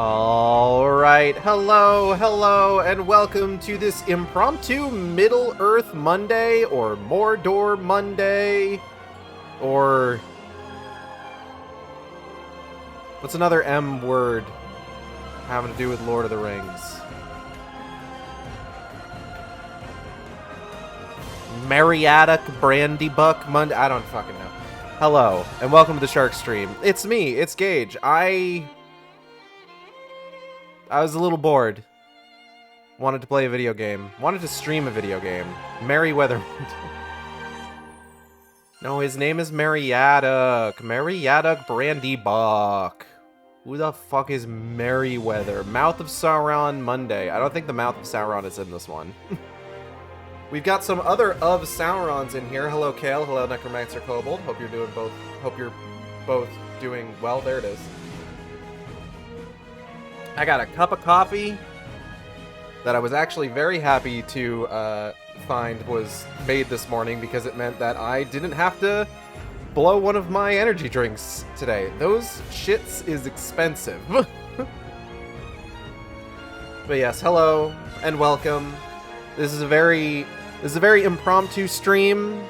Alright, hello, and welcome to this impromptu Middle-earth Monday, or Mordor Monday, or... what's another M word having to do with Lord of the Rings? Mariatic Brandybuck Monday? I don't fucking know. Hello, and welcome to the Shark Stream. It's me, it's Gage. I was a little bored. Wanted to play a video game. Wanted to stream a video game. Merryweather. No, his name is Mariatic. Mariatic Brandybuck. Who the fuck is Merryweather? Mouth of Sauron Monday. I don't think the Mouth of Sauron is in this one. We've got some other of Saurons in here. Hello, Kale. Hello, Necromancer Kobold. Hope you're doing both. Hope you're both doing well. There it is. I got a cup of coffee that I was actually very happy to find was made this morning because it meant that I didn't have to blow one of my energy drinks today. Those shits is expensive. But yes, hello and welcome. This is a very impromptu stream.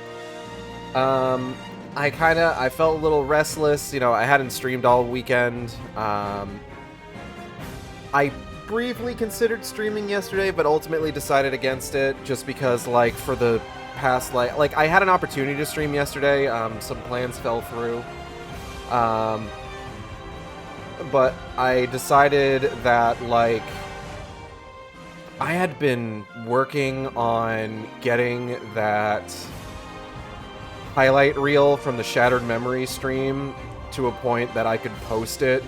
I felt a little restless. You know, I hadn't streamed all weekend. I briefly considered streaming yesterday, but ultimately decided against it just because, like, for the past, like I had an opportunity to stream yesterday. Some plans fell through. But I decided that, like, I had been working on getting that highlight reel from the Shattered Memory stream to a point that I could post it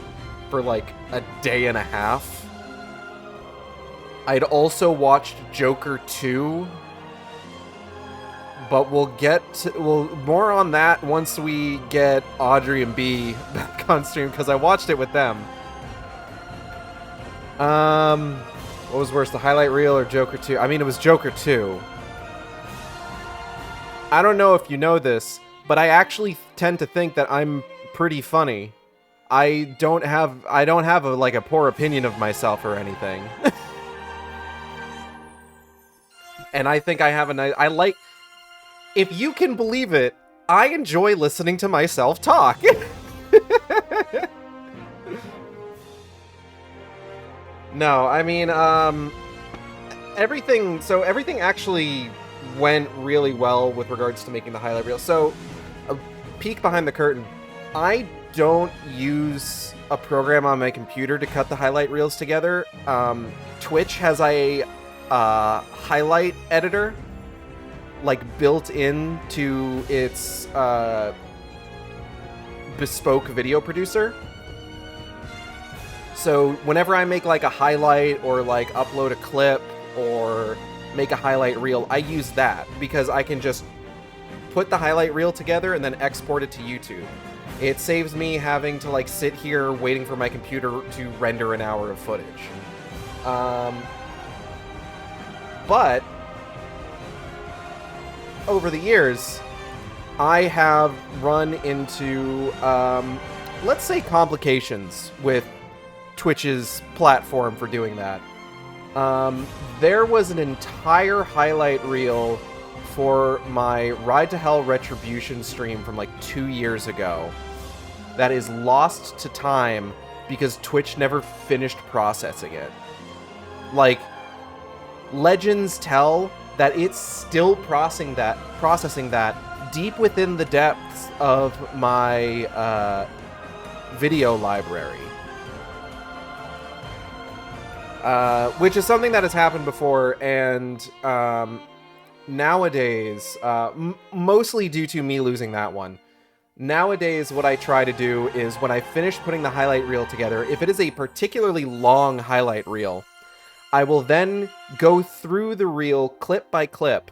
for like a day and a half. I'd also watched Joker 2, but we'll more on that once we get Audrey and B back on stream, because I watched it with them. What was worse, the highlight reel or Joker 2? I mean, it was Joker 2. I don't know if you know this, but I actually tend to think that I'm pretty funny. I don't have a poor opinion of myself or anything. And I think I have a nice... if you can believe it, I enjoy listening to myself talk. No, I mean, everything actually went really well with regards to making the highlight reel. So, a peek behind the curtain. I don't use a program on my computer to cut the highlight reels together. Twitch has a highlight editor, like, built into its bespoke video producer. So whenever I make like a highlight or like upload a clip or make a highlight reel, I use that because I can just put the highlight reel together and then export it to YouTube. It saves me having to like sit here waiting for my computer to render an hour of footage. But over the years, I have run into, let's say, complications with Twitch's platform for doing that. There was an entire highlight reel for my Ride to Hell Retribution stream from like 2 years ago that is lost to time because Twitch never finished processing it. Like, legends tell that it's still processing that deep within the depths of my video library. Which is something that has happened before, and nowadays, mostly due to me losing that one, nowadays what I try to do is when I finish putting the highlight reel together, if it is a particularly long highlight reel, I will then go through the reel clip by clip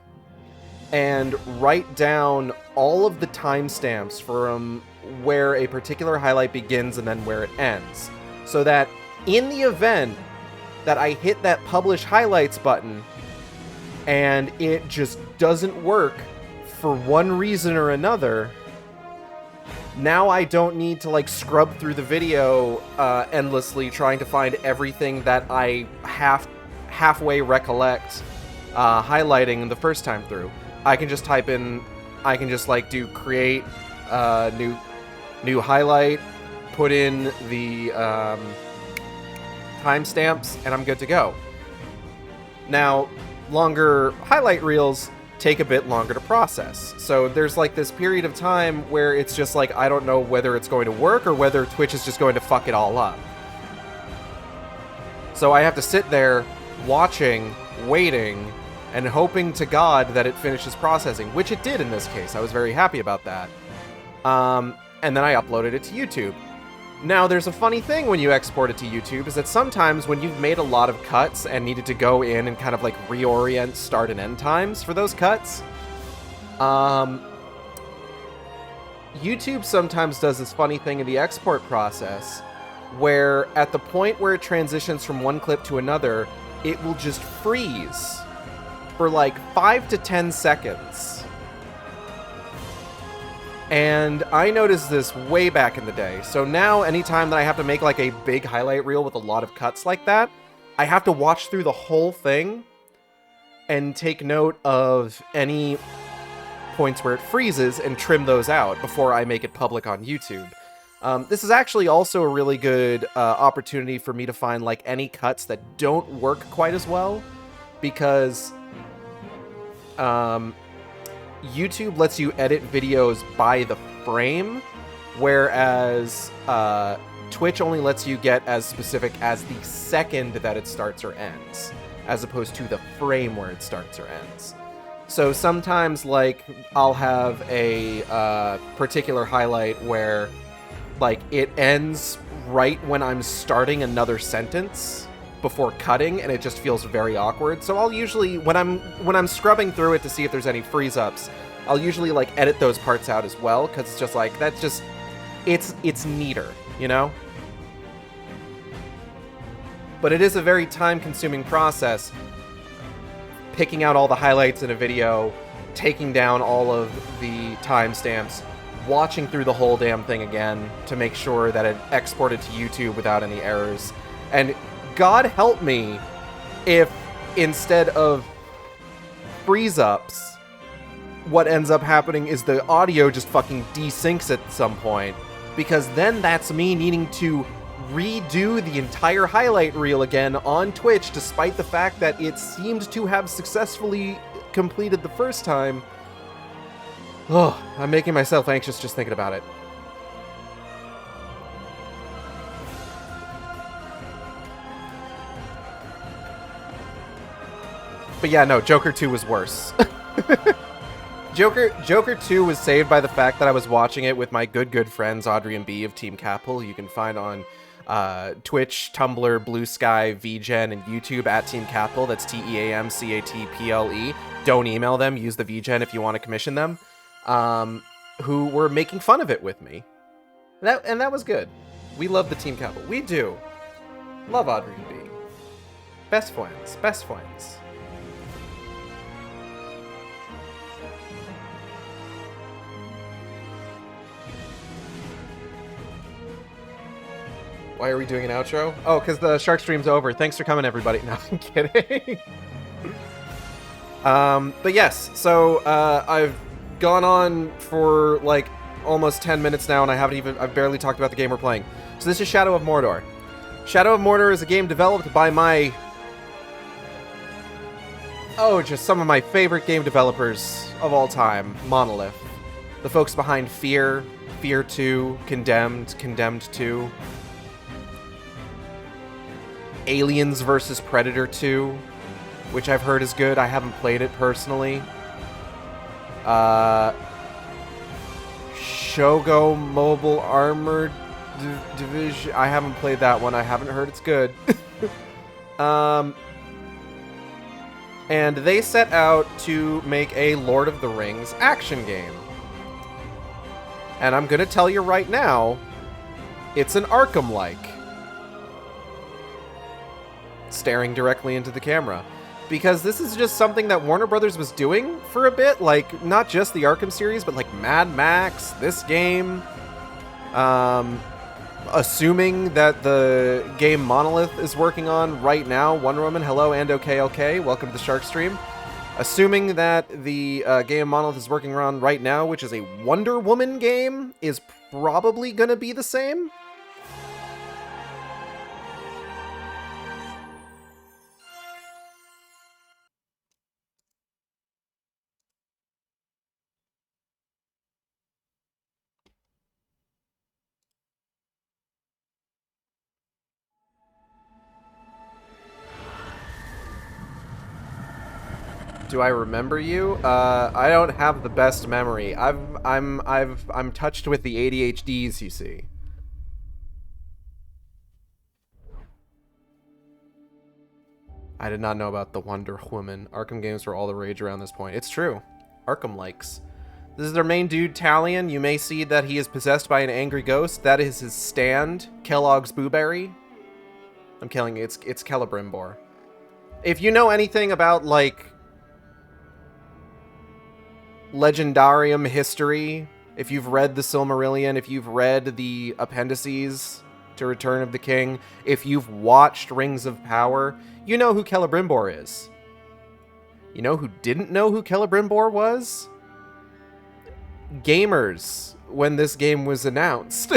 and write down all of the timestamps from where a particular highlight begins and then where it ends, so that in the event that I hit that publish highlights button and it just doesn't work for one reason or another, Now I don't need to like scrub through the video endlessly trying to find everything that I halfway recollect highlighting the first time through. I can just type in, I can just like do create new highlight, put in the timestamps, and I'm good to go. Now, longer highlight reels take a bit longer to process. So there's like this period of time where it's just like, I don't know whether it's going to work or whether Twitch is just going to fuck it all up. So I have to sit there watching, waiting, and hoping to God that it finishes processing, which it did in this case. I was very happy about that. And then I uploaded it to YouTube. Now, there's a funny thing when you export it to YouTube, is that sometimes when you've made a lot of cuts and needed to go in and kind of like reorient start and end times for those cuts, YouTube sometimes does this funny thing in the export process where at the point where it transitions from one clip to another, it will just freeze for like 5 to 10 seconds. And I noticed this way back in the day. So now anytime that I have to make like a big highlight reel with a lot of cuts like that, I have to watch through the whole thing and take note of any points where it freezes and trim those out before I make it public on YouTube. This is actually also a really good opportunity for me to find like any cuts that don't work quite as well, because YouTube lets you edit videos by the frame, whereas Twitch only lets you get as specific as the second that it starts or ends, as opposed to the frame where it starts or ends. So sometimes, like, I'll have a particular highlight where, like, it ends right when I'm starting another sentence before cutting, and it just feels very awkward. So I'll usually, when I'm scrubbing through it to see if there's any freeze-ups, I'll usually like edit those parts out as well, because it's just like, that's just, it's neater, you know? But it is a very time-consuming process, picking out all the highlights in a video, taking down all of the timestamps, watching through the whole damn thing again to make sure that it exported to YouTube without any errors. And God help me if instead of freeze-ups, what ends up happening is the audio just fucking desyncs at some point, because then that's me needing to redo the entire highlight reel again on Twitch, despite the fact that it seemed to have successfully completed the first time. Oh, I'm making myself anxious just thinking about it. But yeah, no, Joker 2 was worse. Joker 2 was saved by the fact that I was watching it with my good friends Audrey and B of Team Capel. You can find on Twitch, Tumblr, Blue Sky, VGen, and YouTube at Team Capel. That's TEAMCATPLE. Don't email them. Use the VGen if you want to commission them. Who were making fun of it with me. And that was good. We love the Team Capel. We do. Love Audrey and B. Best friends. Best friends. Why are we doing an outro? Oh, because the shark stream's over. Thanks for coming, everybody. No, I'm kidding. But yes, so I've gone on for like almost 10 minutes now, and I've barely talked about the game we're playing. So this is Shadow of Mordor. Shadow of Mordor is a game developed by just some of my favorite game developers of all time, Monolith. The folks behind Fear, Fear 2, Condemned, Condemned 2, Aliens vs. Predator 2, which I've heard is good. I haven't played it personally. Shogo Mobile Armored Division. I haven't played that one. I haven't heard it's good. And they set out to make a Lord of the Rings action game. And I'm gonna tell you right now, it's an Arkham-like. Staring directly into the camera, because this is just something that Warner Brothers was doing for a bit, like not just the Arkham series, but like Mad Max, this game, Assuming that the game Monolith is working on right now, Wonder Woman, hello, and OKLK, welcome to the Shark Stream. Assuming that the game Monolith is working on right now, which is a Wonder Woman game, is probably gonna be the same. Do I remember you? I don't have the best memory. I'm touched with the ADHDs, you see. I did not know about the Wonder Woman. Arkham games were all the rage around this point. It's true. Arkham likes. This is their main dude, Talion. You may see that he is possessed by an angry ghost. That is his stand, Kellogg's Booberry. I'm killing it. It's Celebrimbor. If you know anything about, like, Legendarium history, if you've read the Silmarillion, if you've read the appendices to Return of the King, if you've watched Rings of Power, you know who Celebrimbor is. You know who didn't know who Celebrimbor was? Gamers, when this game was announced.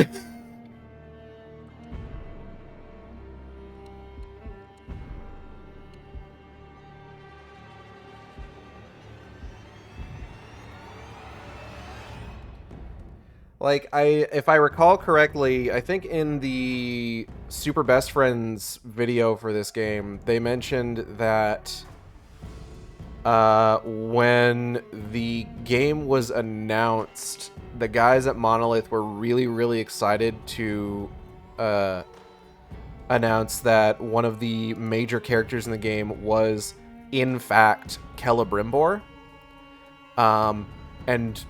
Like, if I recall correctly, I think in the Super Best Friends video for this game, they mentioned that when the game was announced, the guys at Monolith were really, really excited to announce that one of the major characters in the game was, in fact, Celebrimbor. And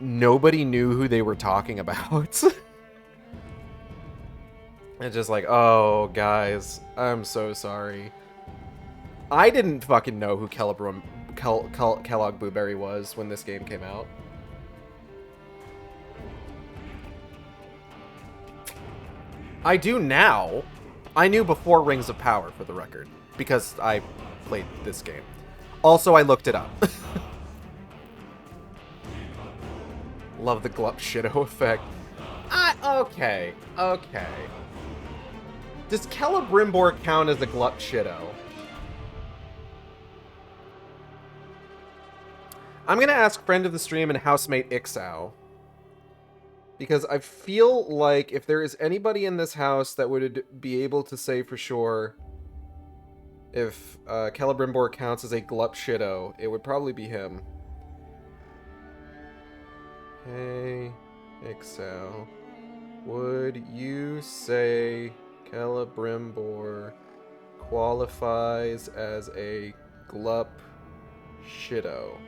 nobody knew who they were talking about. It's just like, oh, guys, I'm so sorry. I didn't fucking know who Kellogg Blueberry was when this game came out. I do now. I knew before Rings of Power, for the record, because I played this game. Also, I looked it up. Love the Glup Shido effect. Okay. Does Celebrimbor count as a Glup Shido? I'm gonna ask friend of the stream and housemate Ixao. Because I feel like if there is anybody in this house that would be able to say for sure if Celebrimbor counts as a Glup Shido, it would probably be him. Hey, Ixao, would you say Celebrimbor qualifies as a Glup Shido?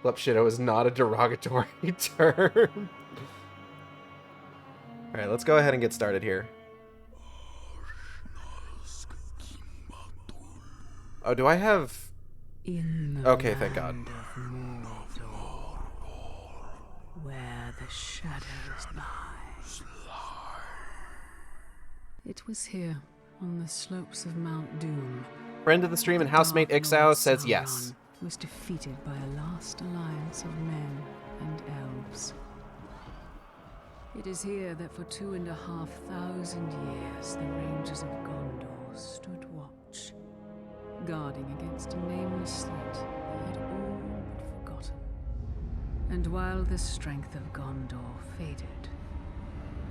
Glup Shido is not a derogatory term. Alright, let's go ahead and get started here. Oh, do I have... Okay, thank God. Mordor, where the shadows lie. It was here, on the slopes of Mount Doom. Friend of the stream and housemate Ixao says yes. Was defeated by a last alliance of men and elves. It is here that for 2,500 years the Rangers of Gondor stood watch, guarding against a nameless threat they had all but forgotten. And while the strength of Gondor faded,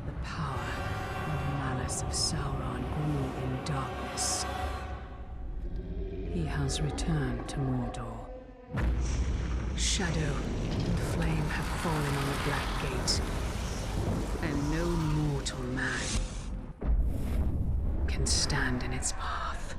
the power and malice of Sauron grew in darkness. He has returned to Mordor. Shadow and flame have fallen on the Black Gate, and no mortal man can stand in its path.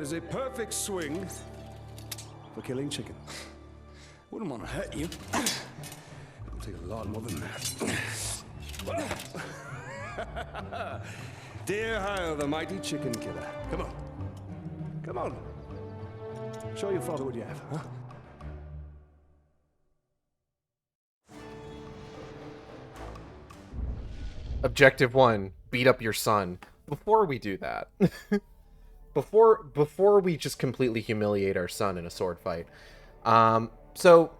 is a perfect swing for killing chicken. Wouldn't want to hurt you. It'll take a lot more than that. Dear Hyle, the mighty chicken killer. Come on. Come on. Show your father what you have, huh? Objective 1, beat up your son. Before we do that, before we just completely humiliate our son in a sword fight, so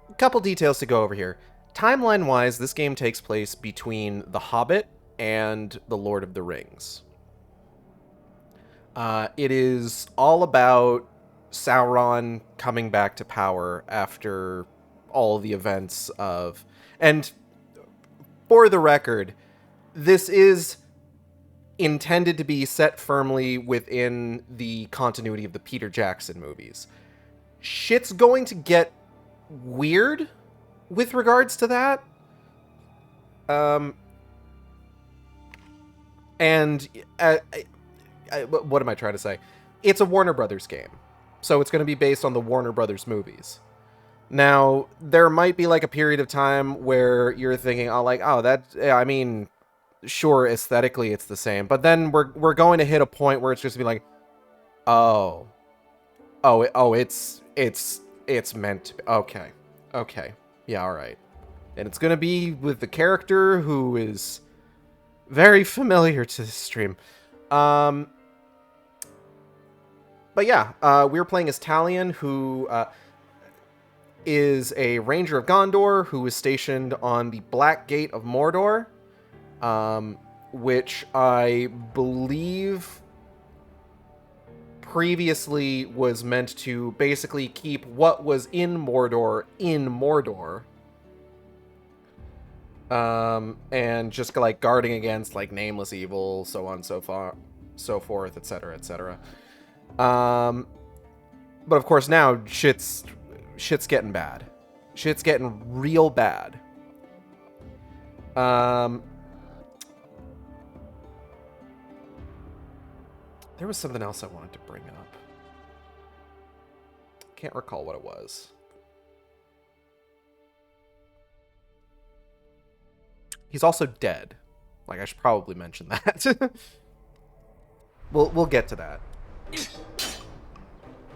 a couple details to go over here. Timeline-wise, this game takes place between The Hobbit and The Lord of the Rings. It is all about Sauron coming back to power after all the events of... And for the record, this is intended to be set firmly within the continuity of the Peter Jackson movies. Shit's going to get weird with regards to that. What am I trying to say? It's a Warner Brothers game, so it's going to be based on the Warner Brothers movies. Now, there might be like a period of time where you're thinking, I mean, sure, aesthetically it's the same, but then we're going to hit a point where it's just gonna be like, it's meant to be. Okay, yeah, all right, and it's gonna be with the character who is very familiar to the stream. But yeah, we're playing as Talion, who is a ranger of Gondor who is stationed on the Black Gate of Mordor, which I believe previously was meant to basically keep what was in Mordor, and just like guarding against like nameless evil, so on, so forth, etc., etc. But of course now shit's getting bad. Shit's getting real bad. There was something else I wanted to bring up. Can't recall what it was. He's also dead. Like, I should probably mention that. We'll get to that.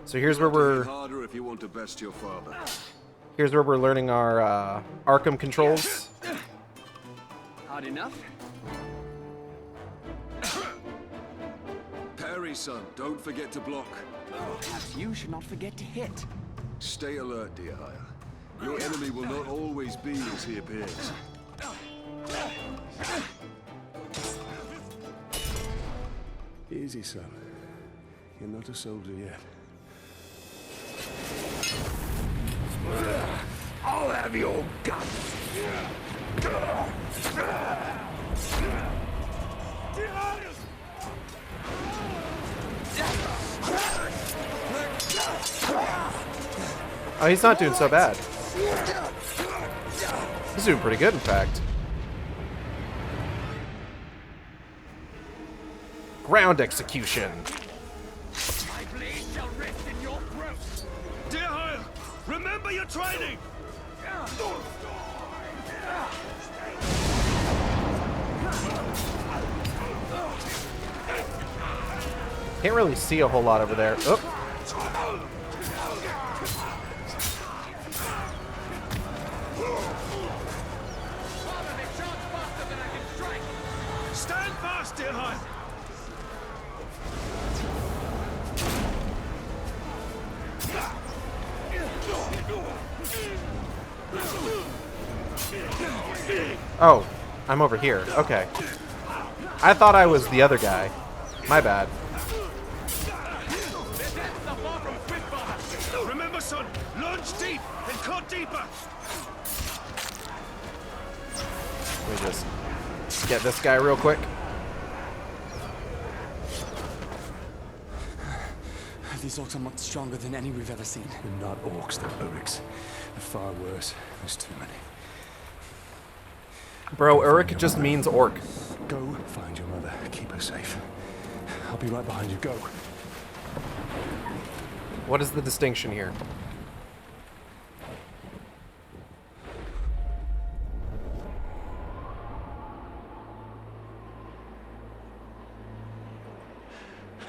So here's where we're... harder if you want to best your father. Here's where we're learning our Arkham controls. Hard enough? Parry, son. Don't forget to block. Perhaps you should not forget to hit. Stay alert, dear Hire. Your enemy will not always be as he appears. Easy, son. You're not a soldier yet. I'll have your guts. Oh, he's not doing so bad. He's doing pretty good, in fact. Ground execution. My blade shall rest in your throat. Dear Hire, remember your training! Can't really see a whole lot over there. Oh. Stand fast, dear Hire! Oh, I'm over here. Okay. I thought I was the other guy. My bad. Remember, son, launch deep and cut deeper. Let me just get this guy real quick. These orcs are much stronger than any we've ever seen. They're not orcs, they're Uruks. They're far worse. There's too many. Bro, Uruk just means orc. Go find your mother. Keep her safe. I'll be right behind you. Go. What is the distinction here?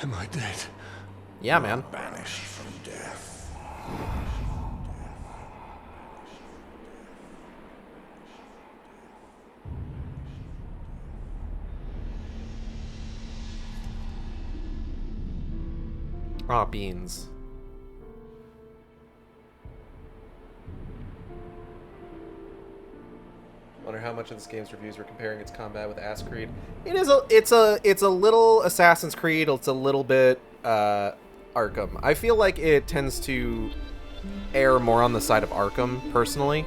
Am I dead? Yeah, man. Banished from death. Aw, beans. Wonder how much of this game's reviews were comparing its combat with Assassin's Creed. It's a little Assassin's Creed. It's a little bit Arkham. I feel like it tends to err more on the side of Arkham, personally.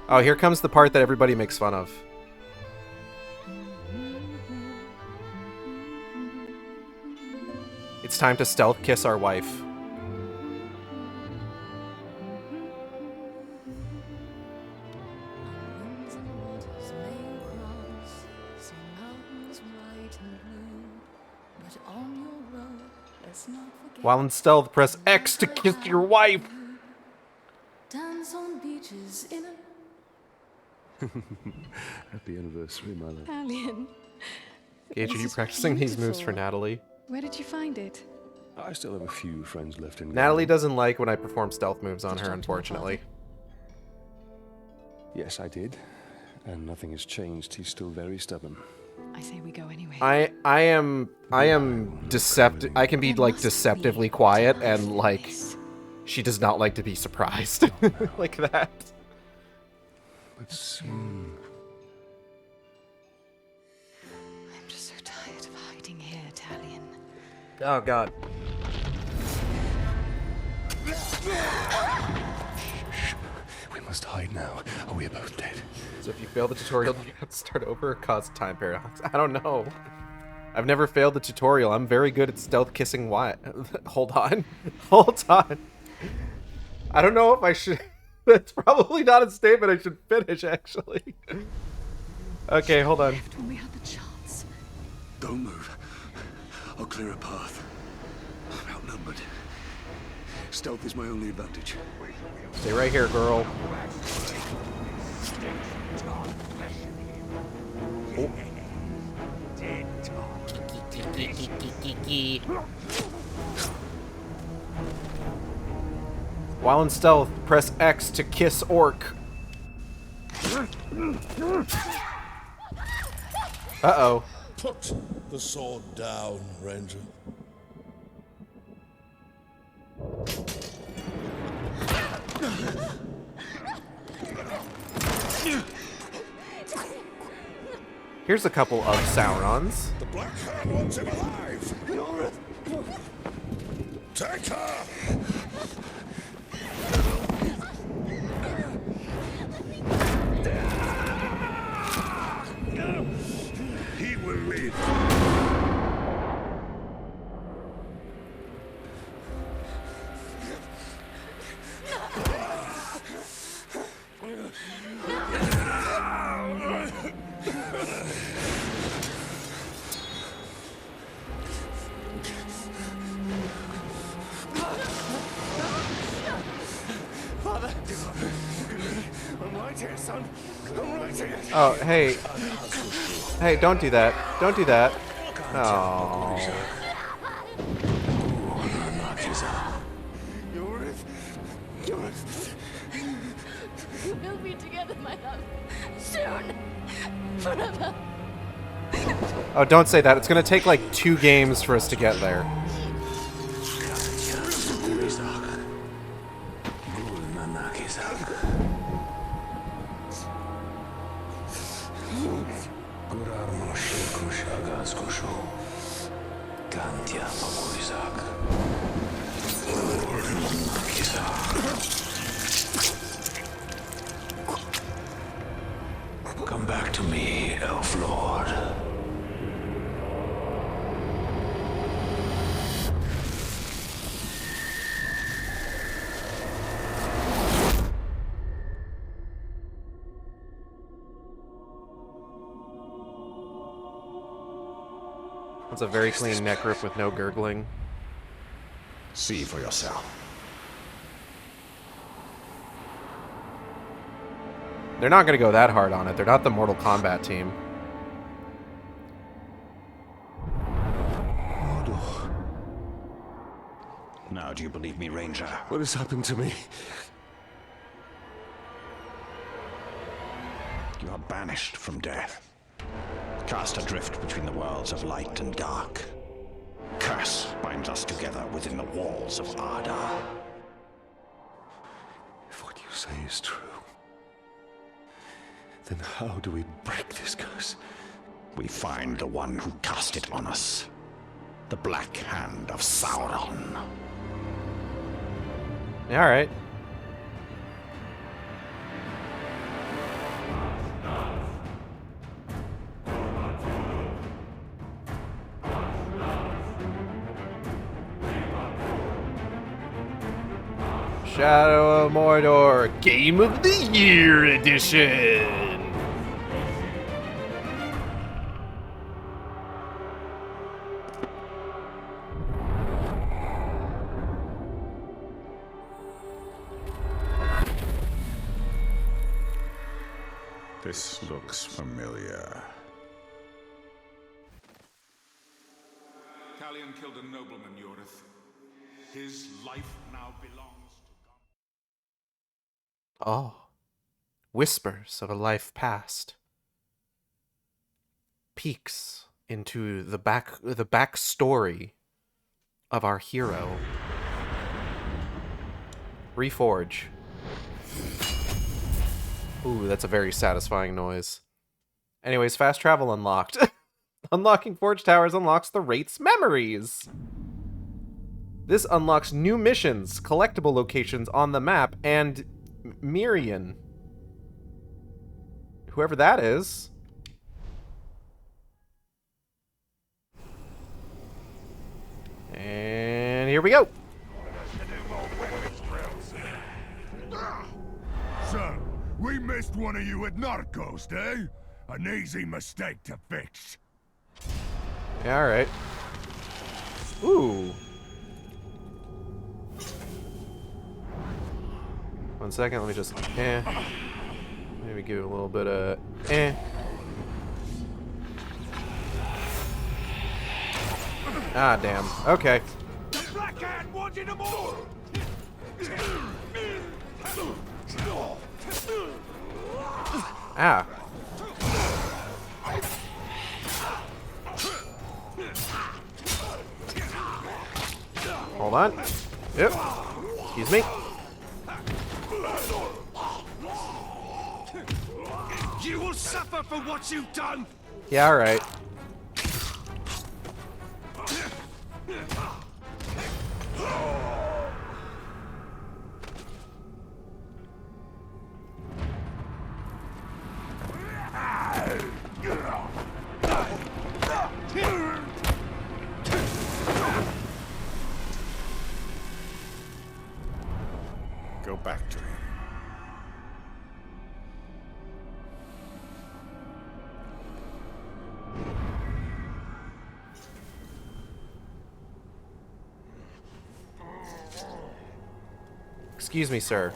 Oh, here comes the part that everybody makes fun of. It's time to stealth kiss our wife. While in stealth, press X to kiss your wife. Dance on beaches in a... Happy anniversary, my love. Alien. Gage, are This you is practicing these moves for beautiful. Natalie? Where did you find it? I still have a few friends left in Natalie London. doesn't like when I perform stealth moves on Did you her, talk to my unfortunately. Yes, I did. And nothing has changed. He's still very stubborn. I say we go anyway. I am deceptive. I can be There like must deceptively be quiet, a and like place. she does not like to be surprised like that. But soon... I'm just so tired of hiding here, Talion. Oh God. We must hide now, or we are both dead. So if you fail the tutorial, do you have to start over or cause time paradox? I don't know. I've never failed the tutorial. I'm very good at stealth kissing Wyatt. Hold on. Hold on. I don't know if I should... That's probably not a statement I should finish, actually. Okay, hold on. Left when we had the chance. Don't move. I'll clear a path. I'm outnumbered. Stealth is my only advantage. Stay right here, girl. While in stealth, press X to kiss orc. Uh-oh. Put the sword down, Ranger. Here's a couple of Saurons. The Black Hand wants him alive. Take her! He will live. Father! I'm right here, son. I'm right here. Oh, hey. Hey, don't do that. Don't do that. Oh. We'll be together, my love. Soon. Forever. Oh, don't say that. It's gonna take like 2 games for us to get there. Come back to me, Elf Lord. That's a very clean neck grip with no gurgling. See for yourself. They're not going to go that hard on it. They're not the Mortal Kombat team. Mordor. Now do you believe me, Ranger? What has happened to me? You are banished from death. Cast adrift between the worlds of light and dark. Curse binds us together within the walls of Ardar. If what you say is true, then how do we break this curse? We find the one who cast it on us. The Black Hand of Sauron. Alright. Shadow of Mordor Game of the Year Edition. This looks familiar. Talion killed a nobleman, Yorith. His life now belongs to God. Oh. Whispers of a life past. Peeks into the backstory of our hero. Reforge. Ooh, that's a very satisfying noise. Anyways, fast travel unlocked. Unlocking Forge Towers unlocks the Wraith's memories. This unlocks new missions, collectible locations on the map, and Mirian. Whoever that is. And here we go. So, we missed one of you at Narcos, eh? An easy mistake to fix. Yeah, alright. Ooh. 1 second, let me just, maybe give it a little bit of, Ah, damn. Okay. Black Hand wanted them all! Ah. Hold on. Yep. Excuse me. You will suffer for what you've done! Yeah, alright. Go back to him. Excuse me, sir.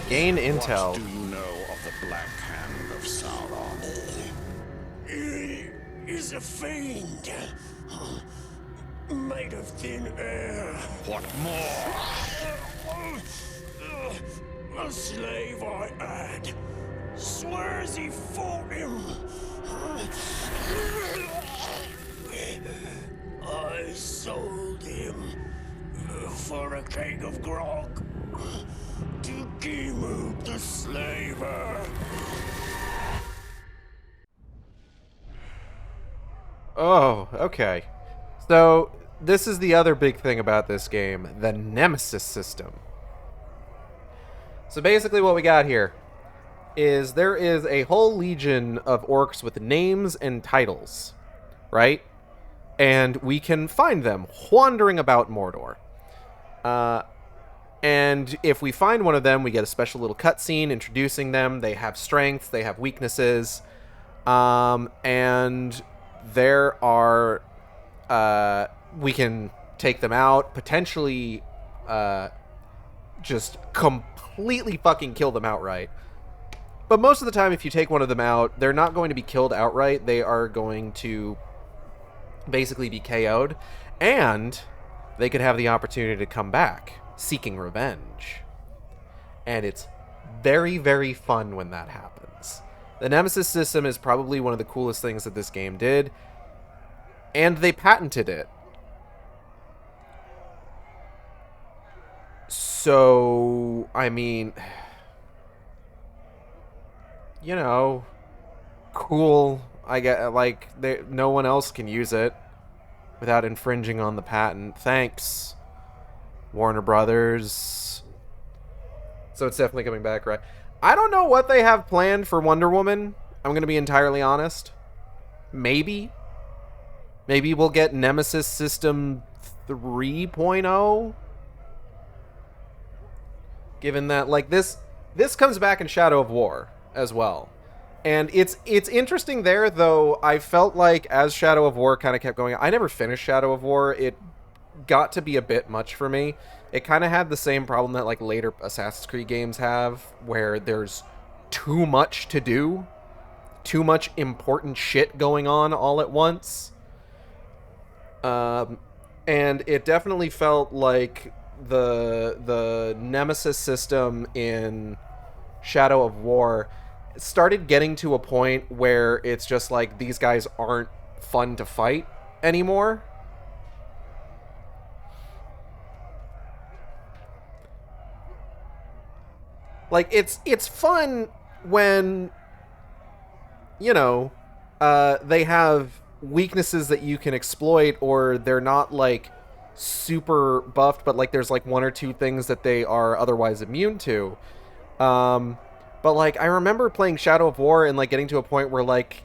Gain intel. What do you know of the Black Hand of Sauron? He is a fiend. Made of thin air. What more? A slave I had. Swears he fought him. I sold him for a keg of grog to Gimuk the slaver. Oh, okay. So, this is the other big thing about this game, the Nemesis system. So basically what we got here is there is a whole legion of orcs with names and titles, right? And we can find them wandering about Mordor. And if we find one of them, we get a special little cutscene introducing them. They have strengths, they have weaknesses, and there are we can take them out, potentially just completely fucking kill them outright. But most of the time, if you take one of them out, they're not going to be killed outright. They are going to basically be KO'd, and they could have the opportunity to come back, seeking revenge. And it's very, very fun when that happens. The Nemesis system is probably one of the coolest things that this game did, and they patented it. So, I mean, you know, cool. I get, like, no one else can use it without infringing on the patent. Thanks, Warner Brothers. So it's definitely coming back, right? I don't know what they have planned for Wonder Woman. I'm going to be entirely honest. Maybe we'll get Nemesis System 3.0. Given that, like, this comes back in Shadow of War as well. And it's interesting there, though. I felt like as Shadow of War kind of kept going, I never finished Shadow of War. It got to be a bit much for me. It kind of had the same problem that, like, later Assassin's Creed games have, where there's too much to do, too much important shit going on all at once. And it definitely felt like the Nemesis system in Shadow of War started getting to a point where it's just like, these guys aren't fun to fight anymore. Like, it's fun when, you know, they have weaknesses that you can exploit, or they're not, like, super buffed, but, like, there's, like, one or two things that they are otherwise immune to. But, like, I remember playing Shadow of War and, like, getting to a point where, like,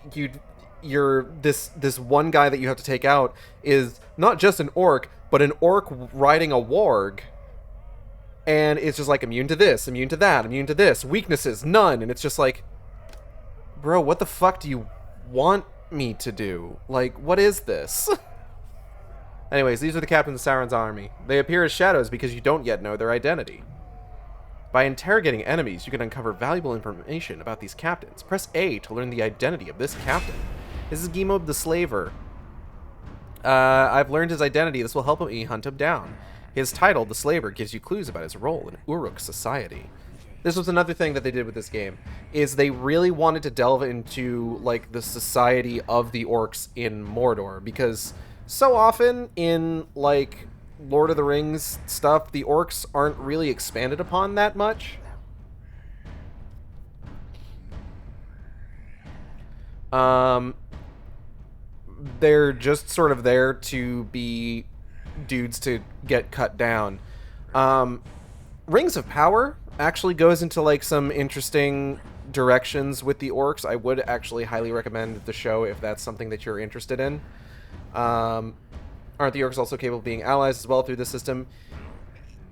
this one guy that you have to take out is not just an orc, but an orc riding a warg. And it's just like, immune to this, immune to that, immune to this, weaknesses, none. And it's just like, bro, what the fuck do you want me to do? Like, what is this? Anyways, these are the captains of Sauron's army. They appear as shadows because you don't yet know their identity. By interrogating enemies, you can uncover valuable information about these captains. Press A to learn the identity of this captain. This is Gimob the Slaver. I've learned his identity. This will help me hunt him down. His title, the Slaver, gives you clues about his role in Uruk society. This was another thing that they did with this game, is they really wanted to delve into, like, the society of the orcs in Mordor, because so often in, like, Lord of the Rings stuff, the orcs aren't really expanded upon that much. They're just sort of there to be dudes to get cut down. Rings of Power actually goes into, like, some interesting directions with the orcs. I would actually highly recommend the show if that's something that you're interested in. Aren't the orcs also capable of being allies as well through the system?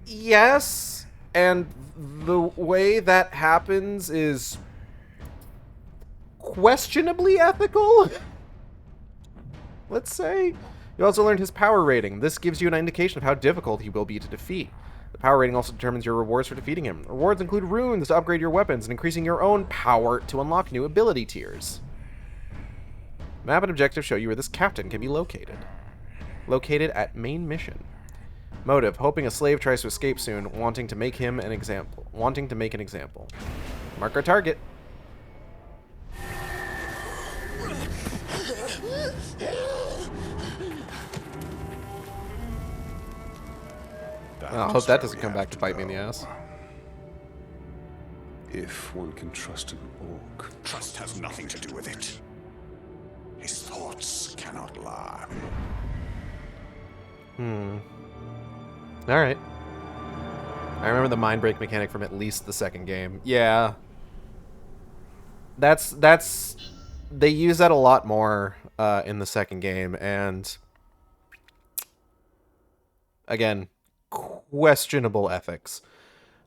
Yes, and the way that happens is questionably ethical, let's say. You also learned his power rating. This gives you an indication of how difficult he will be to defeat. The power rating also determines your rewards for defeating him. Rewards include runes to upgrade your weapons and increasing your own power to unlock new ability tiers. Map and objectives show you where this captain can be located. Located at main mission. Motive: hoping a slave tries to escape soon, wanting to make an example. Mark our target. I hope that doesn't come back to bite me in the ass. If one can trust an orc. Trust has nothing to do with it. His thoughts cannot lie. Alright. I remember the mind break mechanic from at least the second game. Yeah. That's they use that a lot more in the second game, and again, questionable ethics.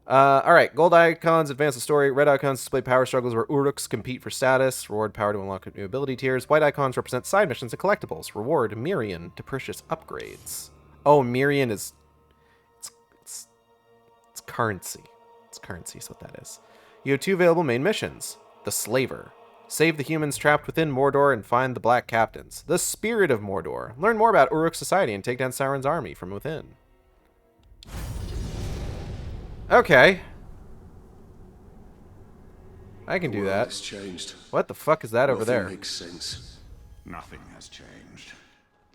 Alright, gold icons advance the story. Red icons display power struggles where Uruks compete for status. Reward power to unlock new ability tiers. White icons represent side missions and collectibles. Reward Mirian to purchase upgrades. Oh, Mirian is... It's currency. It's currency is what that is. You have 2 available main missions. The Slaver. Save the humans trapped within Mordor and find the Black Captains. The Spirit of Mordor. Learn more about Uruk society and take down Sauron's army from within. Okay. I can do that. Has changed. What the fuck is that over Nothing there? makes sense. Nothing has changed.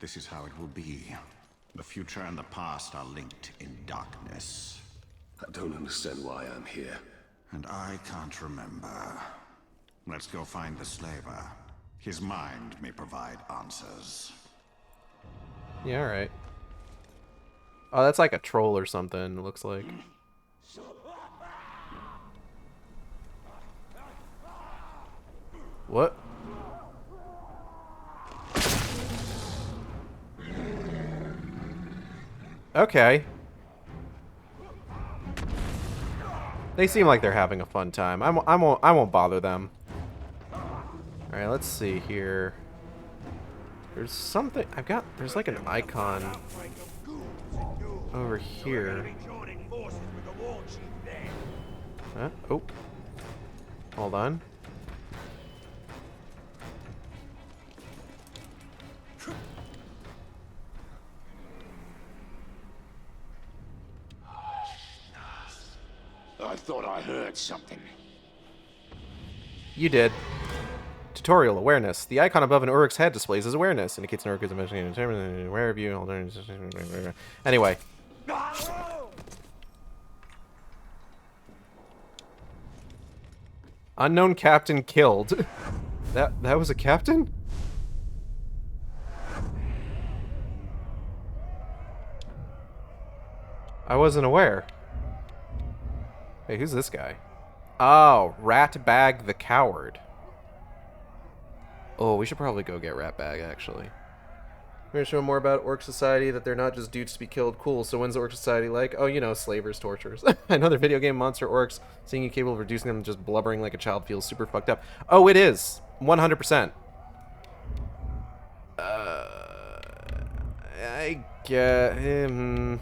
This is how it will be. The future and the past are linked in darkness. I don't understand why I'm here. And I can't remember. Let's go find the slaver. His mind may provide answers. Yeah, alright. Oh, that's like a troll or something, it looks like. What? Okay. They seem like they're having a fun time. I won't bother them. All right, let's see here. There's something there's like an icon over here. Huh? Oh. Hold on. I thought I heard something. You did. Tutorial awareness. The icon above an Uruk's head displays his awareness. Indicates an Uruk is eventually determined. Aware of you. Anyway. Unknown captain killed. That was a captain? I wasn't aware. Hey, who's this guy? Oh, Ratbag the Coward. Oh, we should probably go get Ratbag, actually. We're gonna show more about Orc Society, that they're not just dudes to be killed. Cool, so when's the Orc Society like? Oh, you know, slavers, torturers. Another video game monster orcs. Seeing you capable of reducing them just blubbering like a child feels super fucked up. Oh, it is. 100%. I get him.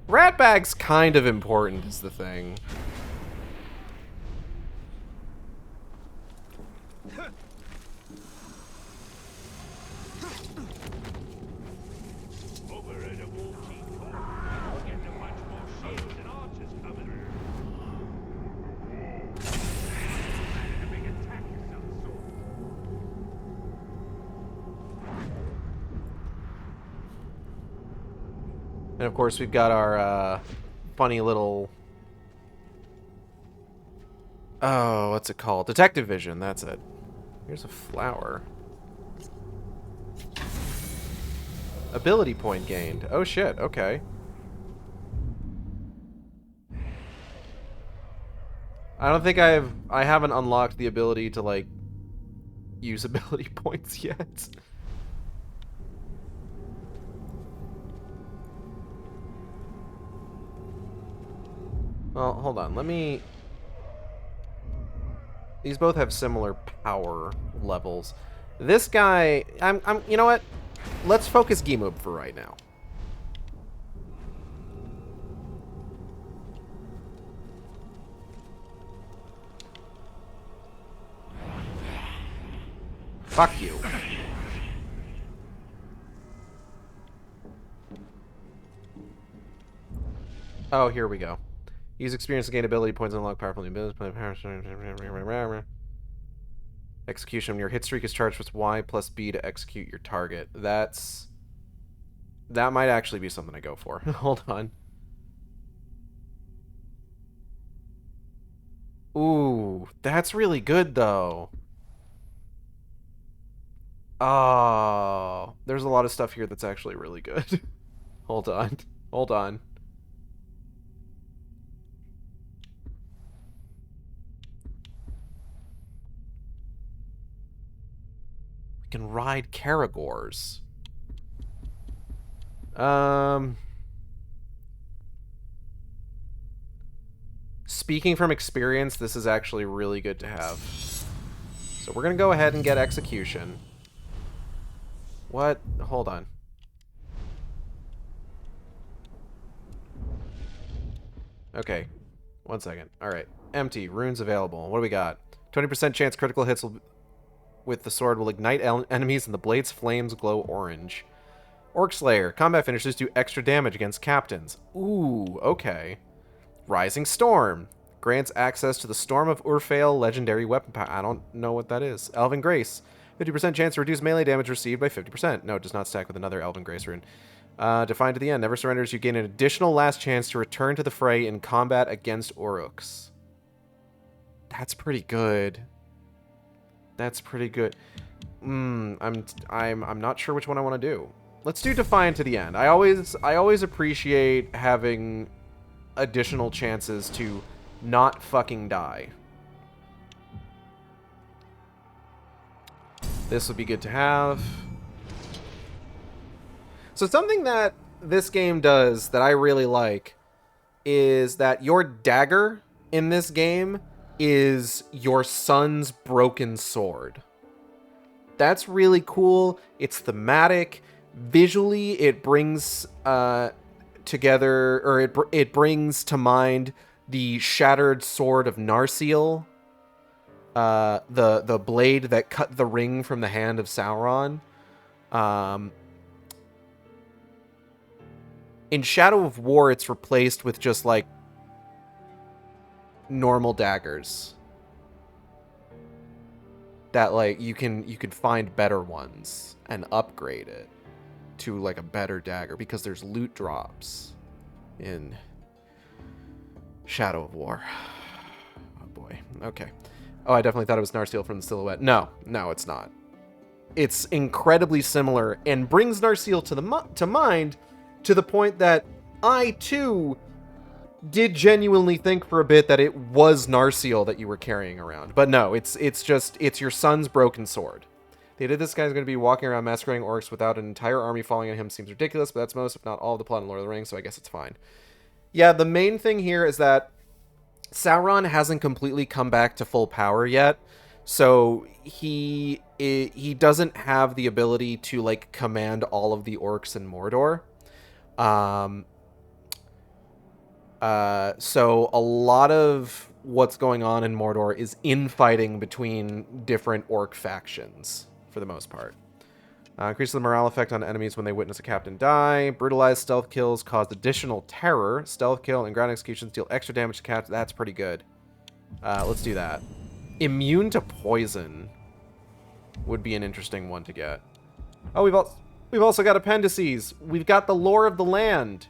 Ratbag's kind of important is the thing. And of course, we've got our funny little... Oh, what's it called? Detective vision, that's it. Here's a flower. Ability point gained. Oh shit, okay. I don't think I haven't unlocked the ability to, like, use ability points yet. Well, hold on. Let me... These both have similar power levels. This guy... You know what? Let's focus Gimub for right now. Fuck you. Oh, here we go. Use experience to gain ability points and unlock powerful new abilities. Execution. When your hit streak is charged with Y plus B to execute your target. That might actually be something to go for. Hold on. Ooh, that's really good though. Oh, there's a lot of stuff here that's actually really good. Hold on. Hold on. We can ride Caragors. Speaking from experience, this is actually really good to have. So we're going to go ahead and get execution. What? Hold on. Okay. 1 second. Alright. Empty. Runes available. What do we got? 20% chance critical hits with the sword will ignite enemies and the blade's flames glow orange. Orc Slayer. Combat finishers do extra damage against captains. Ooh, okay. Rising Storm. Grants access to the Storm of Urfael legendary weapon power. I don't know what that is. Elven Grace. 50% chance to reduce melee damage received by 50%. No, it does not stack with another Elven Grace rune. Defined to the end. Never surrenders. You gain an additional last chance to return to the fray in combat against Uruks. That's pretty good. That's pretty good. I'm not sure which one I want to do. Let's do Defiant to the end. I always appreciate having additional chances to not fucking die. This would be good to have. So something that this game does that I really like is that your dagger in this game is your son's broken sword. That's really cool. It's thematic. Visually, it brings together, or it brings to mind the shattered sword of Narsil, the blade that cut the ring from the hand of Sauron. In Shadow of War, it's replaced with just like normal daggers that like you can find better ones and upgrade it to like a better dagger because there's loot drops in Shadow of War. Oh boy. Okay. Oh, I definitely thought it was Narsil from the silhouette. No, it's not. It's incredibly similar and brings Narsil to mind to the point that I too did genuinely think for a bit that it was Narsil that you were carrying around. But no, it's your son's broken sword. The idea this guy's going to be walking around massacring orcs without an entire army following on him seems ridiculous, but that's most, if not all, of the plot in Lord of the Rings, so I guess it's fine. Yeah, the main thing here is that Sauron hasn't completely come back to full power yet, so he doesn't have the ability to like command all of the orcs in Mordor. So a lot of what's going on in Mordor is infighting between different orc factions, for the most part. Increases the morale effect on enemies when they witness a captain die. Brutalized stealth kills cause additional terror. Stealth kill and ground executions deal extra damage to captain. That's pretty good. Let's do that. Immune to poison would be an interesting one to get. Oh, we've also got appendices. We've got the lore of the land.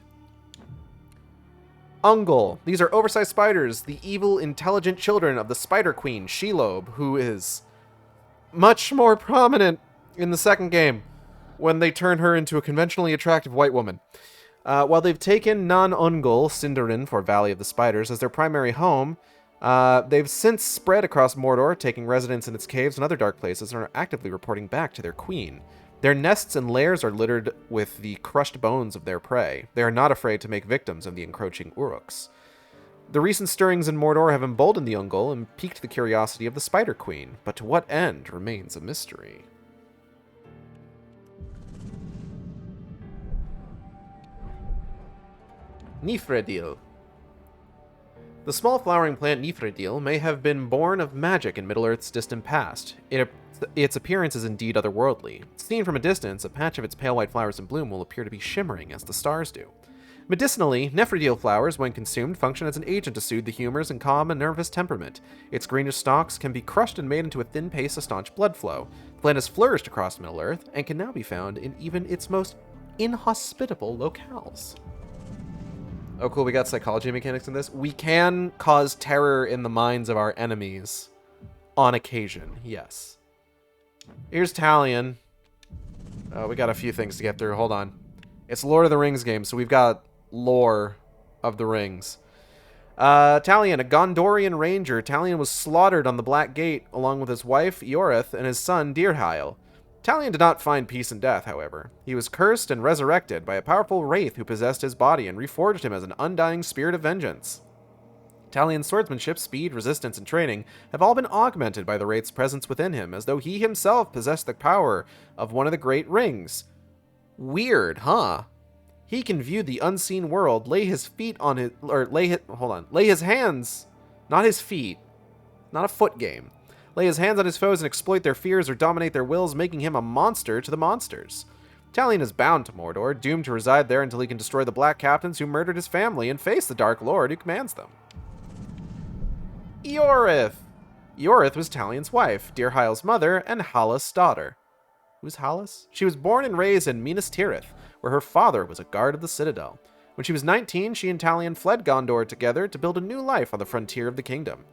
Ungol. These are oversized spiders, the evil, intelligent children of the Spider Queen, Shelob, who is much more prominent in the second game when they turn her into a conventionally attractive white woman. While they've taken non-Ungol, Sindarin, for Valley of the Spiders, as their primary home, they've since spread across Mordor, taking residence in its caves and other dark places, and are actively reporting back to their queen. Their nests and lairs are littered with the crushed bones of their prey. They are not afraid to make victims of the encroaching Uruks. The recent stirrings in Mordor have emboldened the Ungol and piqued the curiosity of the Spider Queen, but to what end remains a mystery. Nifredil. The small flowering plant Nifredil may have been born of magic in Middle-earth's distant past. Its appearance is indeed otherworldly. Seen from a distance, a patch of its pale white flowers in bloom will appear to be shimmering as the stars do. Medicinally, Nifredil flowers, when consumed, function as an agent to soothe the humors and calm a nervous temperament. Its greenish stalks can be crushed and made into a thin paste to staunch blood flow. The plant has flourished across Middle-earth and can now be found in even its most inhospitable locales. Oh, cool, we got psychology mechanics in this. We can cause terror in the minds of our enemies on occasion, yes. Here's Talion. We got a few things to get through. Hold on. It's Lord of the Rings game, so we've got lore of the rings. Talion, a Gondorian ranger. Talion was slaughtered on the Black Gate along with his wife, Ioreth, and his son, Dirhael. Talion did not find peace in death, however. He was cursed and resurrected by a powerful wraith who possessed his body and reforged him as an undying spirit of vengeance. Talion's swordsmanship, speed, resistance, and training have all been augmented by the wraith's presence within him, as though he himself possessed the power of one of the great rings. Weird, huh? He can view the unseen world, lay his hands, not his feet, not a foot game. Lay his hands on his foes and exploit their fears or dominate their wills, making him a monster to the monsters. Talion is bound to Mordor, doomed to reside there until he can destroy the Black Captains who murdered his family and face the Dark Lord who commands them. Ioreth! Ioreth was Talion's wife, Dirhael's mother, and Hallis' daughter. Who's Hallis? She was born and raised in Minas Tirith, where her father was a guard of the Citadel. When she was 19, she and Talion fled Gondor together to build a new life on the frontier of the kingdom.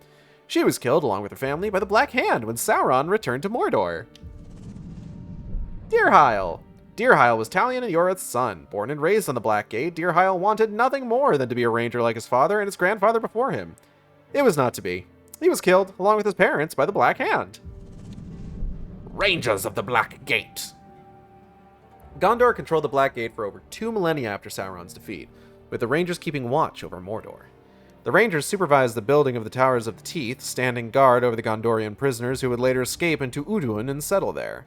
She was killed, along with her family, by the Black Hand when Sauron returned to Mordor. Dirhael. Dirhael was Talion and Ioreth's son. Born and raised on the Black Gate, Dirhael wanted nothing more than to be a ranger like his father and his grandfather before him. It was not to be. He was killed, along with his parents, by the Black Hand. Rangers of the Black Gate. Gondor controlled the Black Gate for over 2 millennia after Sauron's defeat, with the Rangers keeping watch over Mordor. The Rangers supervised the building of the Towers of the Teeth, standing guard over the Gondorian prisoners who would later escape into Uduin and settle there.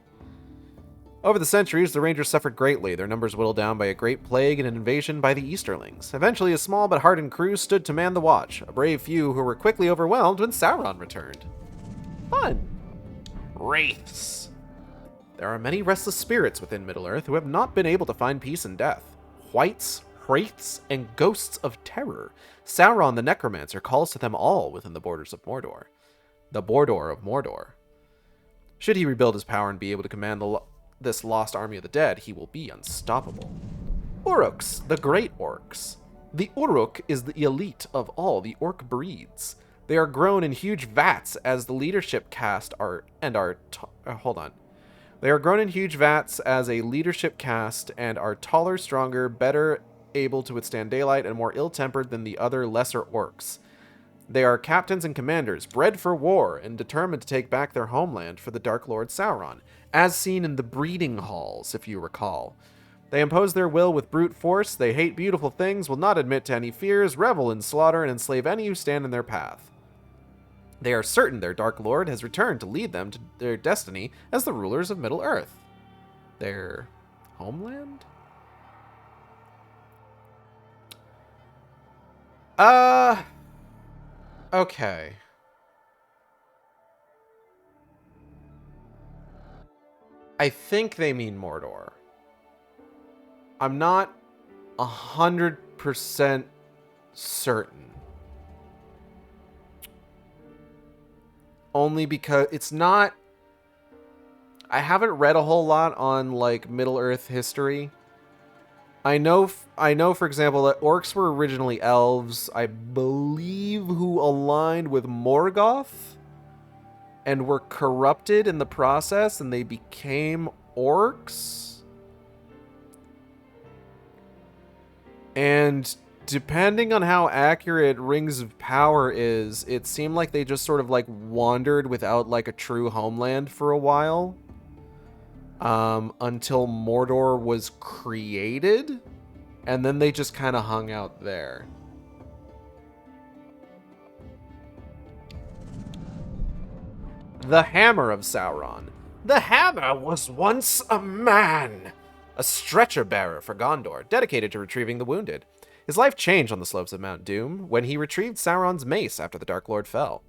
Over the centuries, the Rangers suffered greatly, their numbers whittled down by a great plague and an invasion by the Easterlings. Eventually, a small but hardened crew stood to man the watch, a brave few who were quickly overwhelmed when Sauron returned. Fun! Wraiths. There are many restless spirits within Middle-earth who have not been able to find peace in death. Whites, wraiths, and ghosts of terror. Sauron the Necromancer calls to them all within the borders of Mordor. The Mordor of Mordor. Should he rebuild his power and be able to command this lost army of the dead, he will be unstoppable. Uruks, the Great Orcs. The Uruk is the elite of all the orc breeds. They are grown in huge vats as the leadership caste They are grown in huge vats as a leadership caste and are taller, stronger, better able to withstand daylight, and more ill-tempered than the other lesser orcs. They are captains and commanders, bred for war, and determined to take back their homeland for the Dark Lord Sauron, as seen in the breeding halls, if you recall. They impose their will with brute force, they hate beautiful things, will not admit to any fears, revel in slaughter, and enslave any who stand in their path. They are certain their Dark Lord has returned to lead them to their destiny as the rulers of Middle-earth. Their homeland? Okay. I think they mean Mordor. I'm not 100% certain. Only because it's not... I haven't read a whole lot on, like, Middle-earth history. I know, for example, that orcs were originally elves, I believe, who aligned with Morgoth and were corrupted in the process, and they became orcs. And depending on how accurate Rings of Power is, it seemed like they just sort of, like, wandered without, like, a true homeland for a while. Until Mordor was created, and then they just kind of hung out there. The Hammer of Sauron. The Hammer was once a man, a stretcher-bearer for Gondor, dedicated to retrieving the wounded. His life changed on the slopes of Mount Doom when he retrieved Sauron's mace after the Dark Lord fell.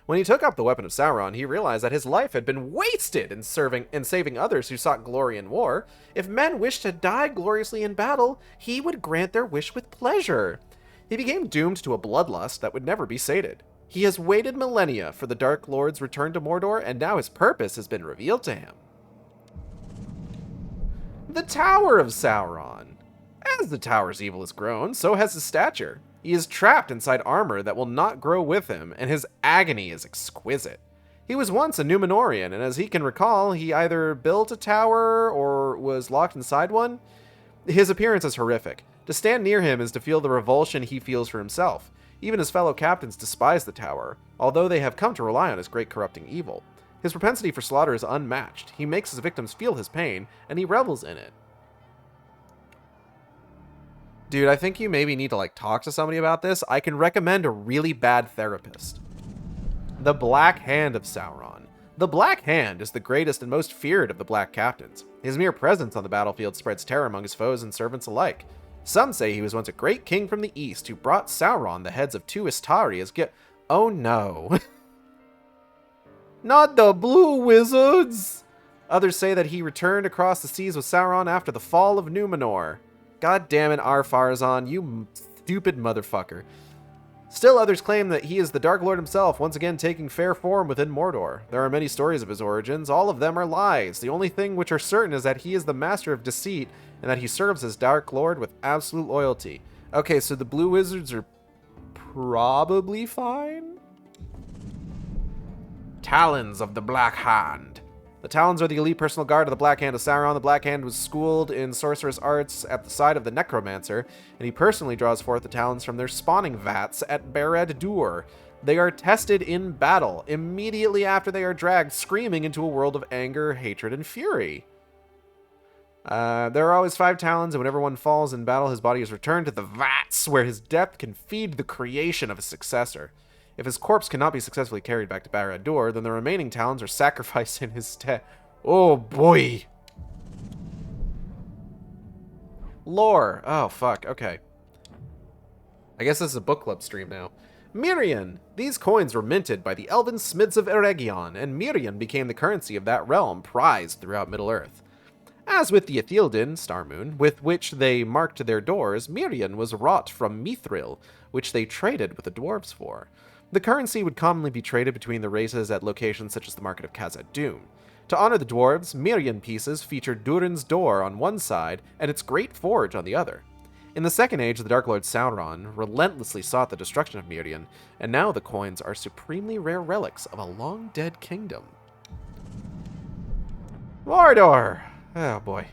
When he took up the weapon of Sauron, he realized that his life had been wasted in saving others who sought glory in war. If men wished to die gloriously in battle, he would grant their wish with pleasure. He became doomed to a bloodlust that would never be sated. He has waited millennia for the Dark Lord's return to Mordor, and now his purpose has been revealed to him. The Tower of Sauron. As the tower's evil has grown, so has his stature. He is trapped inside armor that will not grow with him, and his agony is exquisite. He was once a Númenórean, and as he can recall, he either built a tower or was locked inside one. His appearance is horrific. To stand near him is to feel the revulsion he feels for himself. Even his fellow captains despise the tower, although they have come to rely on his great corrupting evil. His propensity for slaughter is unmatched. He makes his victims feel his pain, and he revels in it. Dude, I think you maybe need to, like, talk to somebody about this. I can recommend a really bad therapist. The Black Hand of Sauron. The Black Hand is the greatest and most feared of the Black Captains. His mere presence on the battlefield spreads terror among his foes and servants alike. Some say he was once a great king from the east who brought Sauron the heads of 2 Istari as gift. Oh no. Not the blue wizards! Others say that he returned across the seas with Sauron after the fall of Numenor. God damn it, Ar-Pharazôn, you stupid motherfucker. Still others claim that he is the Dark Lord himself, once again taking fair form within Mordor. There are many stories of his origins, all of them are lies. The only thing which are certain is that he is the master of deceit, and that he serves as Dark Lord with absolute loyalty. Okay, so the blue wizards are probably fine? Talons of the Black Hand. The Talons are the elite personal guard of the Black Hand of Sauron. The Black Hand was schooled in sorcerous arts at the side of the Necromancer, and he personally draws forth the Talons from their spawning vats at Barad-dûr. They are tested in battle, immediately after they are dragged screaming into a world of anger, hatred, and fury. There are always 5 Talons, and whenever one falls in battle, his body is returned to the vats, where his depth can feed the creation of a successor. If his corpse cannot be successfully carried back to Barad-dûr, then the remaining Talons are sacrificed in his stead. Oh boy. Lore. Oh fuck, okay. I guess this is a book club stream now. Mirian. These coins were minted by the elven smiths of Eregion, and Mirian became the currency of that realm, prized throughout Middle-earth. As with the Ithildin, Star Moon, with which they marked their doors, Mirian was wrought from mithril, which they traded with the dwarves for. The currency would commonly be traded between the races at locations such as the Market of Khazad-dûm. To honor the dwarves, Mirian pieces featured Durin's door on one side and its great forge on the other. In the Second Age, the Dark Lord Sauron relentlessly sought the destruction of Mirian, and now the coins are supremely rare relics of a long-dead kingdom. Mordor! Oh boy.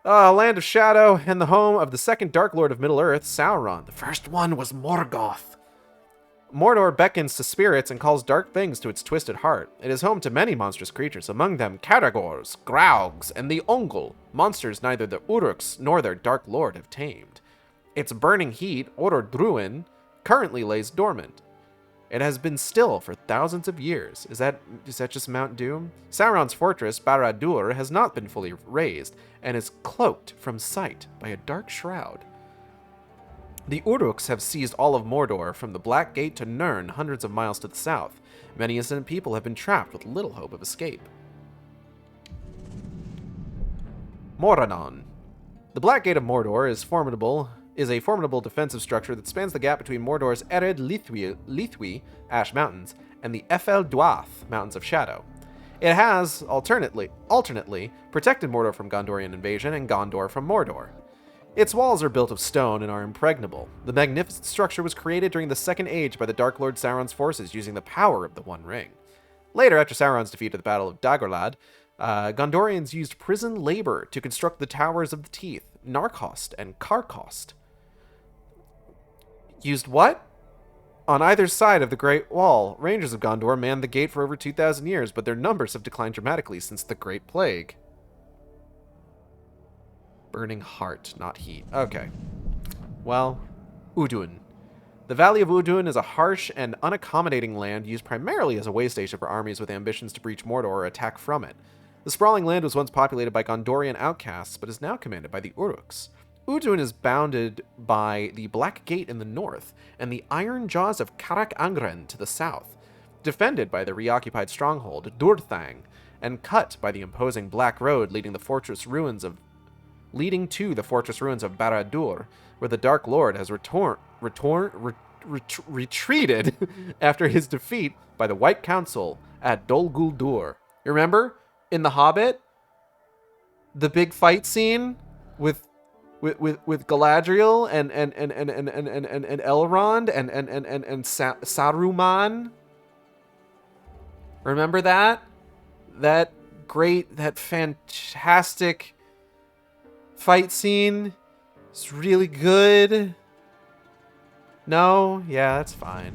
Land of Shadow, and the home of the second Dark Lord of Middle-earth, Sauron. The first one was Morgoth. Mordor beckons to spirits and calls dark things to its twisted heart. It is home to many monstrous creatures, among them Caragors, Graugs, and the Ongol, monsters neither the Uruks nor their Dark Lord have tamed. Its burning heat, Orodruin, currently lays dormant. It has been still for thousands of years. Is that just Mount Doom? Sauron's fortress, Barad-dûr, has not been fully razed, and is cloaked from sight by a dark shroud. The Uruks have seized all of Mordor, from the Black Gate to Nirn, hundreds of miles to the south. Many innocent people have been trapped with little hope of escape. Morannon. The Black Gate of Mordor is a formidable defensive structure that spans the gap between Mordor's Ered Lithwi, Ash Mountains, and the Ephel Dwath, Mountains of Shadow. It has, alternately, protected Mordor from Gondorian invasion and Gondor from Mordor. Its walls are built of stone and are impregnable. The magnificent structure was created during the Second Age by the Dark Lord Sauron's forces using the power of the One Ring. Later, after Sauron's defeat at the Battle of Dagorlad, Gondorians used prison labor to construct the Towers of the Teeth, Narcost and Carcost. Used what? On either side of the Great Wall, Rangers of Gondor manned the gate for over 2,000 years, but their numbers have declined dramatically since the Great Plague. Burning heart, not heat. Okay. Well, Udun. The Valley of Udun is a harsh and unaccommodating land used primarily as a way station for armies with ambitions to breach Mordor or attack from it. The sprawling land was once populated by Gondorian outcasts, but is now commanded by the Uruks. Udun is bounded by the Black Gate in the north and the Iron Jaws of Karak Angren to the south, defended by the reoccupied stronghold Durthang, and cut by the imposing Black Road leading to the fortress ruins of Barad-dûr, where the Dark Lord has retreated after his defeat by the White Council at Dol Guldur. You remember in The Hobbit, the big fight scene with Galadriel and Elrond and Saruman? Remember that? That fantastic fight scene? It's really good. No? Yeah, that's fine.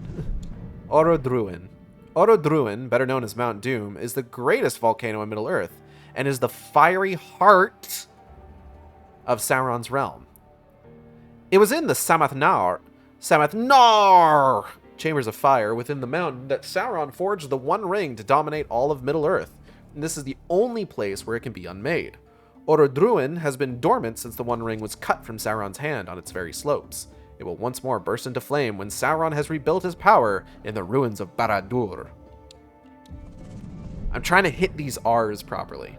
Orodruin. Orodruin, better known as Mount Doom, is the greatest volcano in Middle-earth, and is the fiery heart of Sauron's realm. It was in the Samathnar Chambers of Fire within the mountain that Sauron forged the One Ring to dominate all of Middle-earth, and this is the only place where it can be unmade. Orodruin has been dormant since the One Ring was cut from Sauron's hand on its very slopes. It will once more burst into flame when Sauron has rebuilt his power in the ruins of Barad-dûr. I'm trying to hit these R's properly.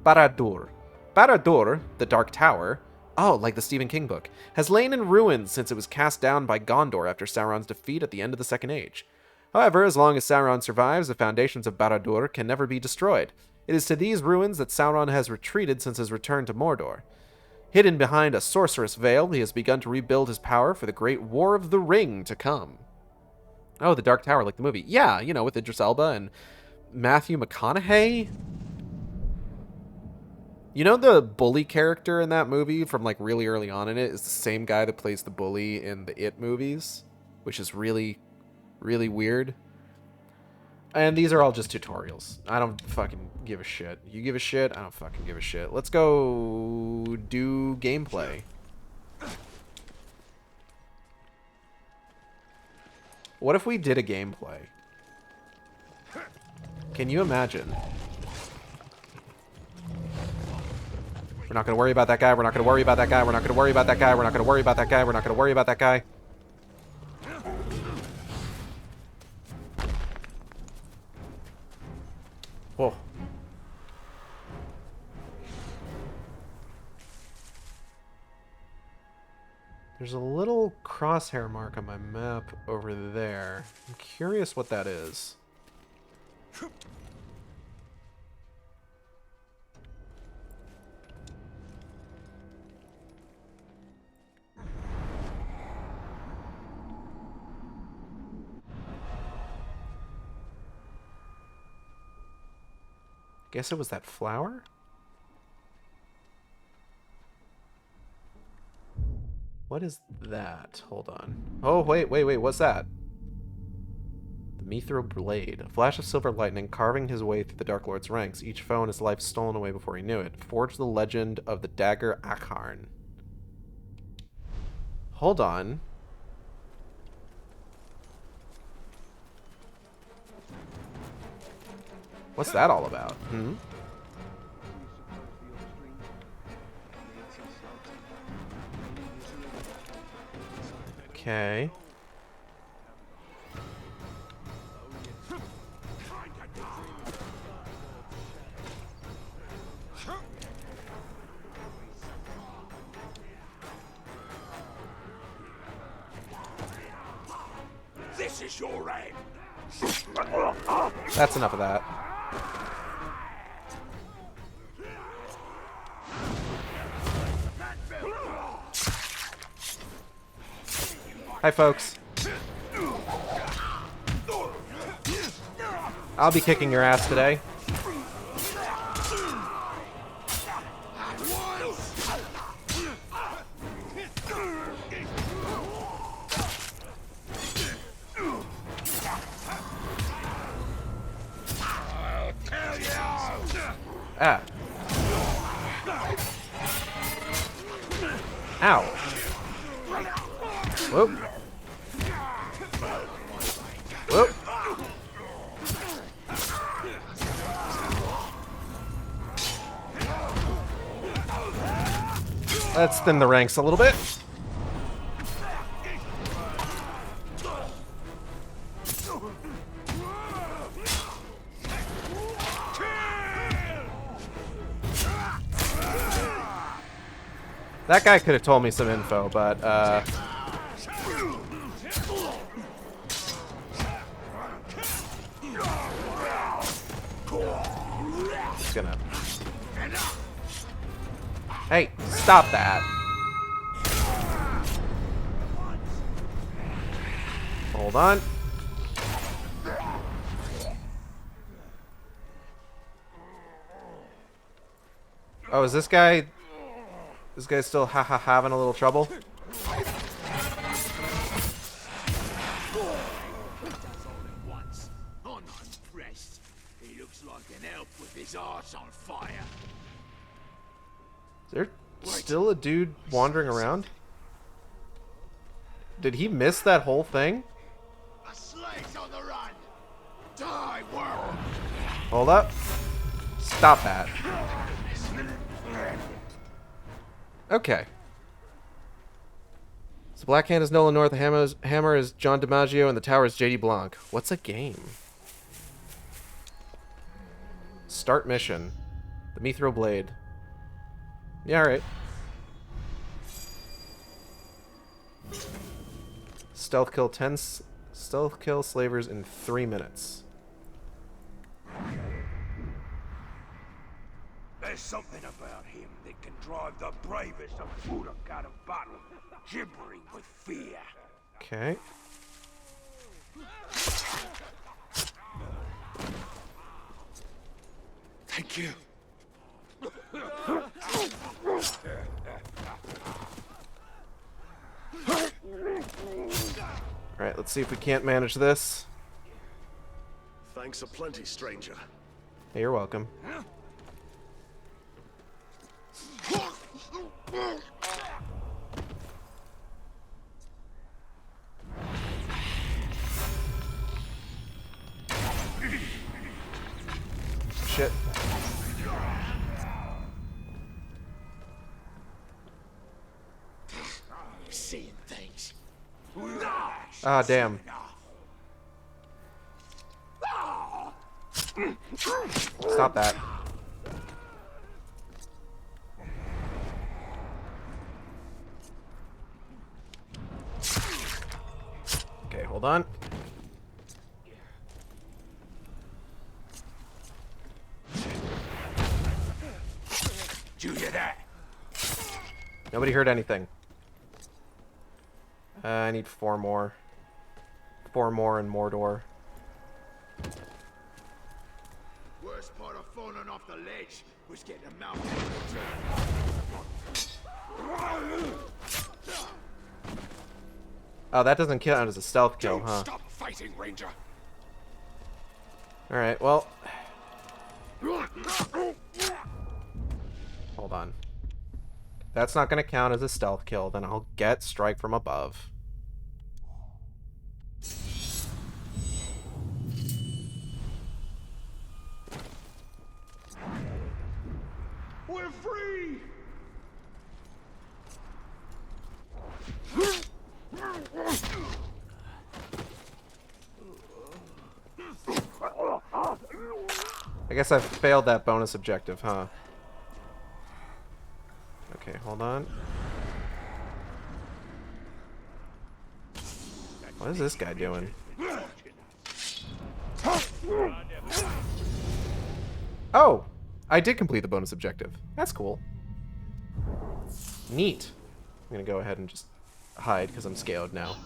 Barad-dûr. Barad-dûr, the Dark Tower, oh, like the Stephen King book, has lain in ruins since it was cast down by Gondor after Sauron's defeat at the end of the Second Age. However, as long as Sauron survives, the foundations of Barad-dûr can never be destroyed. It is to these ruins that Sauron has retreated since his return to Mordor. Hidden behind a sorceress veil, he has begun to rebuild his power for the Great War of the Ring to come. Oh, the Dark Tower, like the movie. Yeah, you know, with Idris Elba and Matthew McConaughey. You know the bully character in that movie from like really early on in it is the same guy that plays the bully in the It movies, which is really, really weird. And these are all just tutorials. I don't fucking give a shit. You give a shit? I don't fucking give a shit. Let's go do gameplay. What if we did a gameplay? Can you imagine? We're not going to worry about that guy. We're not going to worry about that guy. We're not going to worry about that guy. We're not going to worry about that guy. We're not going to worry about that guy. Whoa. There's a little crosshair mark on my map over there. I'm curious what that is. Guess it was that flower? What is that? Hold on. Oh, wait, what's that? The Mithril Blade. A flash of silver lightning carving his way through the Dark Lord's ranks, each foe and his life stolen away before he knew it. Forged the legend of the dagger Akharn. Hold on. What's that all about? Okay. This is your aim. That's enough of that. Hi, folks. I'll be kicking your ass today. Ah. Ow. Whoop. Whoop. Let's thin the ranks a little bit. That guy could have told me some info, but, just gonna... Hey, stop that. Hold on. Oh, is this guy... This guy's still having a little trouble? his arse on fire. Is there still a dude wandering around? Did he miss that whole thing? A slave's on the run. Die, world. Hold up. Stop that. Okay. So Black Hand is Nolan North, the hammer is John DiMaggio, and the tower is JD Blanc. What's a game? Start mission. The Mithril Blade. Yeah, alright. Stealth kill slavers in 3 minutes. There's something about him that can drive the bravest of Budak out of battle, gibbering with fear. Okay. Thank you. Alright, let's see if we can't manage this. Thanks aplenty, stranger. Hey, you're welcome. Shit. Seeing things. Ah, damn. Stop that. Okay, hold on. Did you hear that? Nobody heard anything. I need 4 more. 4 more in Mordor. Worst part of falling off the ledge was getting a mouth. Oh, that doesn't count as a stealth kill, huh? Stop fighting, Ranger. Alright, well. Hold on. If that's not going to count as a stealth kill, then I'll get strike from above. We're free! I guess I've failed that bonus objective, huh? Okay, hold on. What is this guy doing? Oh! I did complete the bonus objective. That's cool. Neat. I'm gonna go ahead and just hide because I'm scaled now.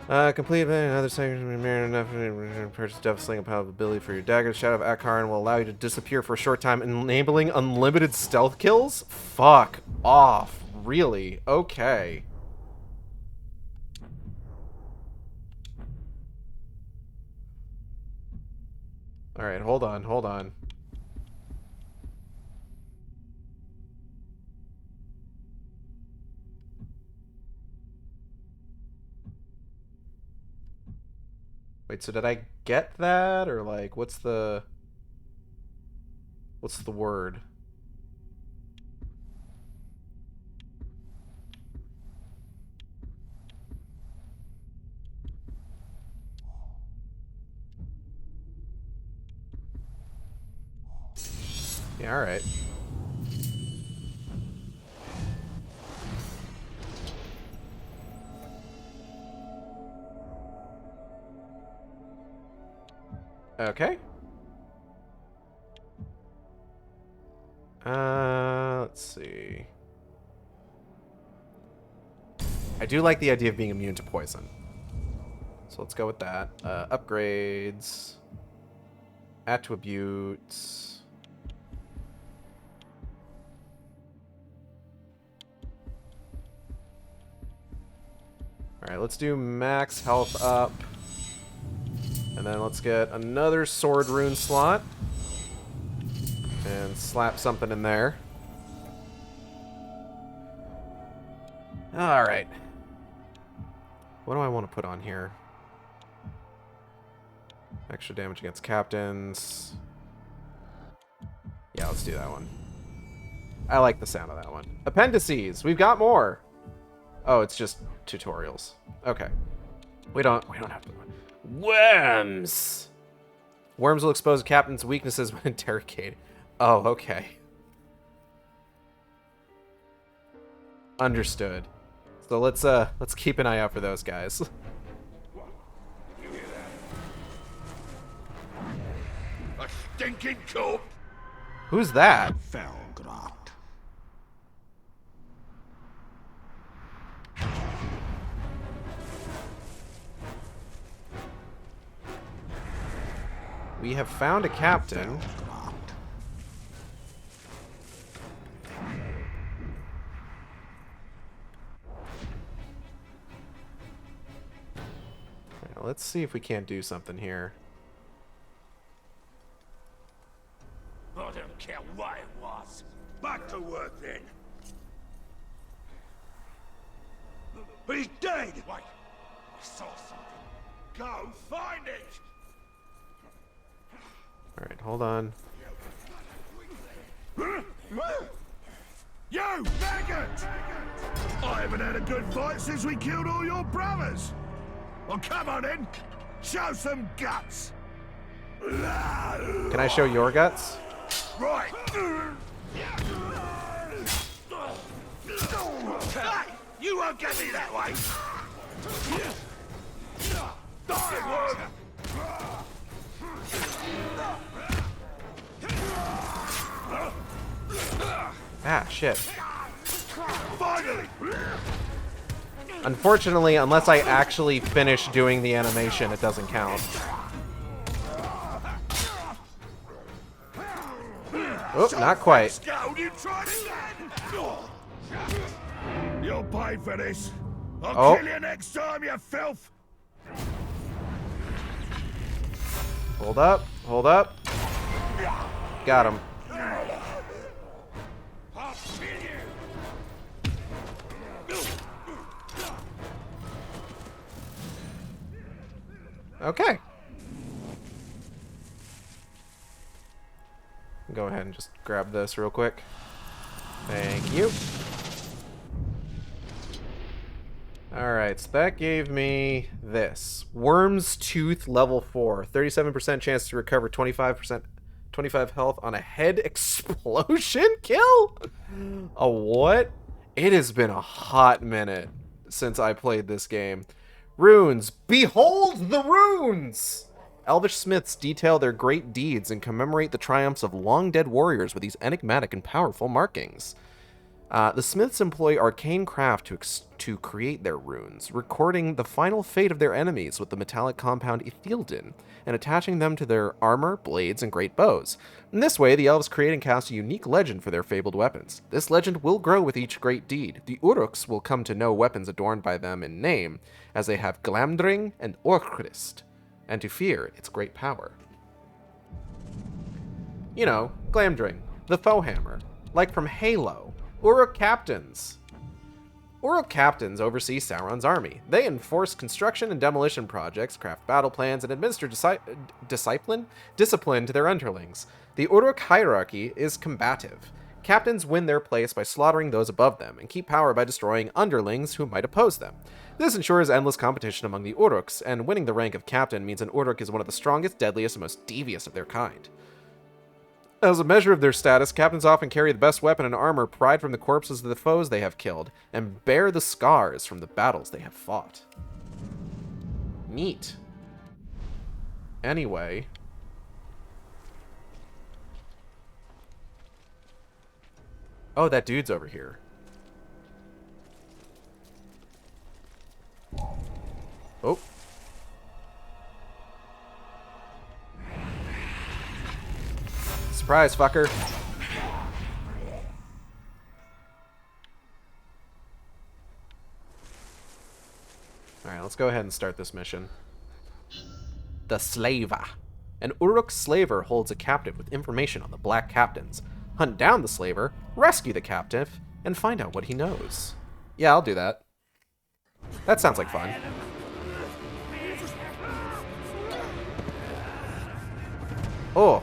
Complete another section purchase devastating power of ability for your dagger. Shadow of Akaran will allow you to disappear for a short time, enabling unlimited stealth kills? Fuck off. Really? Okay. Alright, hold on, hold on. Wait, so did I get that? Or like, what's the word? Yeah, alright. Okay. Let's see. I do like the idea of being immune to poison. So let's go with that. Upgrades. Attributes. Alright, let's do max health up. And then let's get another sword rune slot. slap something in there. Alright. What do I want to put on here? Extra damage against captains. Yeah, let's do that one. I like the sound of that one. Appendices. We've got more. Oh, it's just tutorials. Okay. We don't have to. Worms. Worms will expose captain's weaknesses when interrogated. Oh, okay. Understood. So let's keep an eye out for those guys. A stinking corpse. Who's that? Felgrot. We have found a captain. Right, let's see if we can't do something here. I don't care what it was. Back to work then. He's dead! Wait, I saw something. Go find it! Alright, hold on. You maggot! I haven't had a good fight since we killed all your brothers. Well, come on in. Show some guts. Can I show your guts? Right. Hey, you won't get me that way. Ah, shit. Finally. Unfortunately, unless I actually finish doing the animation, it doesn't count. Oh, not quite. You tried again. You'll pay for this. I'll Oh. kill you next time, you filth. Hold up, hold up. Got him. I'll kill you. Okay. Go ahead and just grab this real quick. Thank you. Alright, so that gave me this. Worm's Tooth level 4. 37% chance to recover 25 health on a head explosion kill? A what? It has been a hot minute since I played this game. Runes. Behold the runes! Elvish smiths detail their great deeds and commemorate the triumphs of long-dead warriors with these enigmatic and powerful markings. The smiths employ arcane craft to create their runes, recording the final fate of their enemies with the metallic compound Ithildin, and attaching them to their armor, blades, and great bows. In this way, the elves create and cast a unique legend for their fabled weapons. This legend will grow with each great deed. The Uruks will come to know weapons adorned by them in name, as they have Glamdring and Orcrist, and to fear its great power. You know, Glamdring, the foe hammer, like from Halo. Uruk captains. Uruk captains oversee Sauron's army. They enforce construction and demolition projects, craft battle plans, and administer discipline to their underlings. The Uruk hierarchy is combative. Captains win their place by slaughtering those above them, and keep power by destroying underlings who might oppose them. This ensures endless competition among the Uruks, and winning the rank of captain means an Uruk is one of the strongest, deadliest, and most devious of their kind. As a measure of their status, captains often carry the best weapon and armor pried from the corpses of the foes they have killed, and bear the scars from the battles they have fought. Neat. Anyway. Oh, that dude's over here. Oh. Surprise, fucker. Alright, let's go ahead and start this mission. The Slaver. An Uruk slaver holds a captive with information on the Black Captains. Hunt down the slaver, rescue the captive, and find out what he knows. Yeah, I'll do that. That sounds like fun. Oh.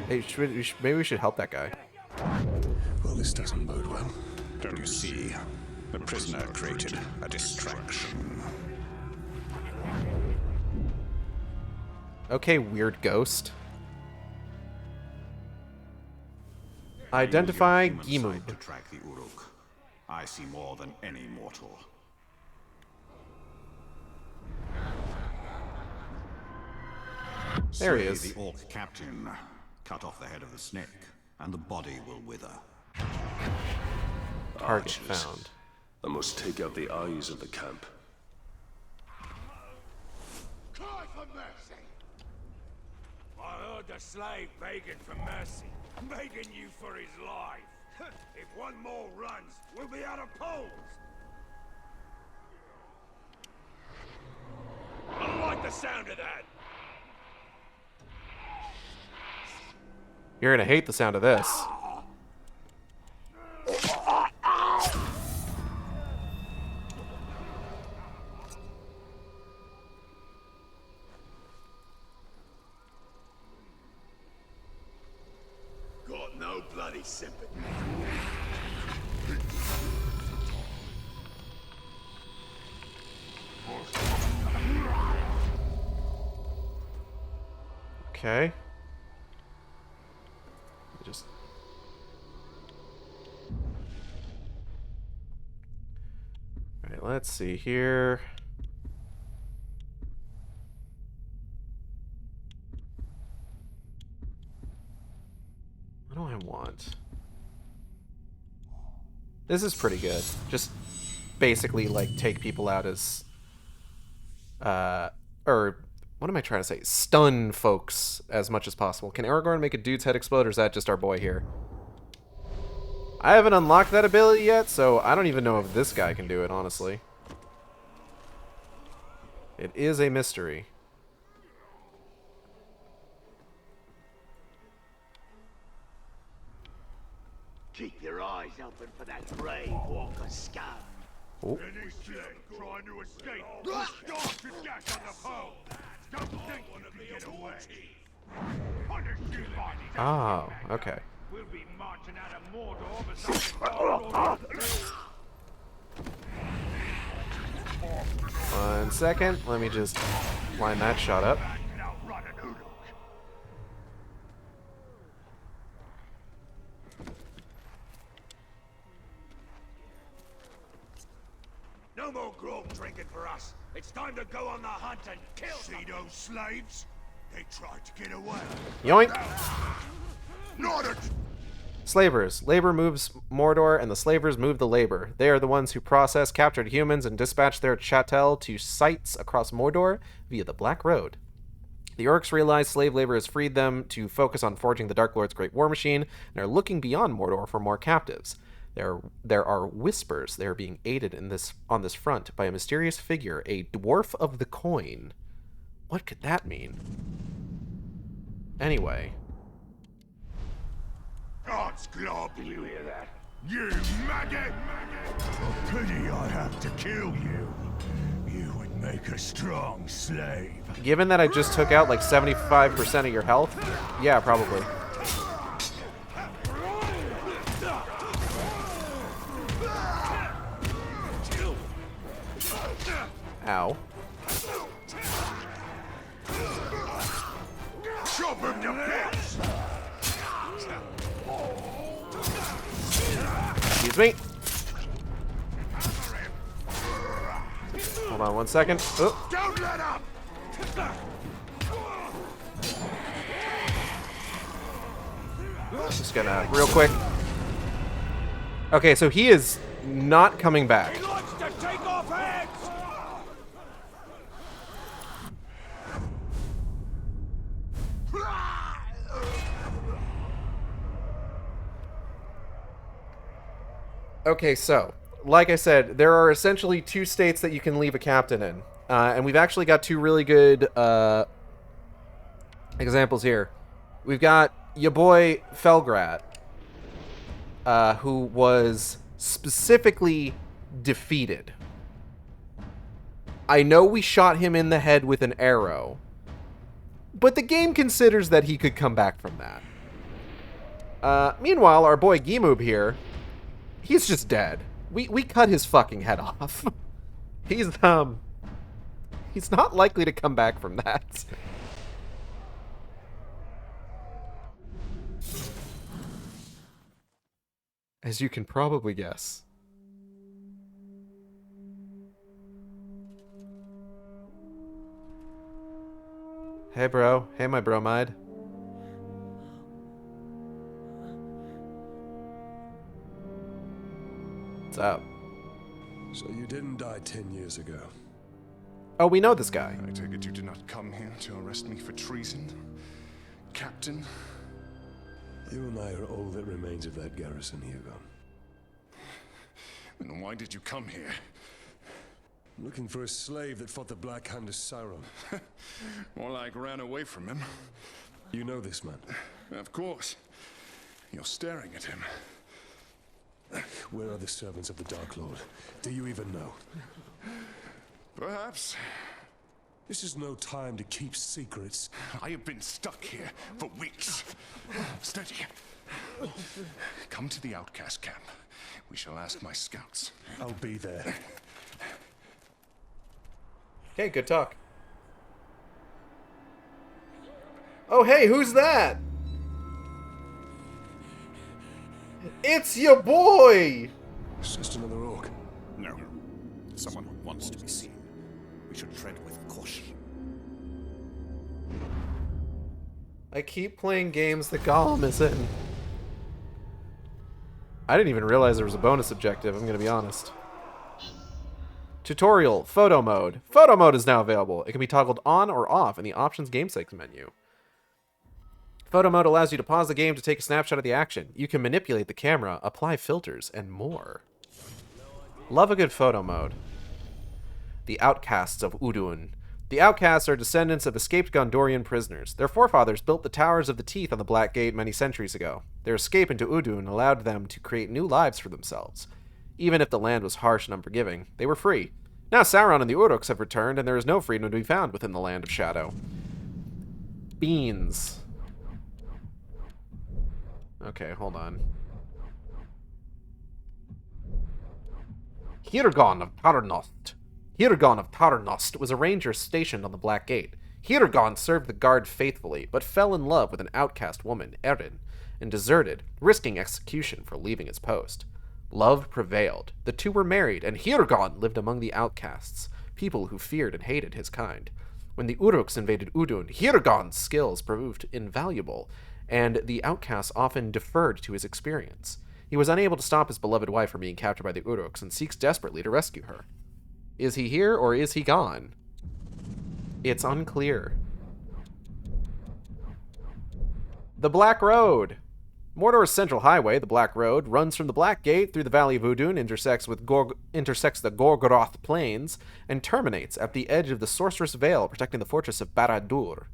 Hey, maybe we should help that guy. Well, this doesn't bode well. Don't you see? The prisoner created a distraction. Okay, weird ghost. Identify Human Gimu. sight to track the Uruk. I see more than any mortal. There he Slay is. the orc captain. Cut off the head of the snake, and the body will wither. Target Archers. found. I must take out the eyes of the camp. Cry for mercy! I heard the slave begging for mercy, begging you for his life. If one more runs, we'll be out of poles. I don't like the sound of that. You're gonna hate the sound of this. Got no bloody sympathy. Okay. Just... Alright, let's see here. What do I want? This is pretty good. Just basically, like, take people out as... or... What am I trying to say? Stun folks as much as possible. Can Aragorn make a dude's head explode, or is that just our boy here? I haven't unlocked that ability yet, so I don't even know if this guy can do it, honestly. It is a mystery. Keep your eyes open for that grave walker scum. Oh. Any shit trying to escape, start to dash on the pole. Don't think you can get away. Punish you, body. Oh, okay. We'll be marching out of Mordor for something. 1 second. Let me just line that shot up. No more grog drinking for us. It's time to go on the hunt and kill. See those slaves? They tried to get away. Yoink! Not it! Slavers. Labor moves Mordor, and the slavers move the labor. They are the ones who process captured humans and dispatch their chattel to sites across Mordor via the Black Road. The orcs realize slave labor has freed them to focus on forging the Dark Lord's great war machine, and are looking beyond Mordor for more captives. There are whispers they are being aided on this front by a mysterious figure, a dwarf of the coin. What could that mean? Anyway. God's glob, do you hear that? You maggot! Pity I have to kill you. You would make a strong slave. Given that I just took out like 75% of your health, yeah, probably. Ow. Chop him to bits! Excuse me. Hold on 1 second. Oh. Don't let up! Just gonna real quick. Okay, so he is not coming back. He likes to take off heads! Okay, so, like I said, there are essentially two states that you can leave a captain in. And we've actually got two really good examples here. We've got your boy Felgrat, who was specifically defeated. I know we shot him in the head with an arrow, but the game considers that he could come back from that. Meanwhile, our boy Gimoob here, he's just dead. We cut his fucking head off. He's not likely to come back from that. As you can probably guess. Hey, bro. Hey, my bromide. What's up? So you didn't die 10 years ago. Oh, we know this guy. I take it you did not come here to arrest me for treason, Captain? You and I are all that remains of that garrison, Hugo. Then why did you come here? Looking for a slave that fought the Black Hand of Sauron. More like ran away from him. You know this man? Of course. You're staring at him. Where are the servants of the Dark Lord? Do you even know? Perhaps. This is no time to keep secrets. I have been stuck here for weeks. Steady. Come to the outcast camp. We shall ask my scouts. I'll be there. Okay, good talk. Oh, hey, who's that? It's your boy! It's just another orc. No. Someone who wants to be seen. We should tread with caution. I keep playing games that Gollum is in. I didn't even realize there was a bonus objective, I'm gonna be honest. Tutorial, photo mode. Photo mode is now available. It can be toggled on or off in the options game settings menu. Photo mode allows you to pause the game to take a snapshot of the action. You can manipulate the camera, apply filters, and more. Love a good photo mode. The Outcasts of Udun. The Outcasts are descendants of escaped Gondorian prisoners. Their forefathers built the Towers of the Teeth on the Black Gate many centuries ago. Their escape into Udun allowed them to create new lives for themselves. Even if the land was harsh and unforgiving, they were free. Now Sauron and the Uruks have returned, and there is no freedom to be found within the Land of Shadow. Beans. Okay, hold on. Hirgon of Tarnost. Hirgon of Tarnost was a ranger stationed on the Black Gate. Hirgon served the guard faithfully, but fell in love with an outcast woman, Erin, and deserted, risking execution for leaving his post. Love prevailed. The two were married, and Hirgon lived among the outcasts, people who feared and hated his kind. When the Uruks invaded Udun, Hirgon's skills proved invaluable, and the outcasts often deferred to his experience. He was unable to stop his beloved wife from being captured by the Uruks and seeks desperately to rescue her. Is he here or is he gone? It's unclear. The Black Road. Mordor's central highway, the Black Road, runs from the Black Gate through the Valley of Udun, intersects the Gorgoroth Plains, and terminates at the edge of the Sorceress Vale, protecting the fortress of Barad-dûr.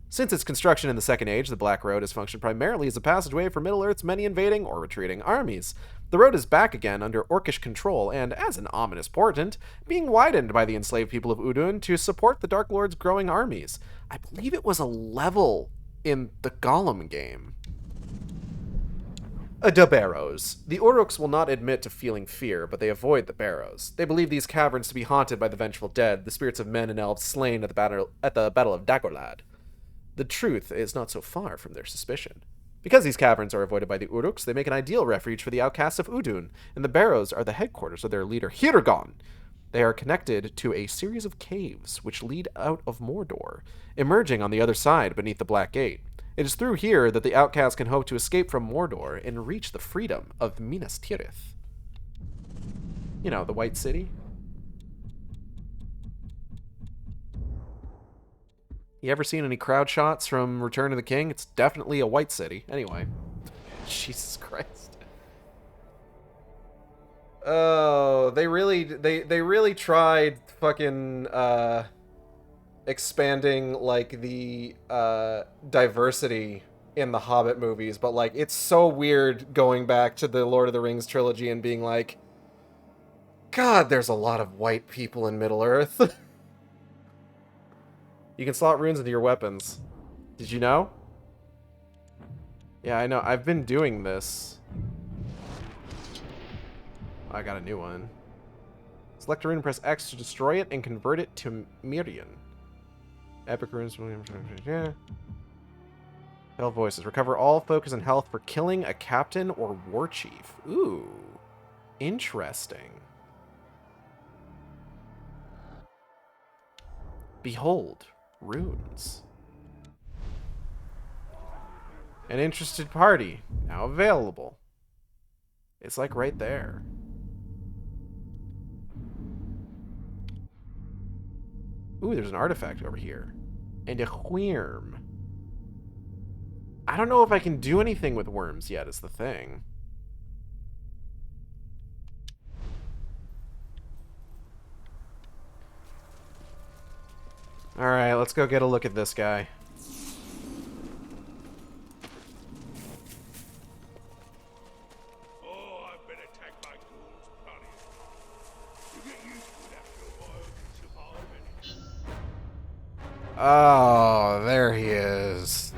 Since its construction in the Second Age, the Black Road has functioned primarily as a passageway for Middle-earth's many invading or retreating armies. The road is back again under Orcish control, and, as an ominous portent, being widened by the enslaved people of Udun to support the Dark Lord's growing armies. I believe it was a level in the Gollum game. The Barrows. The Uruks will not admit to feeling fear, but they avoid the Barrows. They believe these caverns to be haunted by the vengeful dead, the spirits of men and elves slain at the Battle of Dagorlad. The truth is not so far from their suspicion. Because these caverns are avoided by the Uruks, they make an ideal refuge for the outcasts of Udun, and the Barrows are the headquarters of their leader Hirgon. They are connected to a series of caves which lead out of Mordor, emerging on the other side beneath the Black Gate. It is through here that the outcasts can hope to escape from Mordor and reach the freedom of Minas Tirith. You know, the White City. You ever seen any crowd shots from Return of the King? It's definitely a white city. Anyway. Jesus Christ. Oh, they really tried fucking expanding like the diversity in the Hobbit movies, but like it's so weird going back to the Lord of the Rings trilogy and being like, God, there's a lot of white people in Middle-earth. You can slot runes into your weapons. Did you know? Yeah, I know. I've been doing this. I got a new one. Select a rune and press X to destroy it and convert it to Mirian. Epic runes. Yeah. Hell voices. Recover all focus and health for killing a captain or war chief. Ooh. Interesting. Behold. Runes. An interested party. Now available. It's like right there. Ooh, there's an artifact over here. And a wyrm. I don't know if I can do anything with worms yet, is the thing. Alright, let's go get a look at this guy. Oh, I've been attacked by ghouls plenty of times. You get used to it after a while, you can survive anything. Oh, there he is.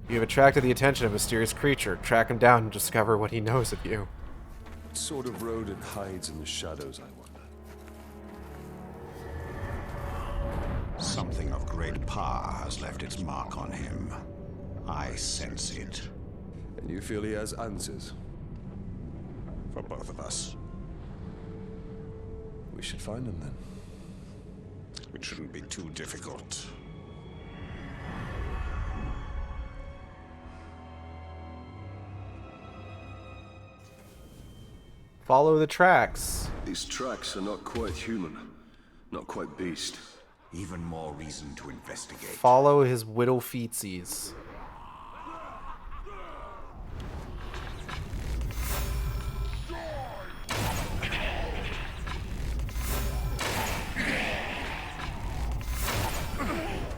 You have attracted the attention of a mysterious creature. Track him down and discover what he knows of you. What sort of rodent hides in the shadows, I wonder? Something of great power has left its mark on him. I sense it. And you feel he has answers? For both of us. We should find him then. It shouldn't be too difficult. Follow the tracks. These tracks are not quite human. Not quite beast. Even more reason to investigate. Follow his widow feetsies.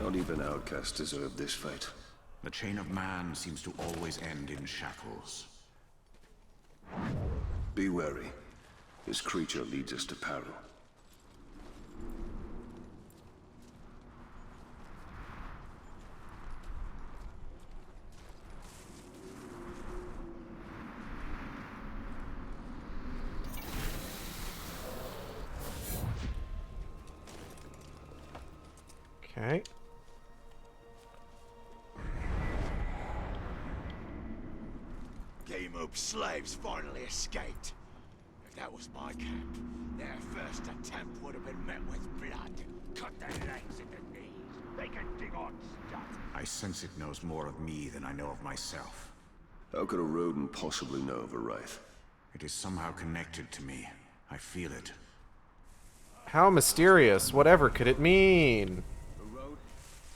Not even outcasts deserve this fate. The chain of man seems to always end in shackles. Be wary. This creature leads us to peril. Okay. Game of slaves finally escaped. If that was my camp, their first attempt would have been met with blood. Cut their legs at the knees. They can dig on stuff. I sense it knows more of me than I know of myself. How could a rodent possibly know of a wraith? It is somehow connected to me. I feel it. How mysterious. Whatever could it mean? A road,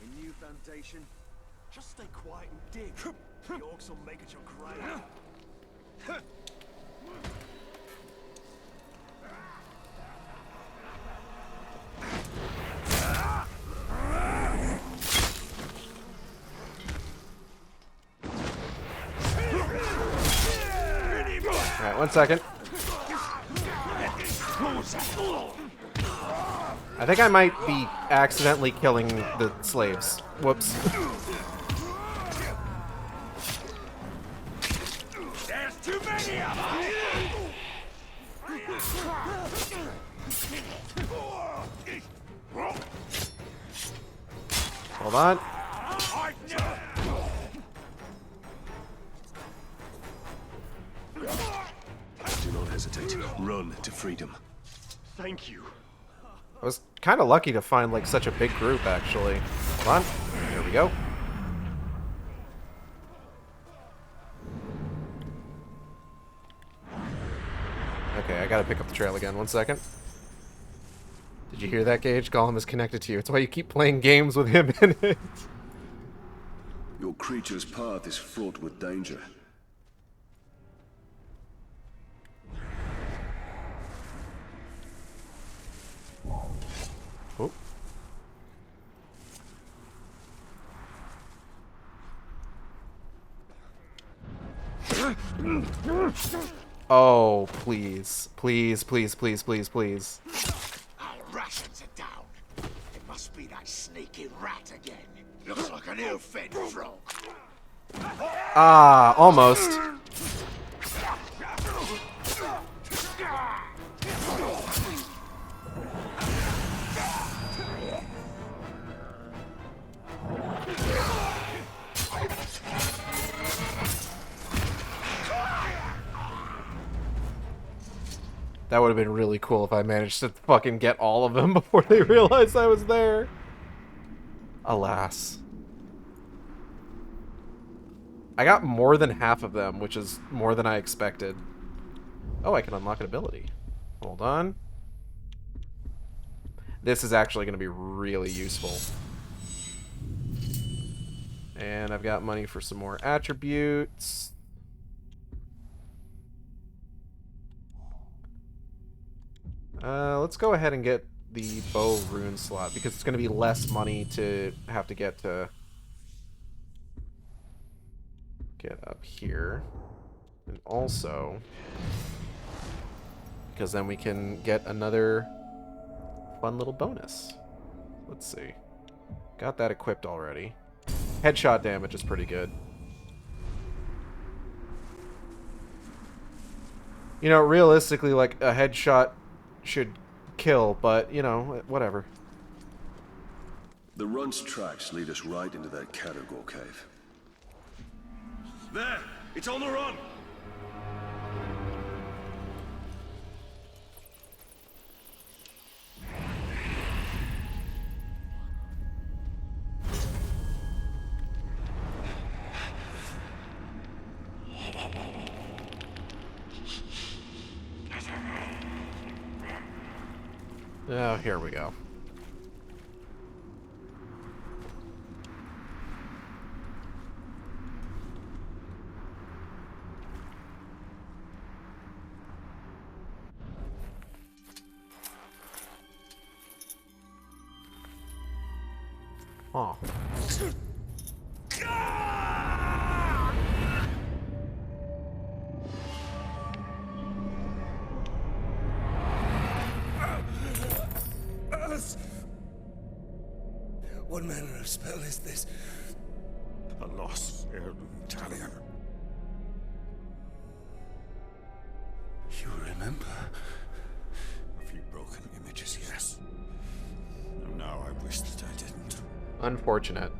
a new foundation. Just stay quiet and dig. The orcs will make it your grave. Alright, 1 second. I think I might be accidentally killing the slaves. Whoops. There's too many of them! Hold on. Do not hesitate. Run to freedom. Thank you. I was kind of lucky to find like such a big group, actually. Hold on. There we go. Okay, I gotta pick up the trail again. 1 second. Did you hear that, Gage? Gollum is connected to you. It's why you keep playing games with him in it. Your creature's path is fraught with danger. Oh. Oh, please. Please, please, please, please, please. Our rations are down. It must be that sneaky rat again. Looks like an ill-fed frog. Ah, almost. That would have been really cool if I managed to fucking get all of them before they realized I was there. Alas. I got more than half of them, which is more than I expected. Oh, I can unlock an ability. Hold on. This is actually going to be really useful. And I've got money for some more attributes. Let's go ahead and get the bow rune slot, because it's going to be less money to have to get up here. And also, because then we can get another fun little bonus. Let's see. Got that equipped already. Headshot damage is pretty good. You know, realistically, like, a headshot should kill, but, you know, whatever. The run's tracks lead us right into that Catergor cave. There! It's on the run! Oh, here we go. Oh. What manner of spell is this? A lost heirloom talion. You remember? A few broken images, yes. And now I wish that I didn't. Unfortunate.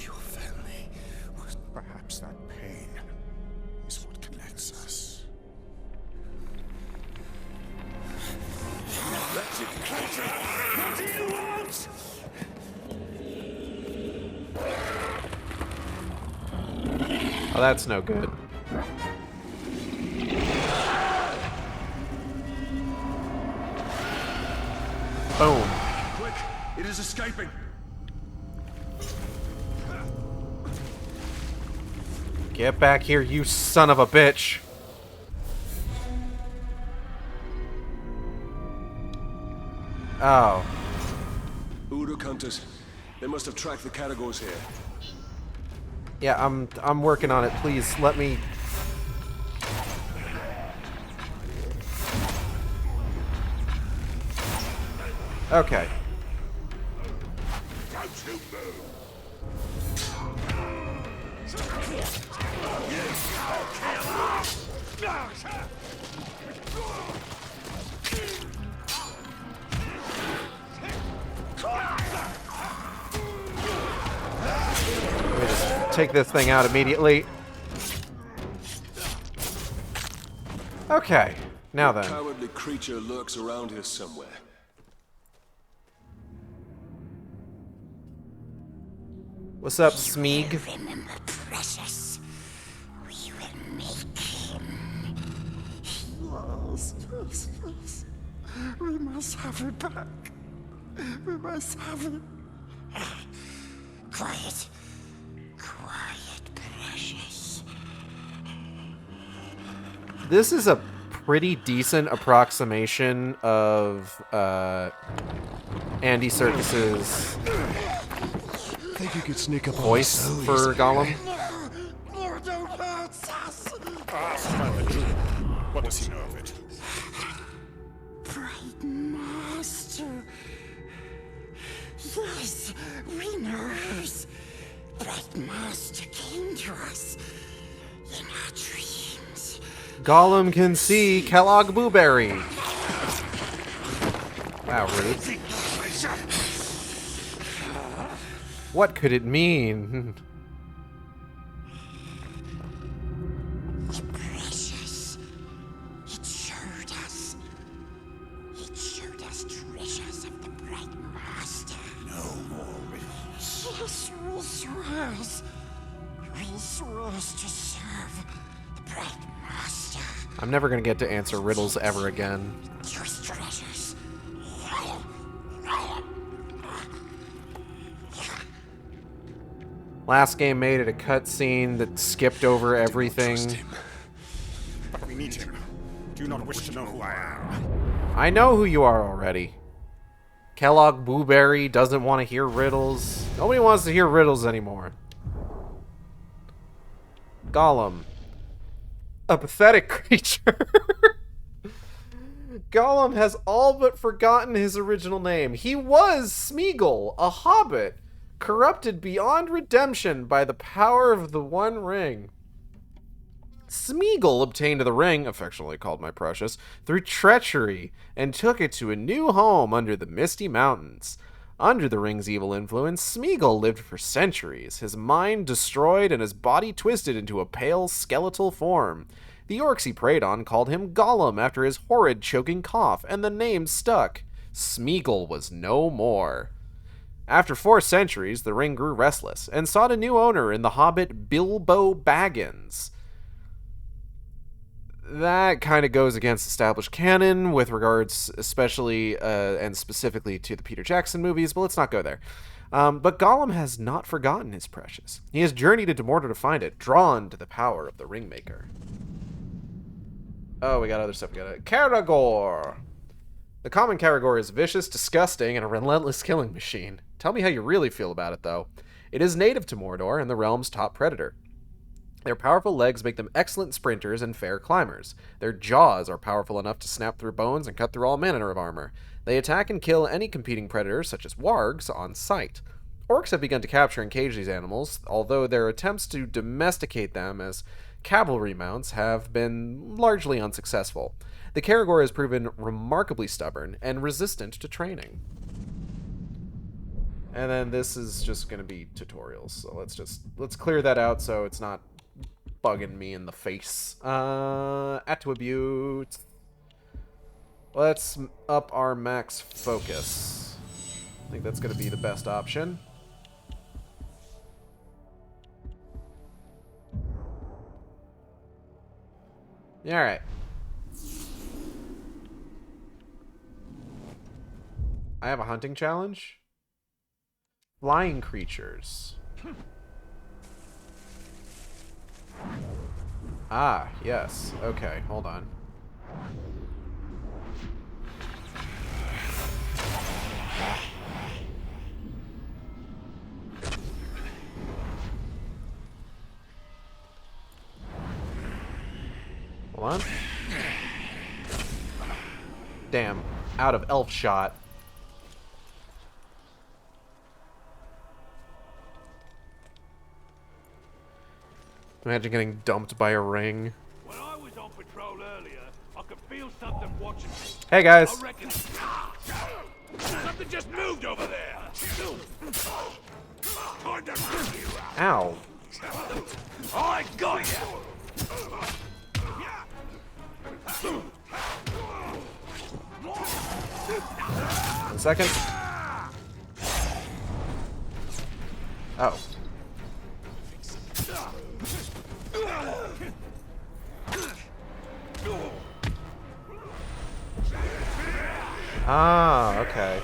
Your family was perhaps that pain is what connects us. Wretched creature! What do you want? Oh, that's no good. Boom. Quick! It is escaping! Get back here, you son of a bitch. Oh. Uruk hunters. They must have tracked the Catergors here. Yeah, I'm working on it. Please let me. Okay. Let me just take this thing out immediately. Okay, now then. A cowardly creature lurks around here somewhere. What's up, Smeeg? Remember, precious. We will make him. Yes. We must have it back. We must have it. Quiet. Quiet, precious. This is a pretty decent approximation of Andy Serkis's Think you could sneak up voice for Gollum. No, don't hurt. does he know of it? Bright Master. Yes, we knows. Bright Master came to us in our dreams. Gollum can see Kellogg Blueberry. Wow, rude. What could it mean? Precious. It showed us. It showed us treasures of the Bright Master. No more riddles. Yes, we swears. We swears to serve the Bright Master. I'm never gonna get to answer riddles ever again. Choose treasures. Last game made it a cutscene that skipped over everything. Trust him. But we need him. Do you not wish to know who I am? I know who you are already. Kellogg Blueberry doesn't want to hear riddles. Nobody wants to hear riddles anymore. Gollum. A pathetic creature. Gollum has all but forgotten his original name. He was Smeagol, a hobbit, corrupted beyond redemption by the power of the One Ring. Smeagol obtained the ring, affectionately called my precious, through treachery, and took it to a new home under the Misty Mountains. Under the ring's evil influence, Smeagol lived for centuries, his mind destroyed and his body twisted into a pale skeletal form. The orcs he preyed on called him Gollum after his horrid choking cough, and the name stuck. Smeagol was no more. After 4 centuries, the ring grew restless, and sought a new owner in the hobbit Bilbo Baggins. That kind of goes against established canon with regards especially and specifically to the Peter Jackson movies, but let's not go there. But Gollum has not forgotten his precious. He has journeyed into Mordor to find it, drawn to the power of the Ringmaker. Oh, we got other stuff. We got a Caragor. The common Caragor is vicious, disgusting, and a relentless killing machine. Tell me how you really feel about it, though. It is native to Mordor and the realm's top predator. Their powerful legs make them excellent sprinters and fair climbers. Their jaws are powerful enough to snap through bones and cut through all manner of armor. They attack and kill any competing predators, such as wargs, on sight. Orcs have begun to capture and cage these animals, although their attempts to domesticate them as cavalry mounts have been largely unsuccessful. The Caragor has proven remarkably stubborn and resistant to training. And then this is just going to be tutorials, so let's clear that out so it's not bugging me in the face. Attributes. Let's up our max focus. I think that's going to be the best option. Alright. I have a hunting challenge. Flying creatures. Ah, yes. Okay, hold on. Hold on. Damn. Out of elf shot. Imagine getting dumped by a ring. When I was on patrol earlier, I could feel something watching me. Hey guys. I reckon something just moved over there. Time to rip you out. Ow. I got you. One second. Oh. Ah, okay.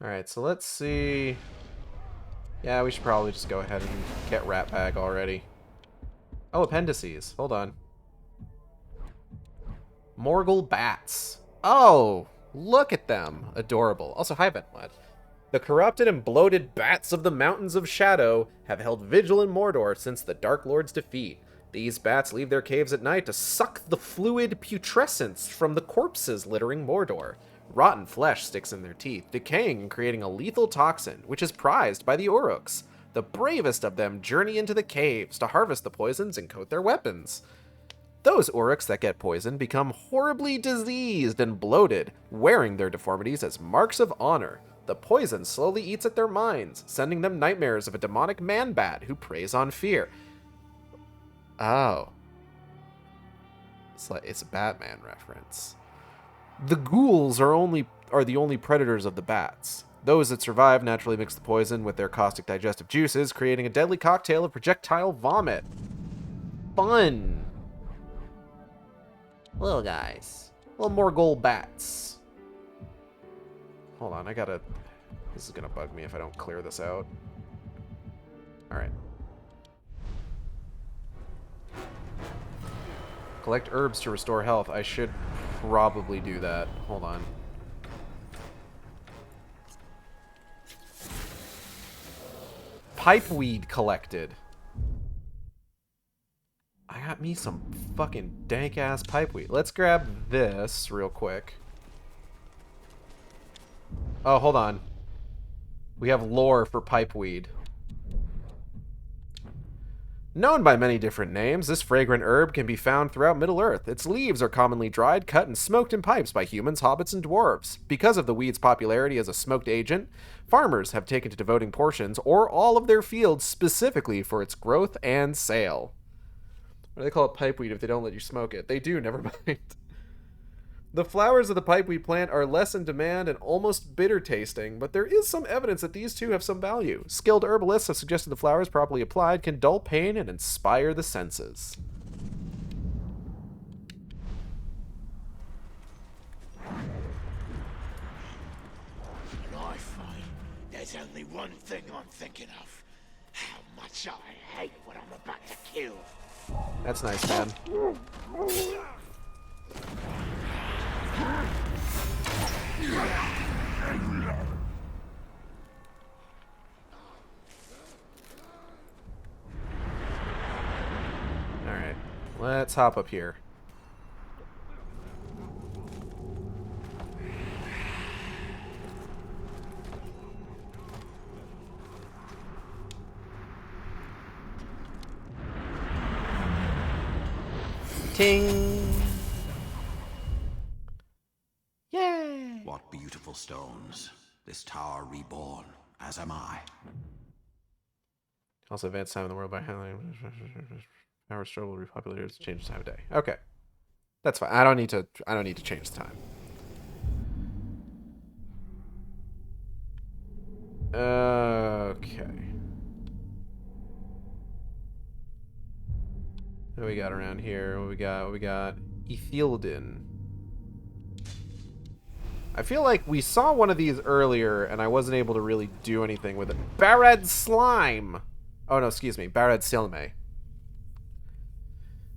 Alright, so let's see. Yeah, we should probably just go ahead and get Rat Bag already. Oh, appendices. Hold on. Morgul bats. Oh, look at them. Adorable. Also, hi, Bentlad. The corrupted and bloated bats of the Mountains of Shadow have held vigil in Mordor since the Dark Lord's defeat. These bats leave their caves at night to suck the fluid putrescence from the corpses littering Mordor. Rotten flesh sticks in their teeth, decaying and creating a lethal toxin, which is prized by the Uruks. The bravest of them journey into the caves to harvest the poisons and coat their weapons. Those Uruks that get poisoned become horribly diseased and bloated, wearing their deformities as marks of honor. The poison slowly eats at their minds, sending them nightmares of a demonic man-bat who preys on fear. Oh. It's a Batman reference. The ghouls are the only predators of the bats. Those that survive naturally mix the poison with their caustic digestive juices, creating a deadly cocktail of projectile vomit. Fun. Little guys. Little Morgul bats. Hold on, this is gonna bug me if I don't clear this out. Alright. Collect herbs to restore health. I should probably do that. Hold on. Pipeweed collected. I got me some fucking dank-ass pipeweed. Let's grab this real quick. Oh, hold on. We have lore for pipeweed. Known by many different names, this fragrant herb can be found throughout Middle-earth. Its leaves are commonly dried, cut, and smoked in pipes by humans, hobbits, and dwarves. Because of the weed's popularity as a smoked agent, farmers have taken to devoting portions or all of their fields specifically for its growth and sale. Why do they call it pipeweed if they don't let you smoke it? They do, never mind. The flowers of the pipeweed plant are less in demand and almost bitter tasting, but there is some evidence that these two have some value. Skilled herbalists have suggested the flowers properly applied can dull pain and inspire the senses. And I find there's only one thing I'm thinking of. How much I hate what I'm about to kill. That's nice, man. Alright, let's hop up here. Ting! Yay! What beautiful stones. This tower reborn, as am I. Also, advanced time in the world by handling power struggle repopulated to change the time of day. Okay, that's fine. I don't need to change the time. Okay. What we got around here? What we got? Ethildin. I feel like we saw one of these earlier, and I wasn't able to really do anything with it. Barad Slime! Oh, no, excuse me. Barad Silme.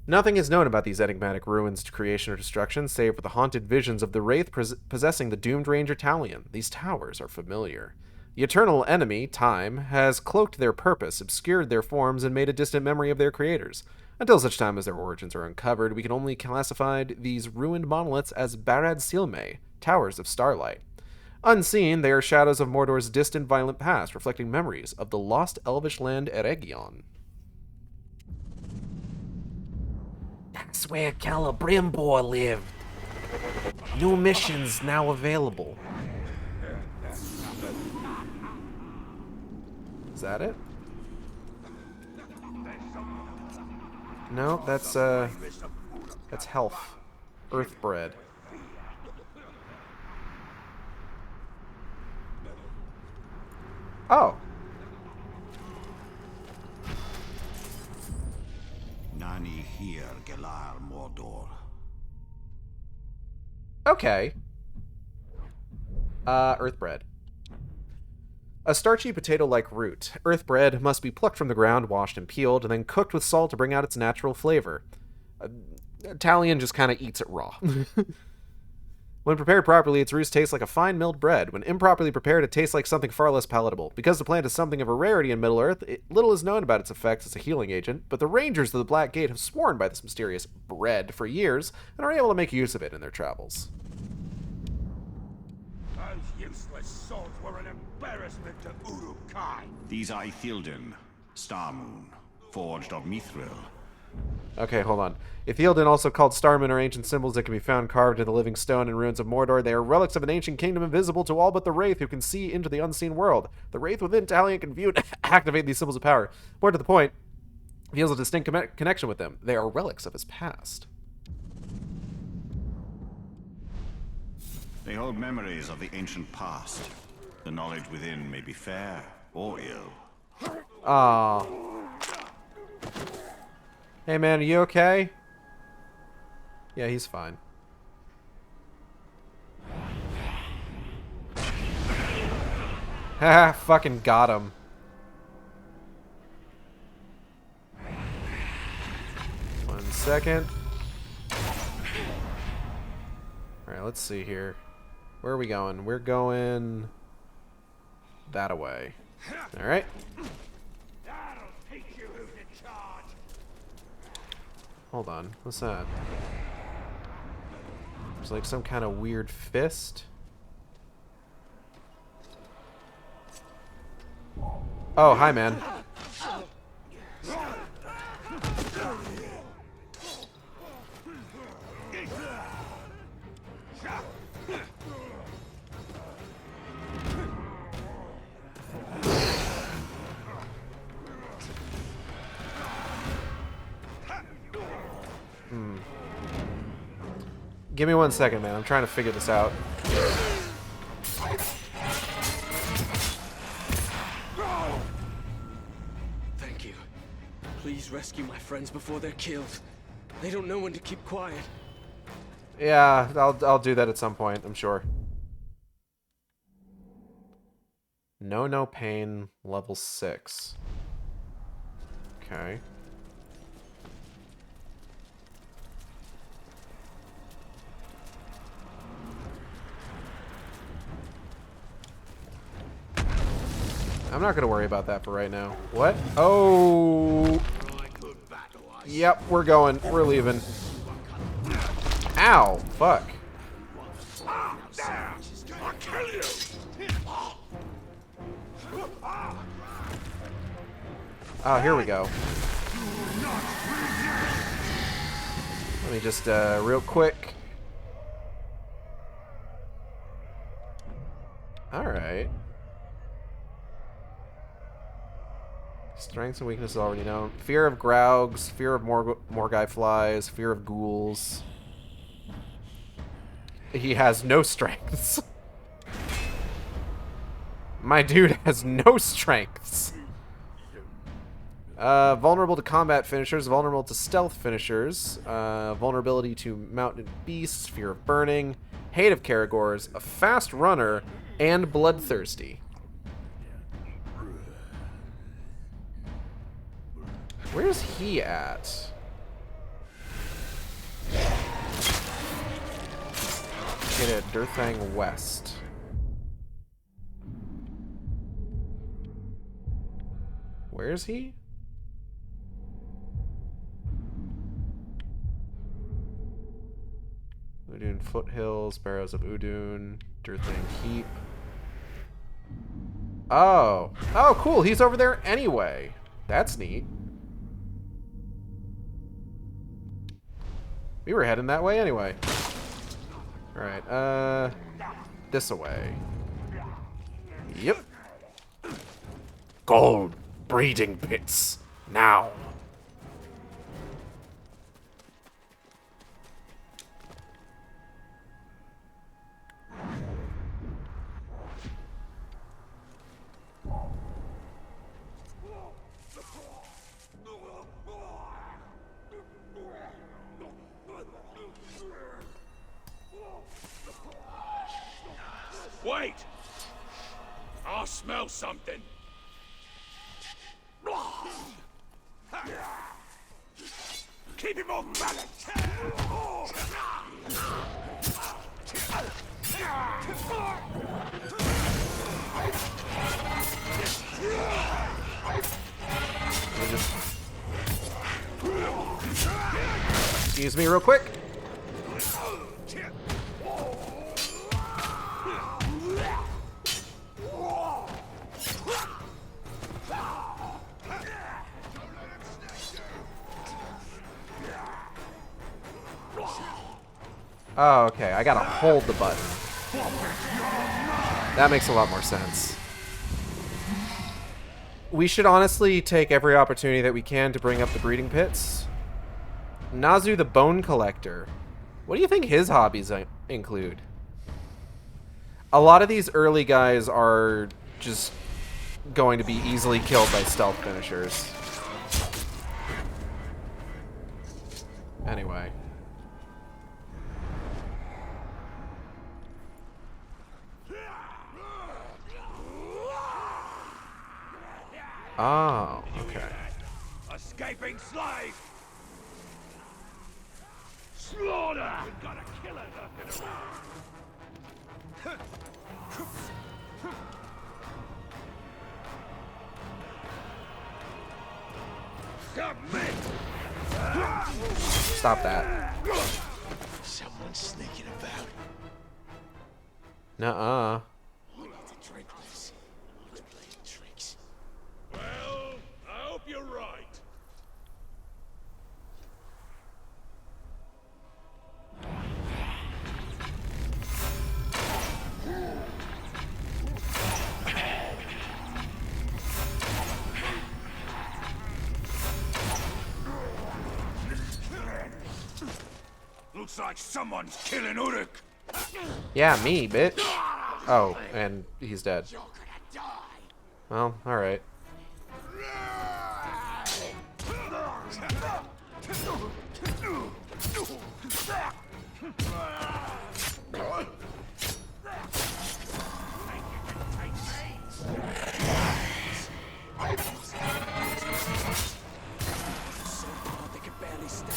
Nothing is known about these enigmatic ruins to creation or destruction, save for the haunted visions of the Wraith possessing the doomed Ranger Talion. These towers are familiar. The eternal enemy, time, has cloaked their purpose, obscured their forms, and made a distant memory of their creators. Until such time as their origins are uncovered, we can only classify these ruined monoliths as Barad Silme, Towers of Starlight. Unseen, they are shadows of Mordor's distant violent past, reflecting memories of the lost elvish land Eregion. That's where Celebrimbor lived. New missions now available. Is that it? No, that's health. Earthbread. Oh. Nani here, Gelar Mordor. Okay. Earthbread. A starchy potato-like root. Earthbread must be plucked from the ground, washed and peeled, and then cooked with salt to bring out its natural flavor. Talion just kind of eats it raw. When prepared properly, its roots taste like a fine milled bread. When improperly prepared, it tastes like something far less palatable. Because the plant is something of a rarity in Middle-earth, little is known about its effects as a healing agent, but the Rangers of the Black Gate have sworn by this mysterious bread for years and are able to make use of it in their travels. Those useless swords were an embarrassment to Uruk-hai. These are Ithilden, Star Moon, forged of Mithril. Okay, hold on. Ithilden, also called Starmen, are ancient symbols that can be found carved in the living stone and ruins of Mordor. They are relics of an ancient kingdom invisible to all but the Wraith, who can see into the unseen world. The Wraith within Talion can view and activate these symbols of power. More to the point, feels a distinct connection with them. They are relics of his past. They hold memories of the ancient past. The knowledge within may be fair or ill. Aww. Hey man, are you okay? Yeah, he's fine. Haha, fucking got him. One second. Alright, let's see here. Where are we going? We're going that away. Alright. That'll teach you who's in charge. Hold on. What's that? There's like some kind of weird fist. Oh, hi, man. Give me 1 second, man. I'm trying to figure this out. Thank you. Please rescue my friends before they're killed. They don't know when to keep quiet. Yeah, I'll do that at some point, I'm sure. No pain, level 6. Okay. I'm not gonna worry about that for right now. What? Oh. Yep, we're going. We're leaving. Ow. Fuck. Oh, here we go. Let me just, real quick. Alright. Strengths and weaknesses already known. Fear of Graugs, fear of Morgai flies, fear of ghouls. He has no strengths. My dude has no strengths. Vulnerable to combat finishers, vulnerable to stealth finishers, vulnerability to mounted beasts, fear of burning, hate of Caragors, a fast runner, and bloodthirsty. Where's he at? Get it, Durthang West. Where is he? Udun Foothills, Barrows of Udun, Durthang Keep. Oh. Oh, cool. He's over there anyway. That's neat. We were heading that way anyway. Alright, this away. Yep. Gold breeding pits. Now. Wait! I smell something. Keep him off balance. Excuse me real quick. Oh, okay. I gotta hold the button. That makes a lot more sense. We should honestly take every opportunity that we can to bring up the breeding pits. Nazu the Bone Collector. What do you think his hobbies include? A lot of these early guys are just going to be easily killed by stealth finishers. Anyway. Oh, okay. Escaping slave! Slaughter! We've got a killer lurking around. Submit! Stop that. Someone's sneaking about. Nuh-uh. We need to drink this. He's playing tricks. Well, I hope you're right. Looks like someone's killing Uruk. Yeah, me, bitch. Oh, and he's dead. You're gonna die. Well, alright. So hard they can barely stand.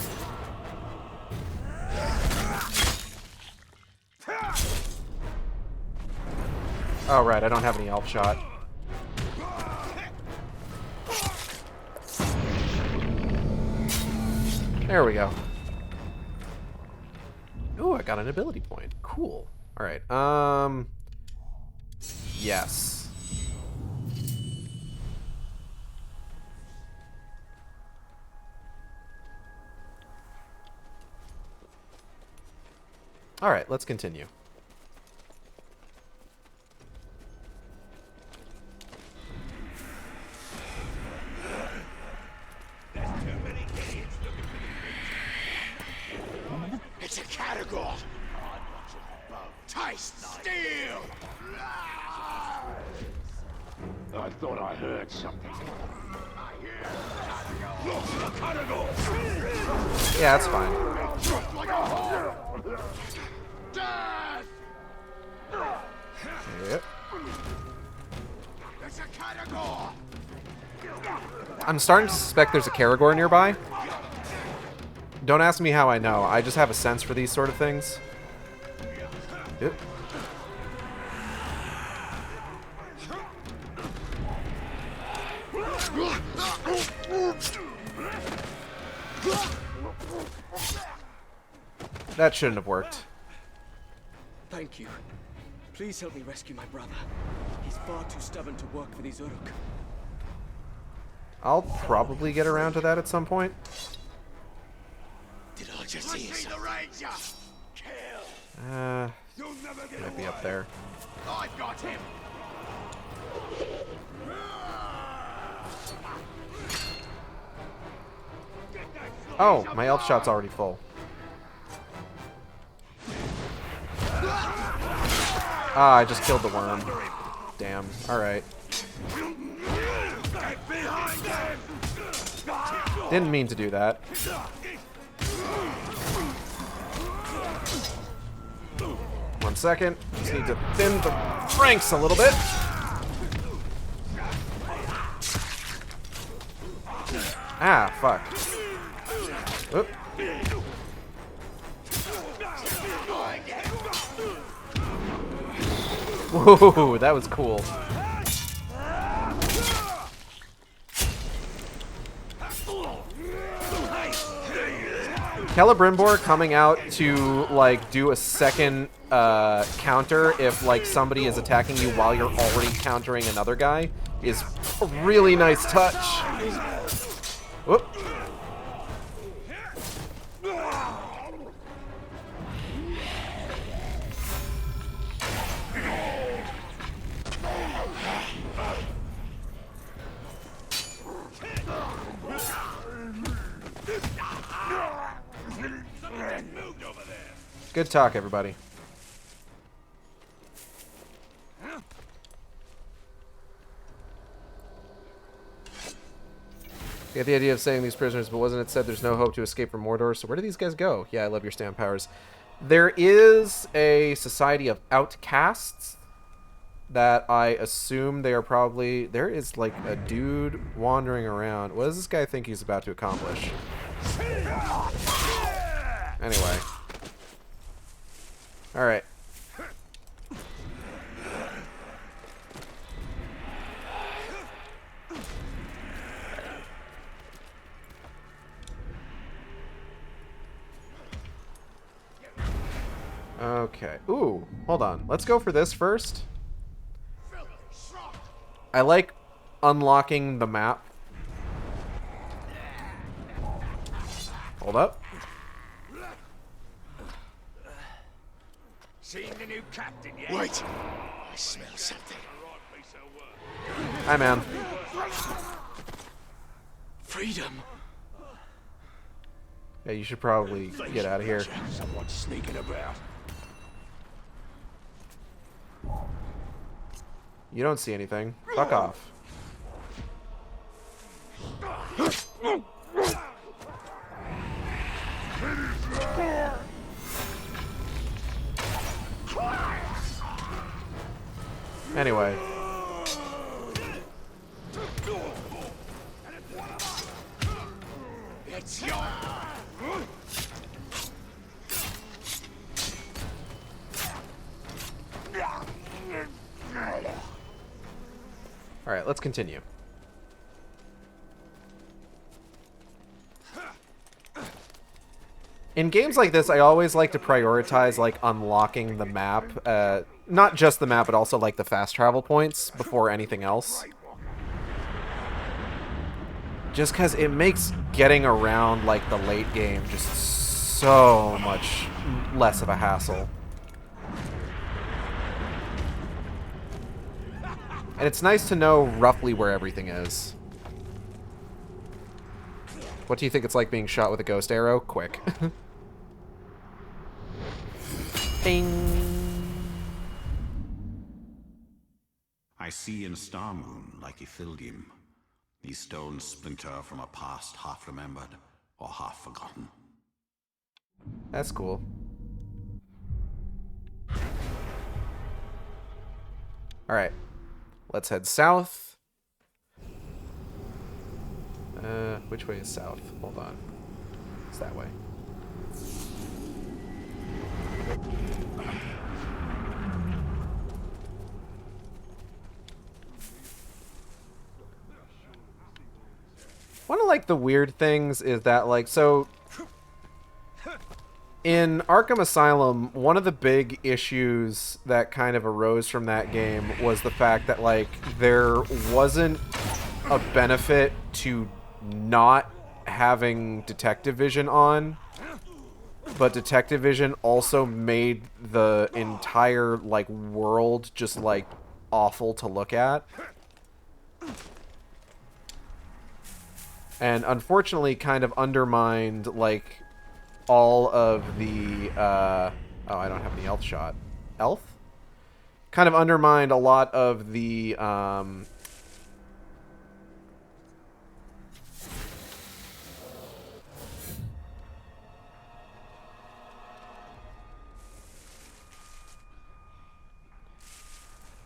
Oh, right, I don't have any elf shot. There we go. Ooh, I got an ability point. Cool. Alright, yes. Alright, let's continue. It's a category. Taste steel. I thought I heard something. Yeah, that's fine. Yep. It's a category. I'm starting to suspect there's a Karagor nearby. Don't ask me how I know. I just have a sense for these sort of things. Yep. That shouldn't have worked. Thank you. Please help me rescue my brother. He's far too stubborn to work for these Uruk. I'll probably get around to that at some point. Did I just see the ranger! Kill! You'll never get Might be away. up there. I've got him! Oh, my elf shot's already full. Ah, I just killed the worm. Damn. Alright. Get behind him! Didn't mean to do that. One second. Just need to thin the ranks a little bit. Ah, fuck. Oop. Whoa, that was cool. Celebrimbor coming out to like do a second counter if like somebody is attacking you while you're already countering another guy is a really nice touch. Whoop. Good talk, everybody. Get the idea of saving these prisoners, but wasn't it said there's no hope to escape from Mordor? So where do these guys go? Yeah, I love your stamp powers. There is a society of outcasts that I assume they are probably... There is like a dude wandering around. What does this guy think he's about to accomplish? Anyway. Alright. Okay. Ooh, hold on. Let's go for this first. I like unlocking the map. Hold up. Seen the new captain yet? Wait! I smell something. Hi, man. Freedom. Yeah, you should probably get out of here. Someone's sneaking about. You don't see anything. Fuck off. Anyway. It's your... Alright, let's continue. In games like this, I always like to prioritize, like, unlocking the map. Not just the map, but also, like, the fast travel points before anything else. Just because it makes getting around, like, the late game just so much less of a hassle. And it's nice to know roughly where everything is. What do you think it's like being shot with a ghost arrow? Quick. Bing. I see in Starmoon, like Ithildim, these stones splinter from a past half remembered or half forgotten. That's cool. Alright. Let's head south. Which way is south? Hold on. It's that way. One of, like, the weird things is that, like, so... In Arkham Asylum, one of the big issues that kind of arose from that game was the fact that, like, there wasn't a benefit to not having detective vision on, but detective vision also made the entire, like, world just, like, awful to look at. And unfortunately kind of undermined, like, all of the, oh, I don't have any elf shot. Elf? Kind of undermined a lot of the,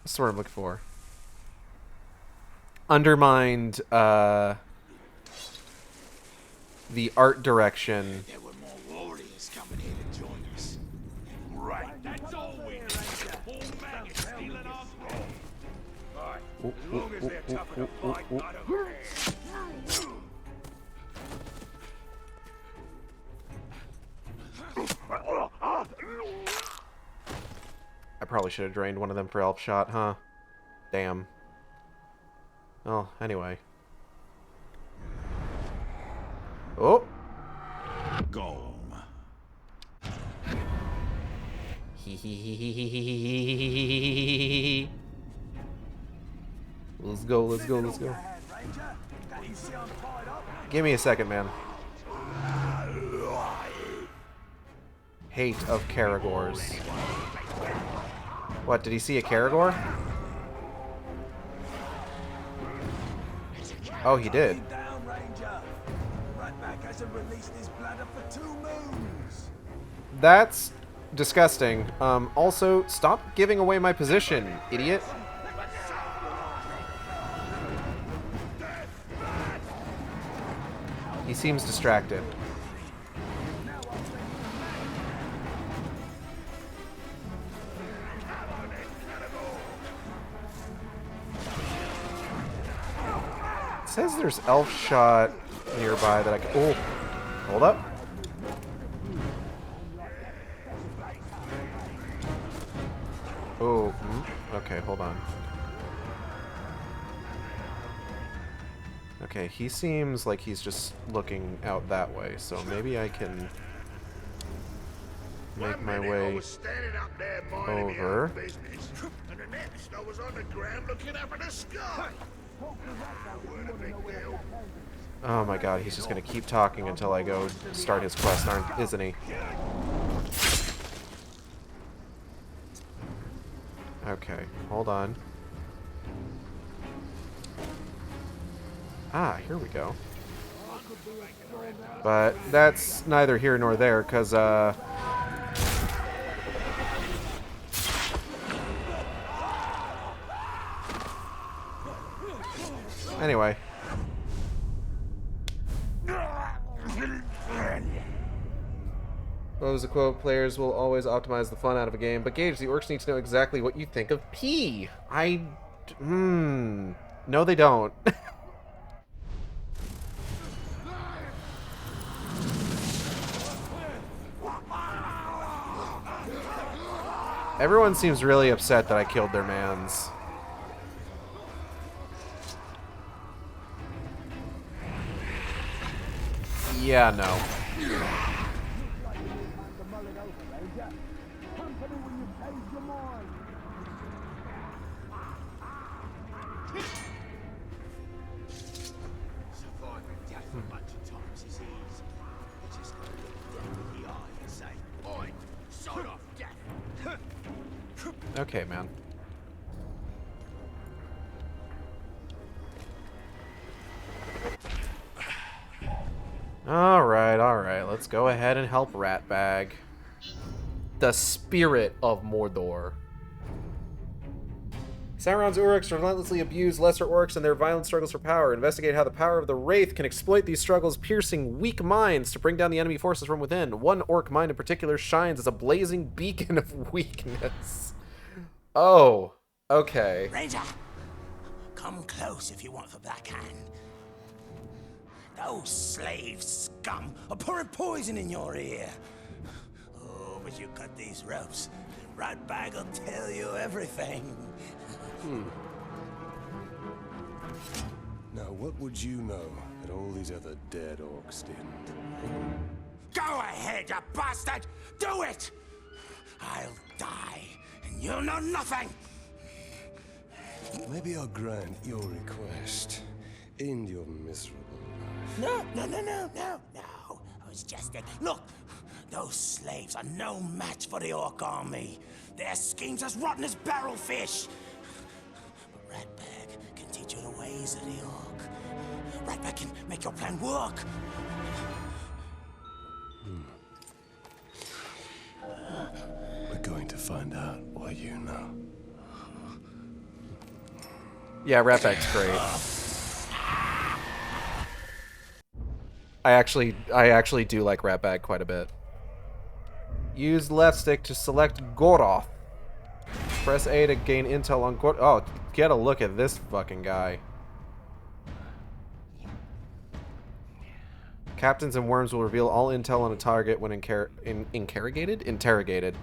what's the word I'm looking for? Undermined, the art direction. There were more warriors coming here to join us. Right, that's all we need. All man is stealing our As long as they're tough enough to fight, I don't care. I probably should have drained one of them for elf shot, huh? Damn. Oh, anyway. Oh! Gome. Let's go, let's go, let's go. Give me a second, man. Hate of Caragors. What, did he see a Caragor? Oh, he did. That's disgusting. Also, stop giving away my position, idiot. He seems distracted. It says there's elf shot nearby that I can... Oh, hold up. Oh, okay, hold on. Okay, he seems like he's just looking out that way, so maybe I can make my way over. And the next, I was on the ground looking up at the sky. Oh my god, he's just gonna keep talking until I go start his quest, isn't he? Okay, hold on. Ah, here we go. But that's neither here nor there, because, anyway. What was the quote? Players will always optimize the fun out of a game, but Gage, the orcs need to know exactly what you think of P. No, they don't. Everyone seems really upset that I killed their mans. Yeah, no. Okay, man. Alright, let's go ahead and help Ratbag. The spirit of Mordor. Sauron's Uruks relentlessly abuse lesser orcs in their violent struggles for power. Investigate how the power of the Wraith can exploit these struggles, piercing weak minds to bring down the enemy forces from within. One orc mind in particular shines as a blazing beacon of weakness. Oh, okay. Ranger, come close if you want the backhand. Those slave scum are pouring poison in your ear. Oh, but you cut these ropes, and Ratbag will tell you everything. Now, what would you know that all these other dead orcs didn't? Go ahead, you bastard! Do it! I'll die, and you'll know nothing! Maybe I'll grant your request. End your miserable life. No. I was just a... Look, those slaves are no match for the orc army. Their schemes as rotten as barrelfish. But Ratbag can teach you the ways of the orc. Ratbag can make your plan work. We're going to find out what you know. Yeah, Ratbag's great. I actually do like Ratbag quite a bit. Use left stick to select Goroth. Press A to gain intel on Goroth. Oh, get a look at this fucking guy. Captains and worms will reveal all intel on a target when interrogated.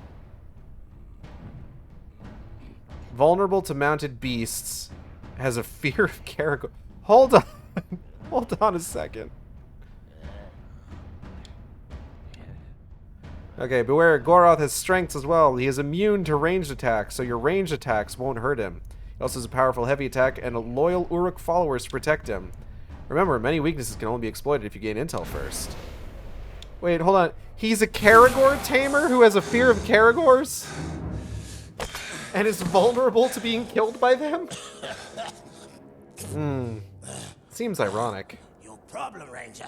Vulnerable to mounted beasts. Has a fear of Caragor. Hold on. Hold on a second. Okay, beware. Goroth has strengths as well. He is immune to ranged attacks, so your ranged attacks won't hurt him. He also has a powerful heavy attack and a loyal Uruk followers to protect him. Remember, many weaknesses can only be exploited if you gain intel first. Wait, hold on. He's a Caragor tamer who has a fear of Caragors? And is vulnerable to being killed by them? Seems ironic. Your problem, Ranger,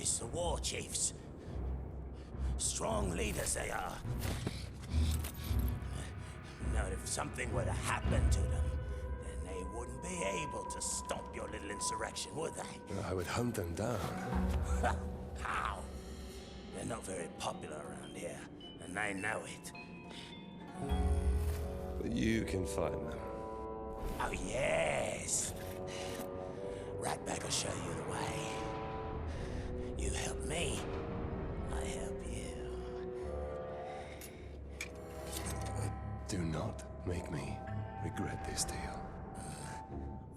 is the war chiefs. Strong leaders they are. Now, if something were to happen to them, then they wouldn't be able to stop your little insurrection, would they? I would hunt them down. How? They're not very popular around here, and they know it. But you can find them. Oh, yes. Ratbag will show you the way. You help me, I help you. Do not make me regret this deal.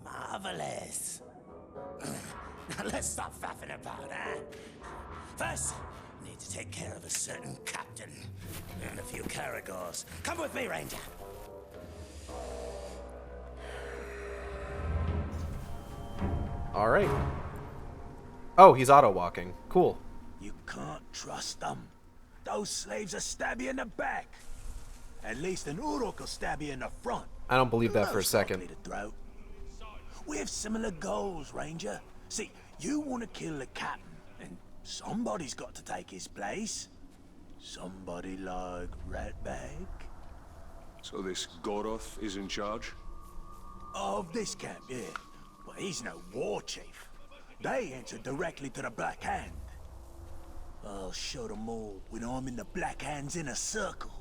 Marvelous. Now let's stop faffing about, huh? First, I need to take care of a certain captain and a few Caragors. Come with me, Ranger. Alright. Oh, he's auto-walking. Cool. You can't trust them. Those slaves will stab you in the back. At least an Uruk will stab you in the front. I don't believe that for a Most second. likely to throat. We have similar goals, Ranger. See, you want to kill the captain, and somebody's got to take his place. Somebody like Ratbag. So this Goroth is in charge? Of this camp, yeah. But he's no war chief. They answer directly to the Black Hand. I'll show them all when I'm in the Black Hand's inner circle.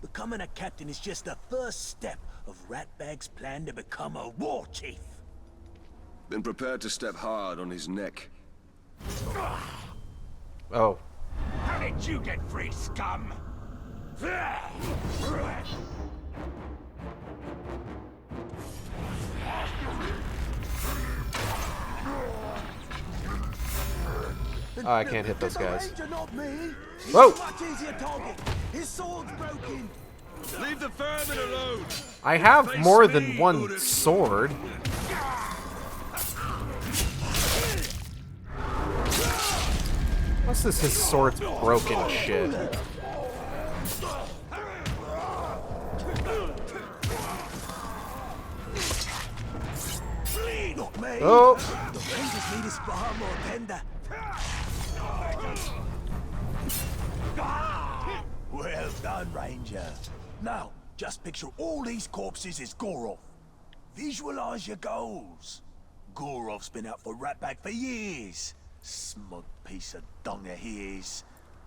Becoming a captain is just the first step of Ratbag's plan to become a war chief. Been prepared to step hard on his neck. Oh. How did you get free, scum? Oh, I can't hit those guys. Ranger, not me. He's Whoa. a much easier target. His sword's broken. Leave the vermin alone! I have more than one sword. What's this? His sword's broken shit. Not me. Oh. The Ranger's meat is far more tender. Well done, Ranger. Now, just picture all these corpses as Goroth. Visualize your goals. Goroth's been out for Ratbag for years. Smug piece of dung he is.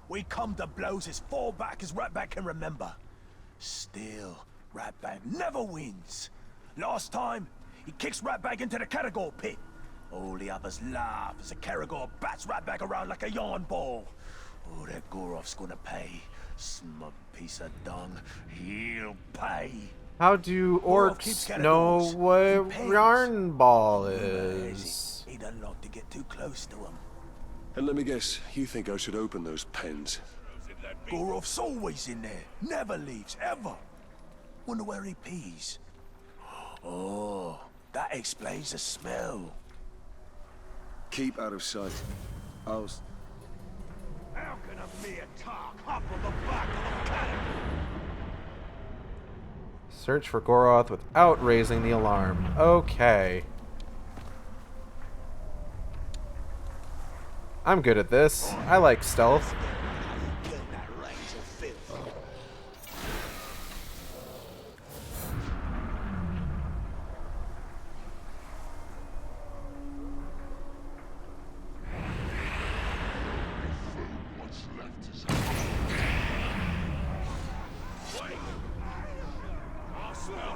We come to blows as far back as Ratbag can remember. Still, Ratbag never wins. Last time, he kicks Ratbag into the Caragor pit. All the others laugh as the Caragor bats Ratbag around like a yarn ball. Oh, that Goroth's gonna pay. Smug piece of dung. He'll pay. How do orcs know what yarn ball is? He doesn't like to get too close to him. And let me guess, you think I should open those pens? Goroth's always in there. Never leaves, ever. Wonder where he pees. Oh, that explains the smell. Keep out of sight. I'll... How can a mere tark hop on the back of a cannon? Search for Goroth without raising the alarm. Okay. I'm good at this. I like stealth. I smell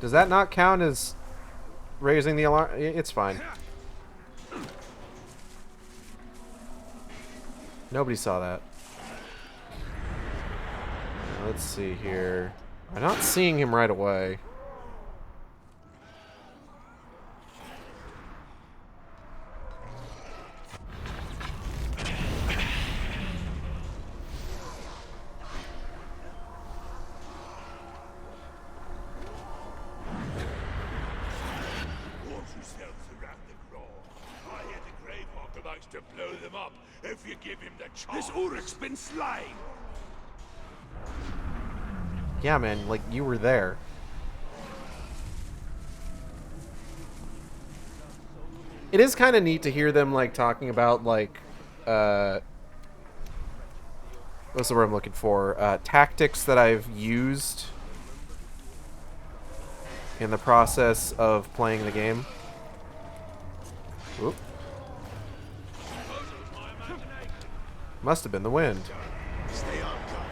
Does that not count as raising the alarm? It's fine. Nobody saw that. Let's see here. I'm not seeing him right away. To blow them up if you give him the chance. This Uruk's been slain. Yeah, man, like you were there. It is kind of neat to hear them like talking about like what's the word I'm looking for? Tactics that I've used in the process of playing the game. Oop. Must have been the wind. Stay on guard.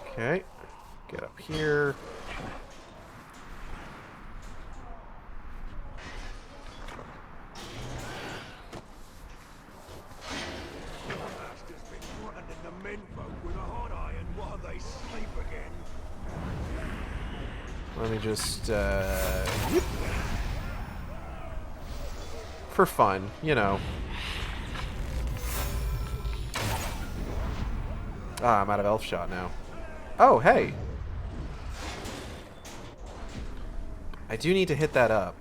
Okay. Get up here. Master's been threatening the menfolk with a hot iron while they sleep again. Let me just, yep. For fun, you know. Ah, I'm out of elf shot now. Oh, hey. I do need to hit that up.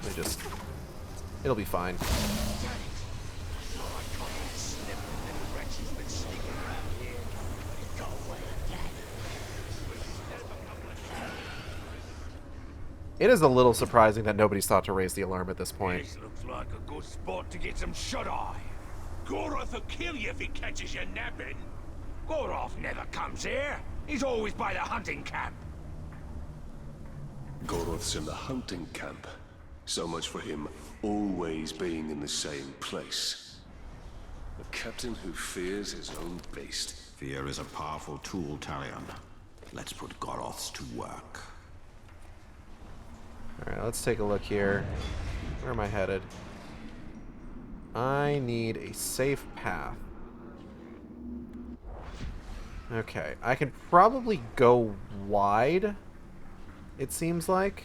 Let me just... It'll be fine. It is a little surprising that nobody's thought to raise the alarm at this point. This looks like a good spot to get some shut-eye. Goroth will kill you if he catches you napping. Goroth never comes here. He's always by the hunting camp. Goroth's in the hunting camp. So much for him always being in the same place. A captain who fears his own beast. Fear is a powerful tool, Talion. Let's put Goroths to work. Alright, let's take a look here. Where am I headed? I need a safe path. Okay, I can probably go wide, it seems like.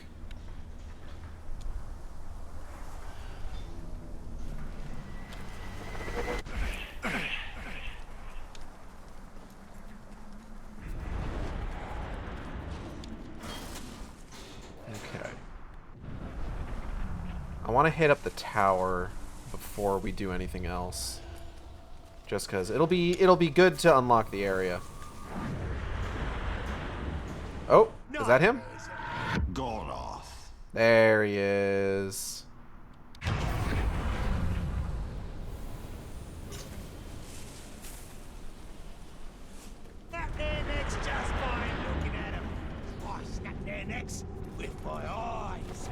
Okay. I want to hit up the tower before we do anything else. Just because it'll be good to unlock the area. Oh, is that him? Goroth. There he is. Snap their necks just by looking at them. I snap their necks with my eyes.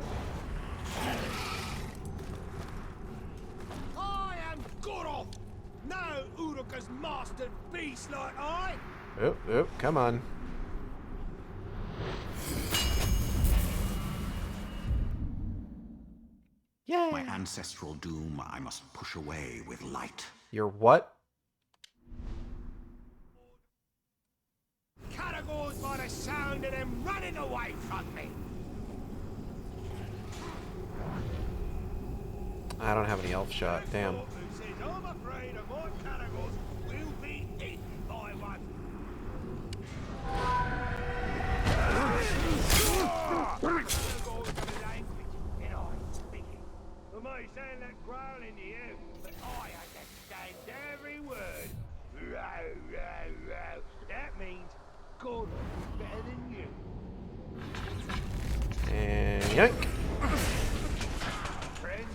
I am Goroth. No Uruk's mastered beast like I. Oh, oh, come on. Yay. My ancestral doom I must push away with light. Your what? Categories by the sound of them running away from me. I don't have any elf shot. Damn. Who says I'm afraid of my categories will be eaten by one. For me, saying that growling to you, but I understand every word. Row, row, row. That means God is better than you. And yank. Friend.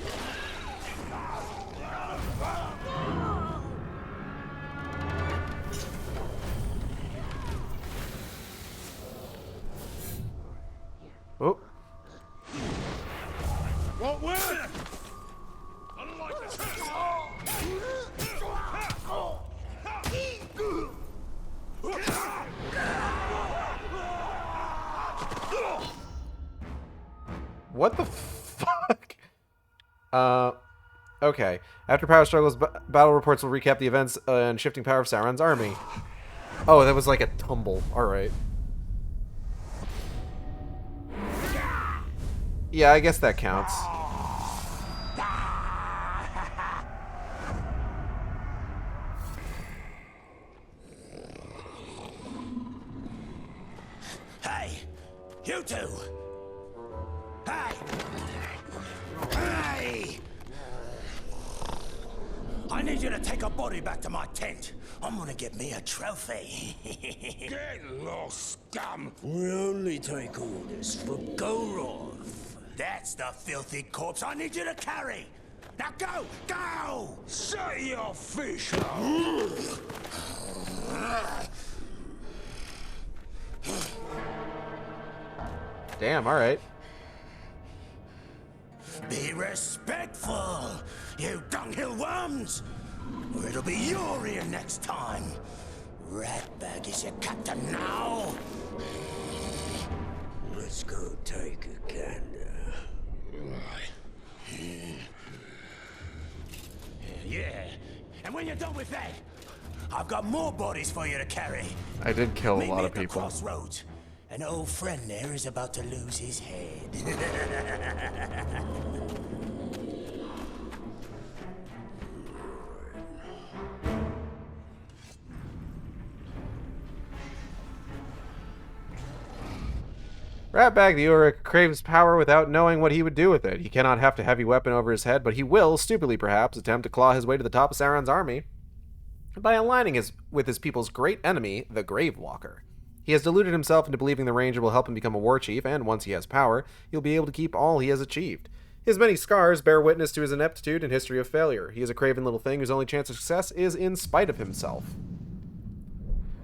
Oh. What word? What the fuck? Okay. After power struggles, battle reports will recap the events and shifting power of Sauron's army. Oh, that was like a tumble. Alright. Yeah, I guess that counts. Hey, you two! Hey! Hey! I need you to take a body back to my tent. I'm gonna get me a trophy. Get lost, scum! We only take orders from Goroth. That's the filthy corpse I need you to carry. Now go! Go! Shut your fish Damn, alright. Be respectful, you dunghill worms! Or it'll be your ear next time. Ratbag is your captain now. Let's go take a gander. Yeah, and when you're done with that, I've got more bodies for you to carry. I did kill a Meet lot me of at the people. crossroads. An old friend there is about to lose his head. Ratbag the Uruk craves power without knowing what he would do with it. He cannot heft a heavy weapon over his head, but he will, stupidly perhaps, attempt to claw his way to the top of Sauron's army by aligning with his people's great enemy, the Gravewalker. He has deluded himself into believing the Ranger will help him become a war chief, and once he has power, he'll be able to keep all he has achieved. His many scars bear witness to his ineptitude and history of failure. He is a craven little thing whose only chance of success is in spite of himself.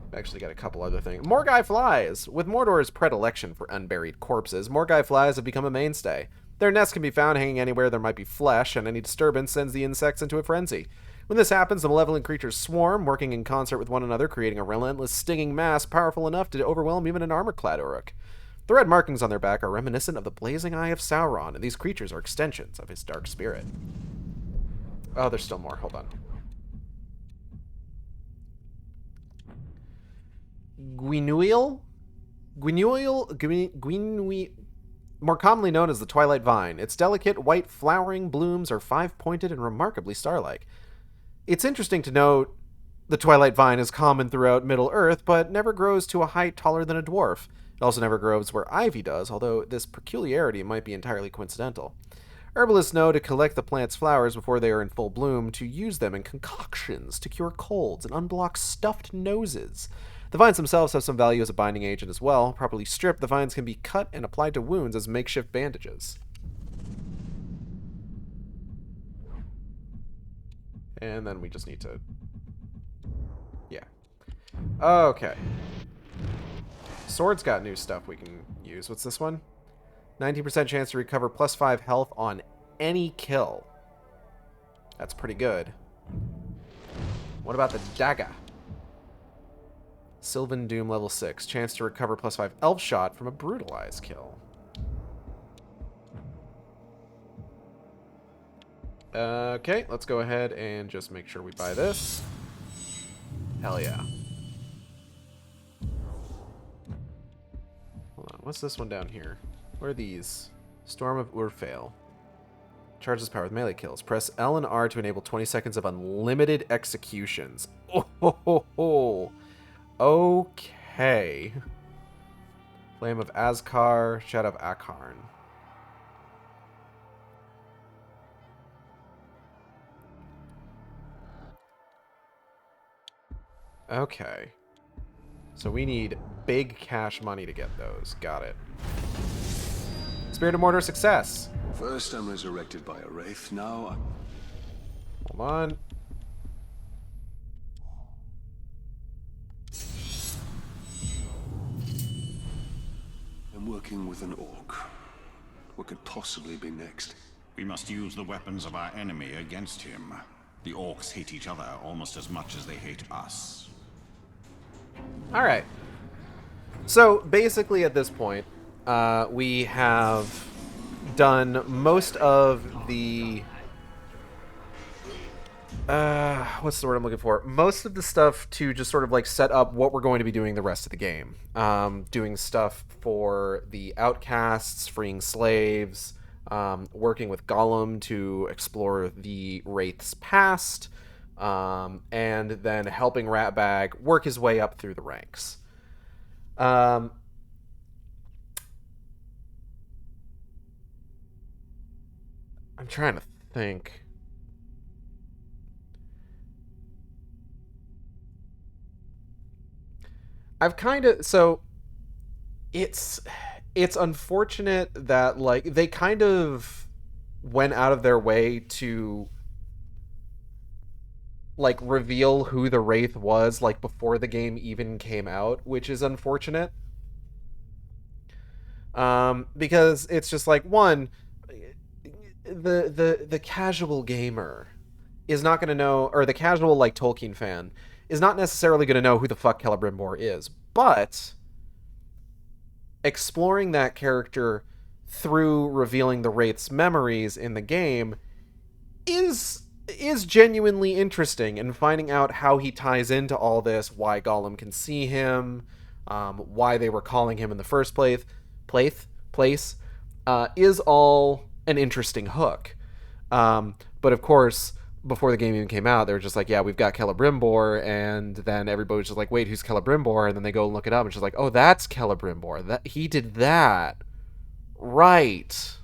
I've actually got a couple other things. Morgai flies! With Mordor's predilection for unburied corpses, Morgai flies have become a mainstay. Their nests can be found hanging anywhere there might be flesh, and any disturbance sends the insects into a frenzy. When this happens, the malevolent creatures swarm, working in concert with one another, creating a relentless, stinging mass powerful enough to overwhelm even an armor-clad Uruk. The red markings on their back are reminiscent of the blazing eye of Sauron, and these creatures are extensions of his dark spirit. Oh, there's still more. Hold on. Gwinuil, more commonly known as the Twilight Vine. Its delicate, white, flowering blooms are five-pointed and remarkably star-like. It's interesting to note the Twilight Vine is common throughout Middle-earth, but never grows to a height taller than a dwarf. It also never grows where ivy does, although this peculiarity might be entirely coincidental. Herbalists know to collect the plant's flowers before they are in full bloom, to use them in concoctions to cure colds and unblock stuffed noses. The vines themselves have some value as a binding agent as well. Properly stripped, the vines can be cut and applied to wounds as makeshift bandages. And then we just need to... yeah. Okay. Sword's got new stuff we can use. What's this one? 19% chance to recover +5 health on any kill. That's pretty good. What about the dagger? Sylvan Doom level 6. Chance to recover +5 elf shot from a brutalized kill. Okay, let's go ahead and just make sure we buy this. Hell yeah. Hold on, what's this one down here? What are these? Storm of Urfael. Charges power with melee kills. Press L and R to enable 20 seconds of unlimited executions. Oh ho ho ho. Okay. Flame of Azkar, Shadow of Akarn. Okay. So we need big cash money to get those. Got it. Spirit of Mordor success. First I'm resurrected by a wraith, now I'm... Hold on. I'm working with an orc. What could possibly be next? We must use the weapons of our enemy against him. The orcs hate each other almost as much as they hate us. All right. So basically at this point, we have done most of the... what's the word I'm looking for? Most of the stuff to just sort of like set up what we're going to be doing the rest of the game. Doing stuff for the outcasts, freeing slaves, working with Gollum to explore the Wraith's past, and then helping Ratbag work his way up through the ranks. I'm trying to think. I've kind of... So, it's unfortunate that, like, they kind of went out of their way to, like, reveal who the Wraith was, like, before the game even came out, which is unfortunate. Because it's just, like, one, the casual gamer is not going to know, or the casual, like, Tolkien fan is not necessarily going to know who the fuck Celebrimbor is, but exploring that character through revealing the Wraith's memories in the game is genuinely interesting, and finding out how he ties into all this, why Gollum can see him, why they were calling him in the first place, is all an interesting hook. But of course, before the game even came out, they were just like, yeah, we've got Celebrimbor, and then everybody was just like, wait, who's Celebrimbor? And then they go and look it up, and it's just like, oh, that's Celebrimbor. That he did that. Right.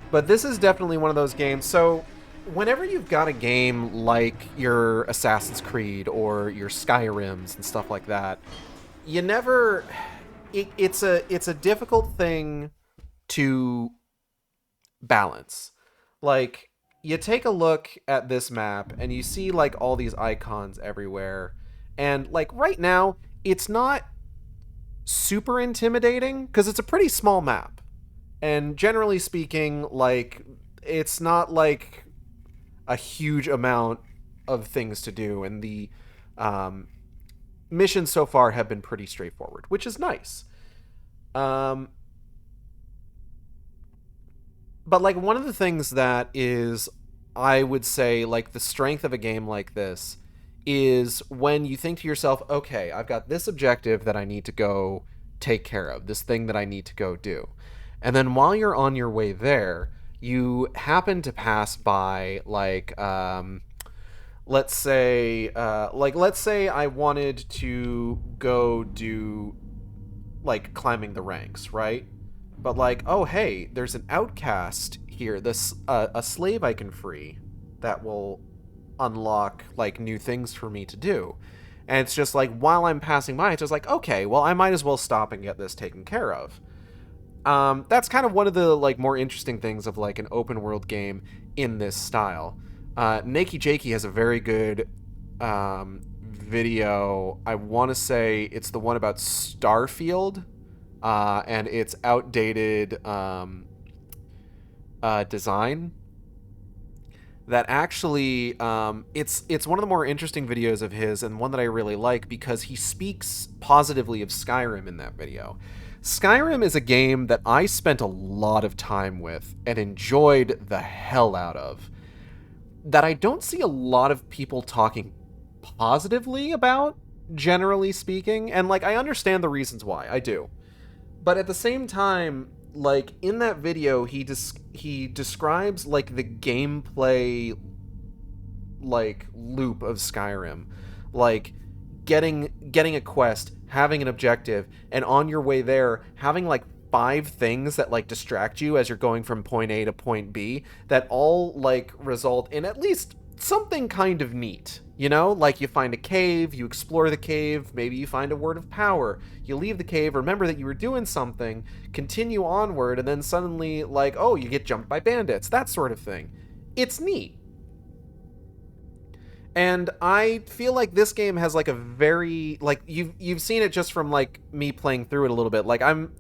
But this is definitely one of those games. So whenever you've got a game like your Assassin's Creed or your Skyrims and stuff like that, you never... It's a difficult thing to balance. Like, you take a look at this map and you see, like, all these icons everywhere, and, like, right now it's not super intimidating because it's a pretty small map, and generally speaking, like, it's not like a huge amount of things to do, and the missions so far have been pretty straightforward, which is nice. But, like, one of the things that is, I would say, like, the strength of a game like this is when you think to yourself, okay, I've got this objective that I need to go take care of, this thing that I need to go do. And then while you're on your way there, you happen to pass by, like, let's say I wanted to go do, like, climbing the ranks, right? But, like, oh, hey, there's an outcast here, this a slave I can free that will unlock, like, new things for me to do. And it's just like, while I'm passing by, it's just like, okay, well, I might as well stop and get this taken care of. That's kind of one of the, like, more interesting things of, like, an open world game in this style. Nakey Jakey has a very good video. I want to say it's the one about Starfield, and its outdated design. That actually, it's one of the more interesting videos of his, and one that I really like because he speaks positively of Skyrim in that video. Skyrim is a game that I spent a lot of time with and enjoyed the hell out of, that I don't see a lot of people talking positively about, generally speaking, and, like, I understand the reasons why, I do. But at the same time, like, in that video, he describes, like, the gameplay, like, loop of Skyrim. Like, getting a quest, having an objective, and on your way there, having, like, 5 things that, like, distract you as you're going from point A to point B, that all, like, result in at least something kind of neat. You know, like, you find a cave, you explore the cave, maybe you find a word of power, you leave the cave, remember that you were doing something, continue onward, and then suddenly, like, oh, you get jumped by bandits, that sort of thing. It's neat. And I feel like this game has like a very like you've seen it just from like me playing through it a little bit. Like I'm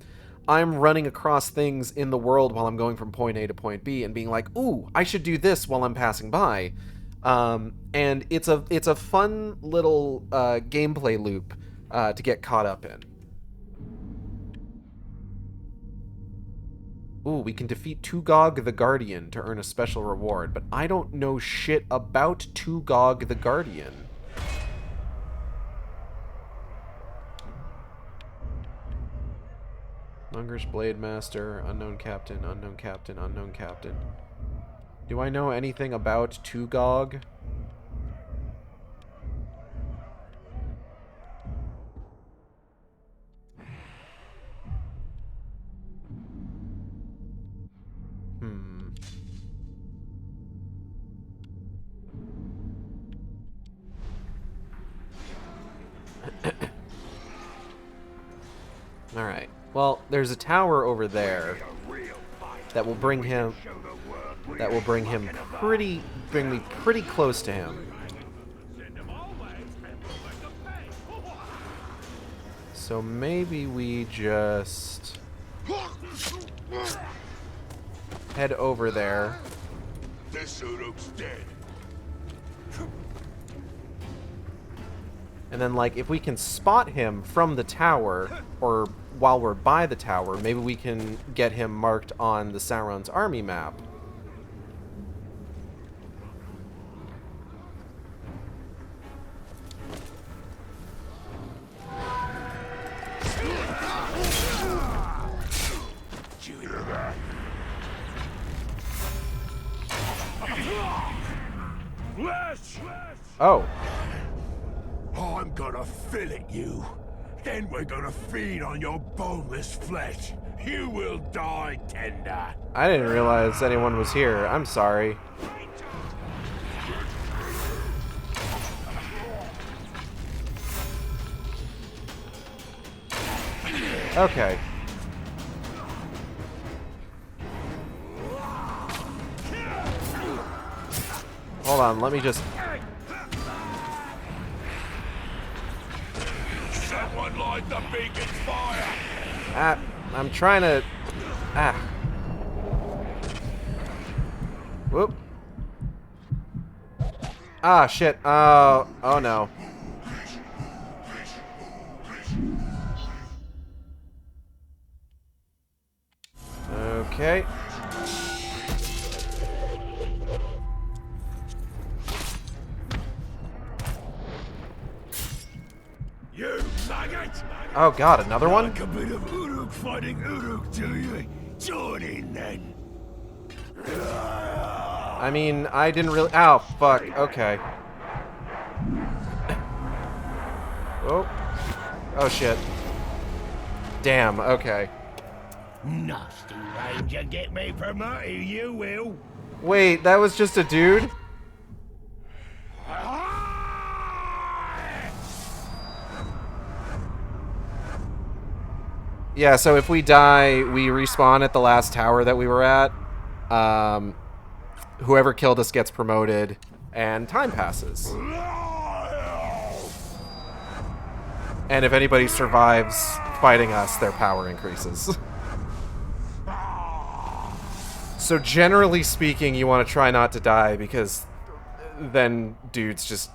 running across things in the world while I'm going from point A to point B and being like, "Ooh, I should do this while I'm passing by." And it's a fun little gameplay loop to get caught up in. Ooh, we can defeat Tugog the Guardian to earn a special reward, but I don't know shit about Tugog the Guardian. Lungrish Blade Master, unknown captain, unknown captain, unknown captain. Do I know anything about Tugog? Alright. Well, there's a tower over there that will bring him bring me pretty close to him. So maybe we just head over there. This Uruk's dead. And then, like, if we can spot him from the tower, or while we're by the tower, maybe we can get him marked on the Sauron's army map. Oh. I'm gonna fillet you. Then we're gonna feed on your boneless flesh. You will die tender. I didn't realize anyone was here. I'm sorry. Okay. Hold on, let me just... Someone light the beacon's fire! Ah, I'm trying to... Ah. Whoop. Ah, shit. Oh no. Okay. You maggot! Oh god, another one? Like a bit of Uruk fighting Uruk, do you? Join in then. I mean, I didn't really... Ow, fuck. Okay. Oh. Oh, shit. Damn, okay. Nasty ranger, get me promoted, you will. Wait, that was just a dude? Yeah, so if we die, we respawn at the last tower that we were at. Whoever killed us gets promoted, and time passes. And if anybody survives fighting us, their power increases. So generally speaking, you want to try not to die, because then dudes just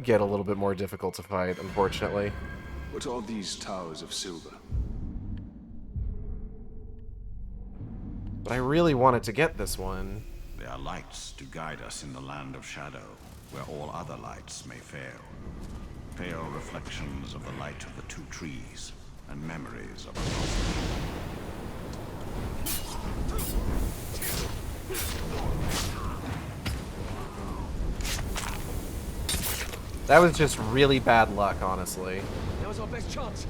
get a little bit more difficult to fight, unfortunately. What are these towers of silver? But I really wanted to get this one. They are lights to guide us in the land of shadow, where all other lights may fail. Pale reflections of the light of the two trees, and memories of a lost That was just really bad luck, honestly. That was our best chance.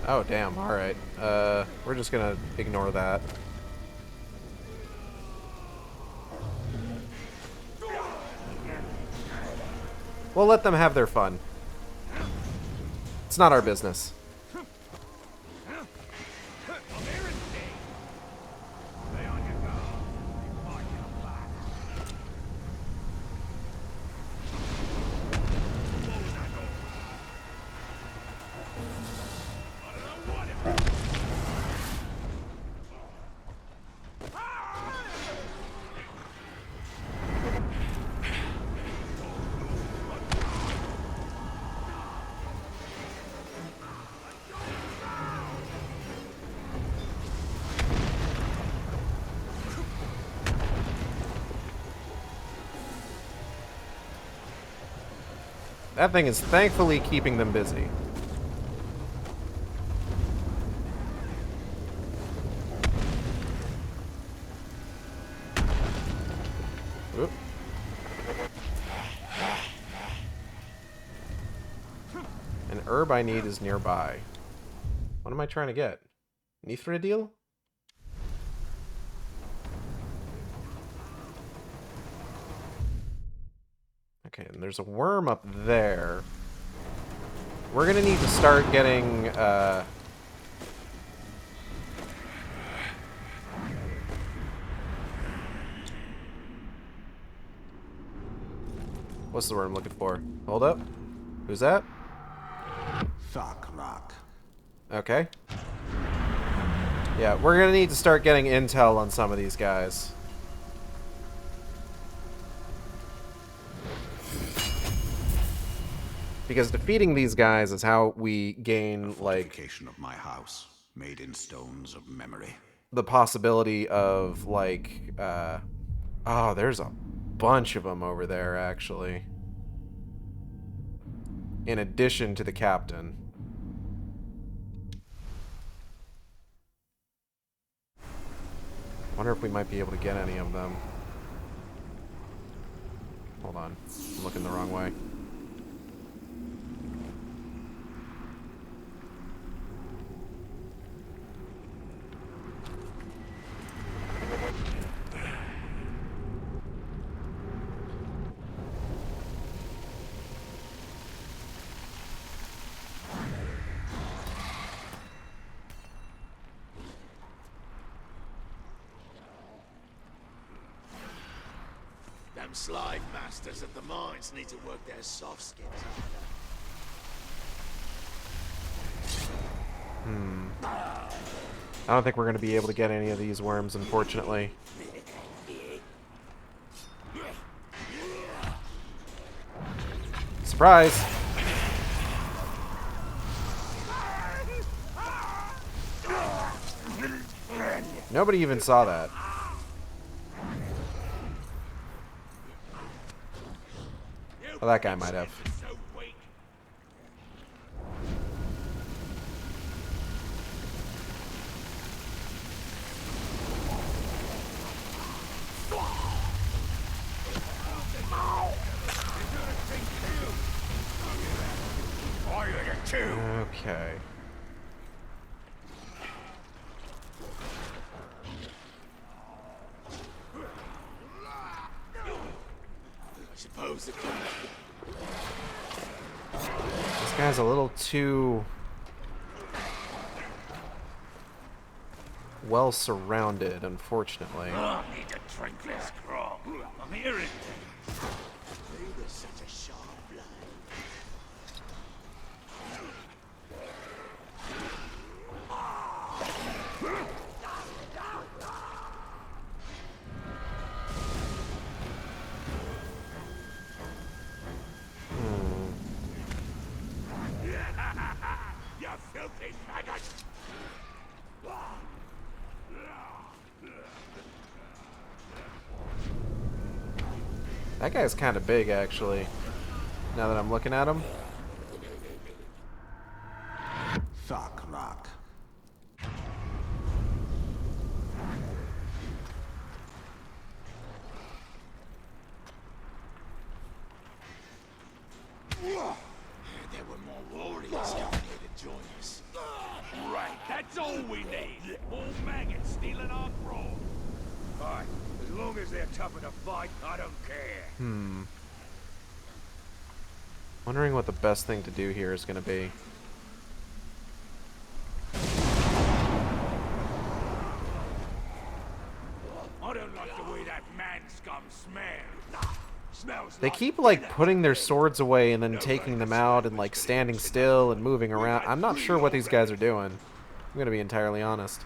Oh, damn. Alright. We're just gonna ignore that. We'll let them have their fun. It's not our business. That thing is thankfully keeping them busy. Oop. An herb I need is nearby. What am I trying to get? Nithridil? Okay, and there's a worm up there. We're gonna need to start getting, what's the word I'm looking for? Hold up. Who's that? Thakrak. Okay. Yeah, we're gonna need to start getting intel on some of these guys. Because defeating these guys is how we gain, like, Fortification of my house, made in stones of memory. the possibility of, like, oh, there's a bunch of them over there, actually. In addition to the captain. Wonder if we might be able to get any of them. Hold on. I'm looking the wrong way. Them slave masters at the mines need to work their soft skins. I don't think we're going to be able to get any of these worms, unfortunately. Surprise! Nobody even saw that. Well, that guy might have. Okay. Suppose it This guy's a little too well surrounded, unfortunately. I need to drink this grog. I'm hearing things. Who was such a sharp blood? You filthy maggot! That guy's kind of big, actually, now that I'm looking at him. Thakrak. There were more warriors down here to join us. Right, that's all we need. More maggots stealing our grog. Alright, as long as they're tough enough to fight, I don't care. Wondering what the best thing to do here is going to be. I don't like the way that man scum smells. Smells They keep, like, putting their swords away and then taking them out and, like, standing still and moving around. I'm not sure what these guys are doing. I'm going to be entirely honest.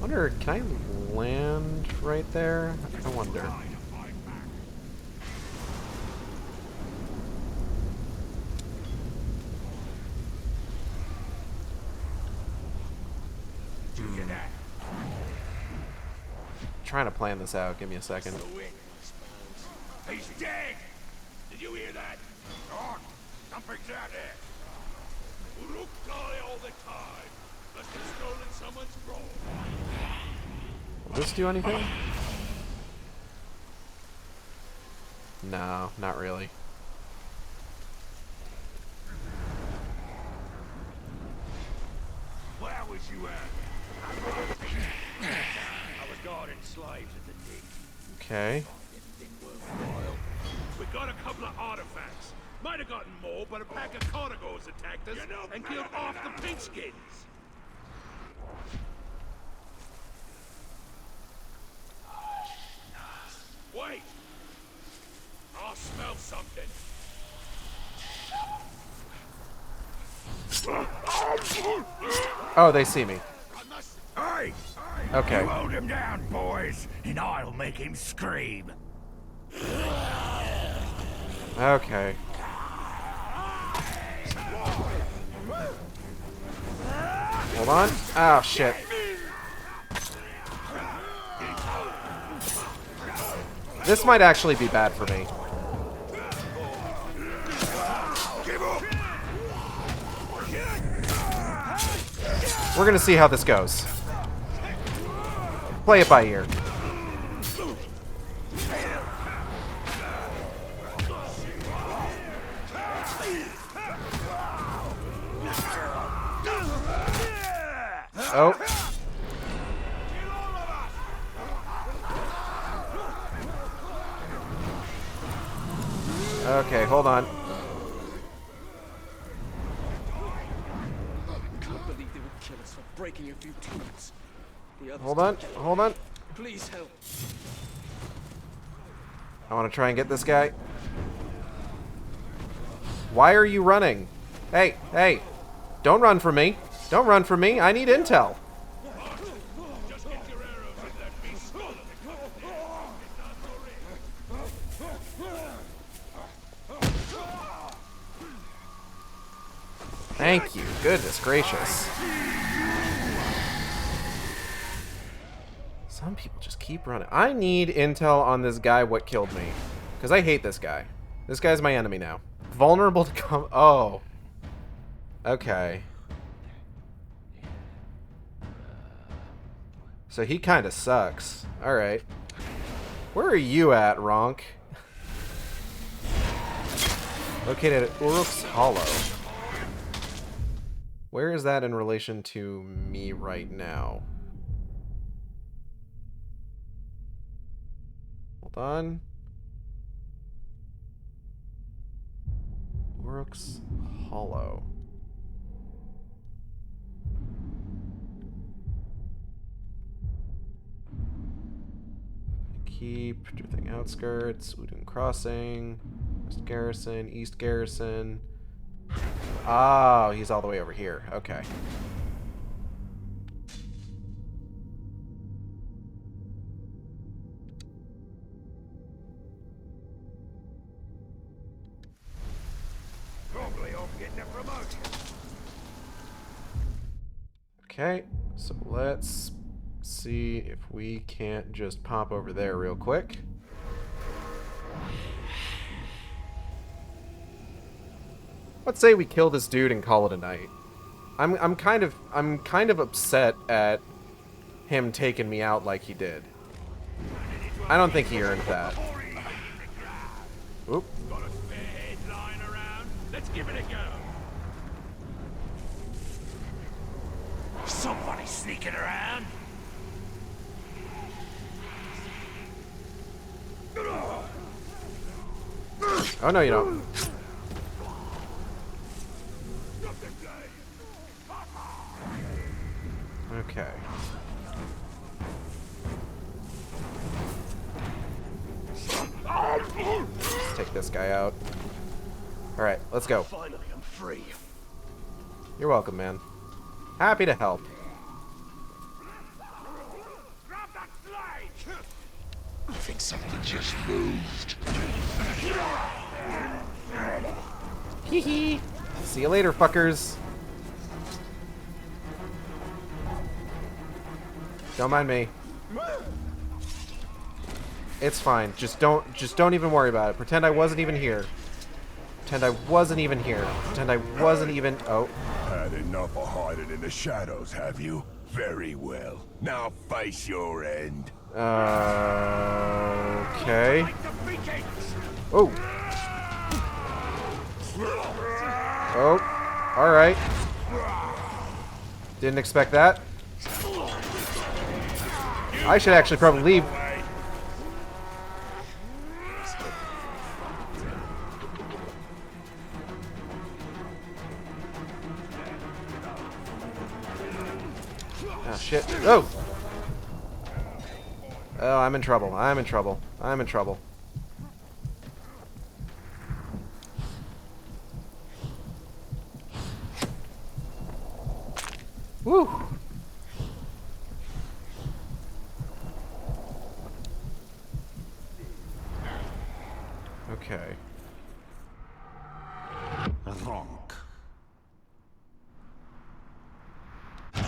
Wonder, can I land right there? I wonder. Trying to plan this out. Give me a second. He's dead! Did you hear that? On! Something's out there! Look all the time! Must have stolen someone's throne! Will this do anything? No, not really. Where was you at? I was guarding slaves at the dig. Okay. We got a couple of artifacts. Might have gotten more, but a pack of carnivores attacked us and killed half the pigskins. Wait! I smell something. Oh, they see me. Hey! Okay. Hold him down, boys, and I'll make him scream. Okay. Hold on. Oh, shit. This might actually be bad for me. We're gonna see how this goes. Play it by ear. Oh. Okay, hold on. I can't believe they would kill us for breaking a few tools. The others Hold on, didn't get hold on. Please help. I want to try and get this guy. Why are you running? Hey, hey. Don't run from me. Don't run from me. I need intel. Thank you. Goodness gracious. Some people just keep running. I need intel on this guy what killed me. Because I hate this guy. This guy's my enemy now. Vulnerable to come... Oh. Okay. So he kind of sucks. Alright. Where are you at, Ronk? Located at Uruk's Hollow. Where is that in relation to me right now? Hold on. Uruk's Hollow. Keep, Drifting Outskirts, Udun Crossing, West Garrison, East Garrison. Oh, he's all the way over here. Okay. Probably I'm getting a promotion. Okay, so let's see if we can't just pop over there real quick. Let's say we kill this dude and call it a night. I'm kind of upset at him taking me out like he did. I don't think he earned that. Oop. Got a spare head lying around? Let's give it a go. somebody sneaking around. Oh, no, you don't. Okay. Let's take this guy out. Alright, let's go. Finally, I'm free. You're welcome, man. Happy to help. Grab that slave! I think something just moved. Hee hee. See you later, fuckers. Don't mind me. It's fine. Just don't even worry about it. Pretend I wasn't even here. Pretend I wasn't even here. Pretend I wasn't even... Oh. Had enough of hiding in the shadows, have you? Very well. Now face your end. Okay. Oh. Oh. Alright. Didn't expect that. I should actually probably leave. Oh, shit. Oh! Oh, I'm in trouble. I'm in trouble. I'm in trouble. Woo! Okay. Wrong. If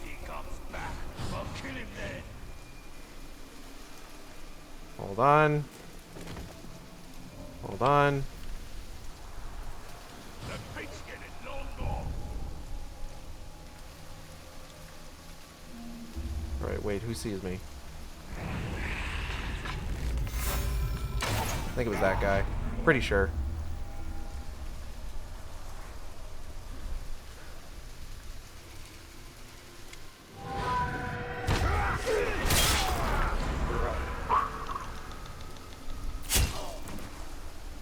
he comes back, I'll kill him then. Hold on. Hold on. The pigskin is long gone. Alright, wait, who sees me? I think it was that guy. Pretty sure.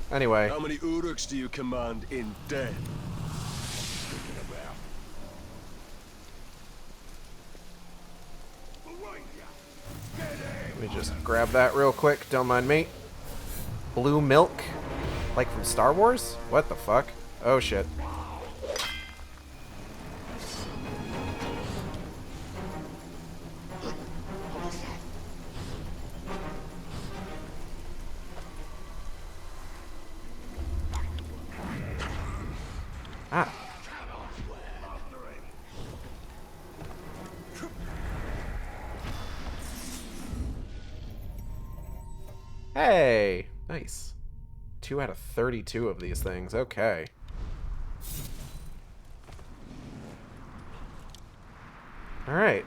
Anyway. How many Uruks do you command in dead? Let me just grab that real quick. Don't mind me. Blue milk? Like from Star Wars? What the fuck? Oh shit. Ah. Hey! Nice. 2 out of 32 of these things. Okay. Alright.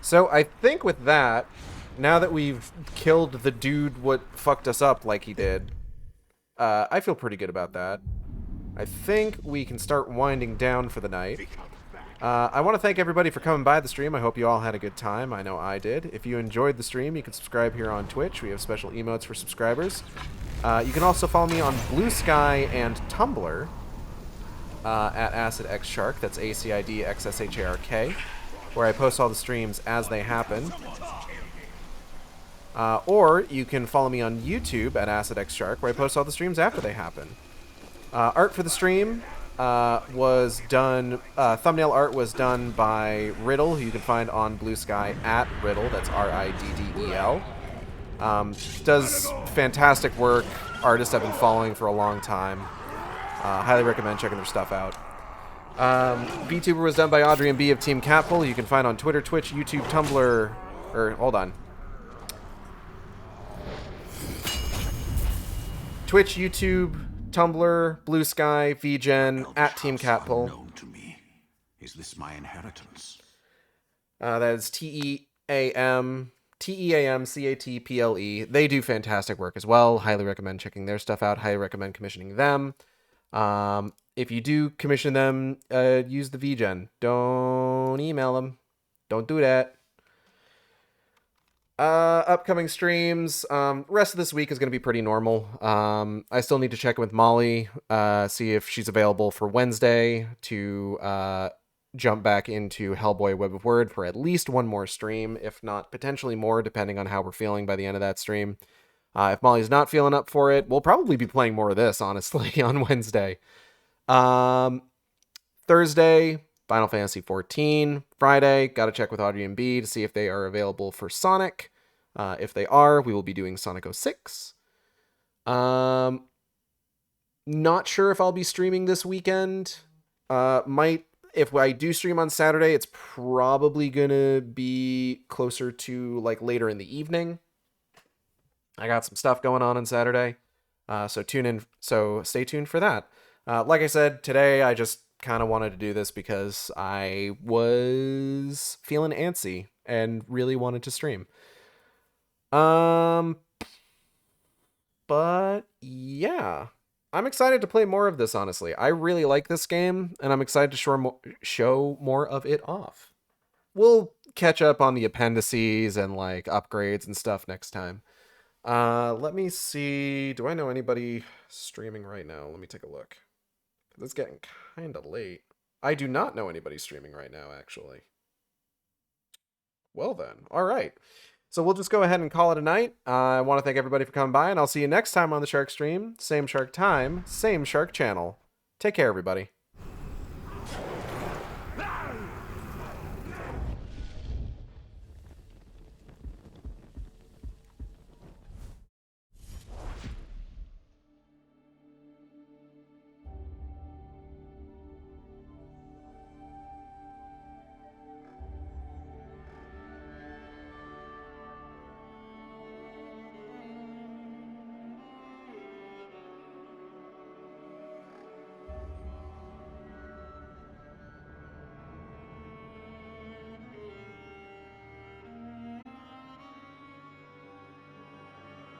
So, I think with that, now that we've killed the dude what fucked us up like he did, I feel pretty good about that. I think we can start winding down for the night. I want to thank everybody for coming by the stream. I hope you all had a good time. I know I did. If you enjoyed the stream, you can subscribe here on Twitch. We have special emotes for subscribers. You can also follow me on Blue Sky and Tumblr at AcidXShark. That's AcidXSHARK, where I post all the streams as they happen. Or you can follow me on YouTube at AcidXShark, where I post all the streams after they happen. Art for the stream was done, thumbnail art was done by Riddle, who you can find on Blue Sky at Riddle, that's RIDDEL. Does fantastic work, artist I've been following for a long time. Highly recommend checking their stuff out. VTuber was done by Audrey and B of Team Catful, you can find on Twitter, Twitch, YouTube, Tumblr, hold on. Twitch, YouTube, Tumblr, Blue Sky, VGen, at Team Catpull. Known to me. Is this my inheritance? That is TEAM TEAMCATPLE. They do fantastic work as well. Highly recommend checking their stuff out. Highly recommend commissioning them. If you do commission them, use the VGen. Don't email them. Don't do that. Upcoming streams. Rest of this week is going to be pretty normal. I still need to check in with Molly, see if she's available for Wednesday to jump back into Hellboy Web of Word for at least one more stream, if not potentially more, depending on how we're feeling by the end of that stream. If Molly's not feeling up for it, we'll probably be playing more of this, honestly, on Wednesday. Thursday, Final Fantasy XIV. Friday, got to check with Audrey and B to see if they are available for Sonic. If they are, we will be doing Sonic 06. Not sure if I'll be streaming this weekend. If I do stream on Saturday, it's probably gonna be closer to like later in the evening. I got some stuff going on Saturday. So tune in. So stay tuned for that. Like I said, today I just kind of wanted to do this because I was feeling antsy and really wanted to stream. But yeah, I'm excited to play more of this, honestly. I really like this game, and I'm excited to show more of it off. We'll catch up on the appendices and like upgrades and stuff next time. Let me see. Do I know anybody streaming right now? Let me take a look. It's getting kind of late. I do not know anybody streaming right now, actually. Well then, all right. So we'll just go ahead and call it a night. I want to thank everybody for coming by, and I'll see you next time on the Shark Stream. Same Shark time, same Shark channel. Take care, everybody.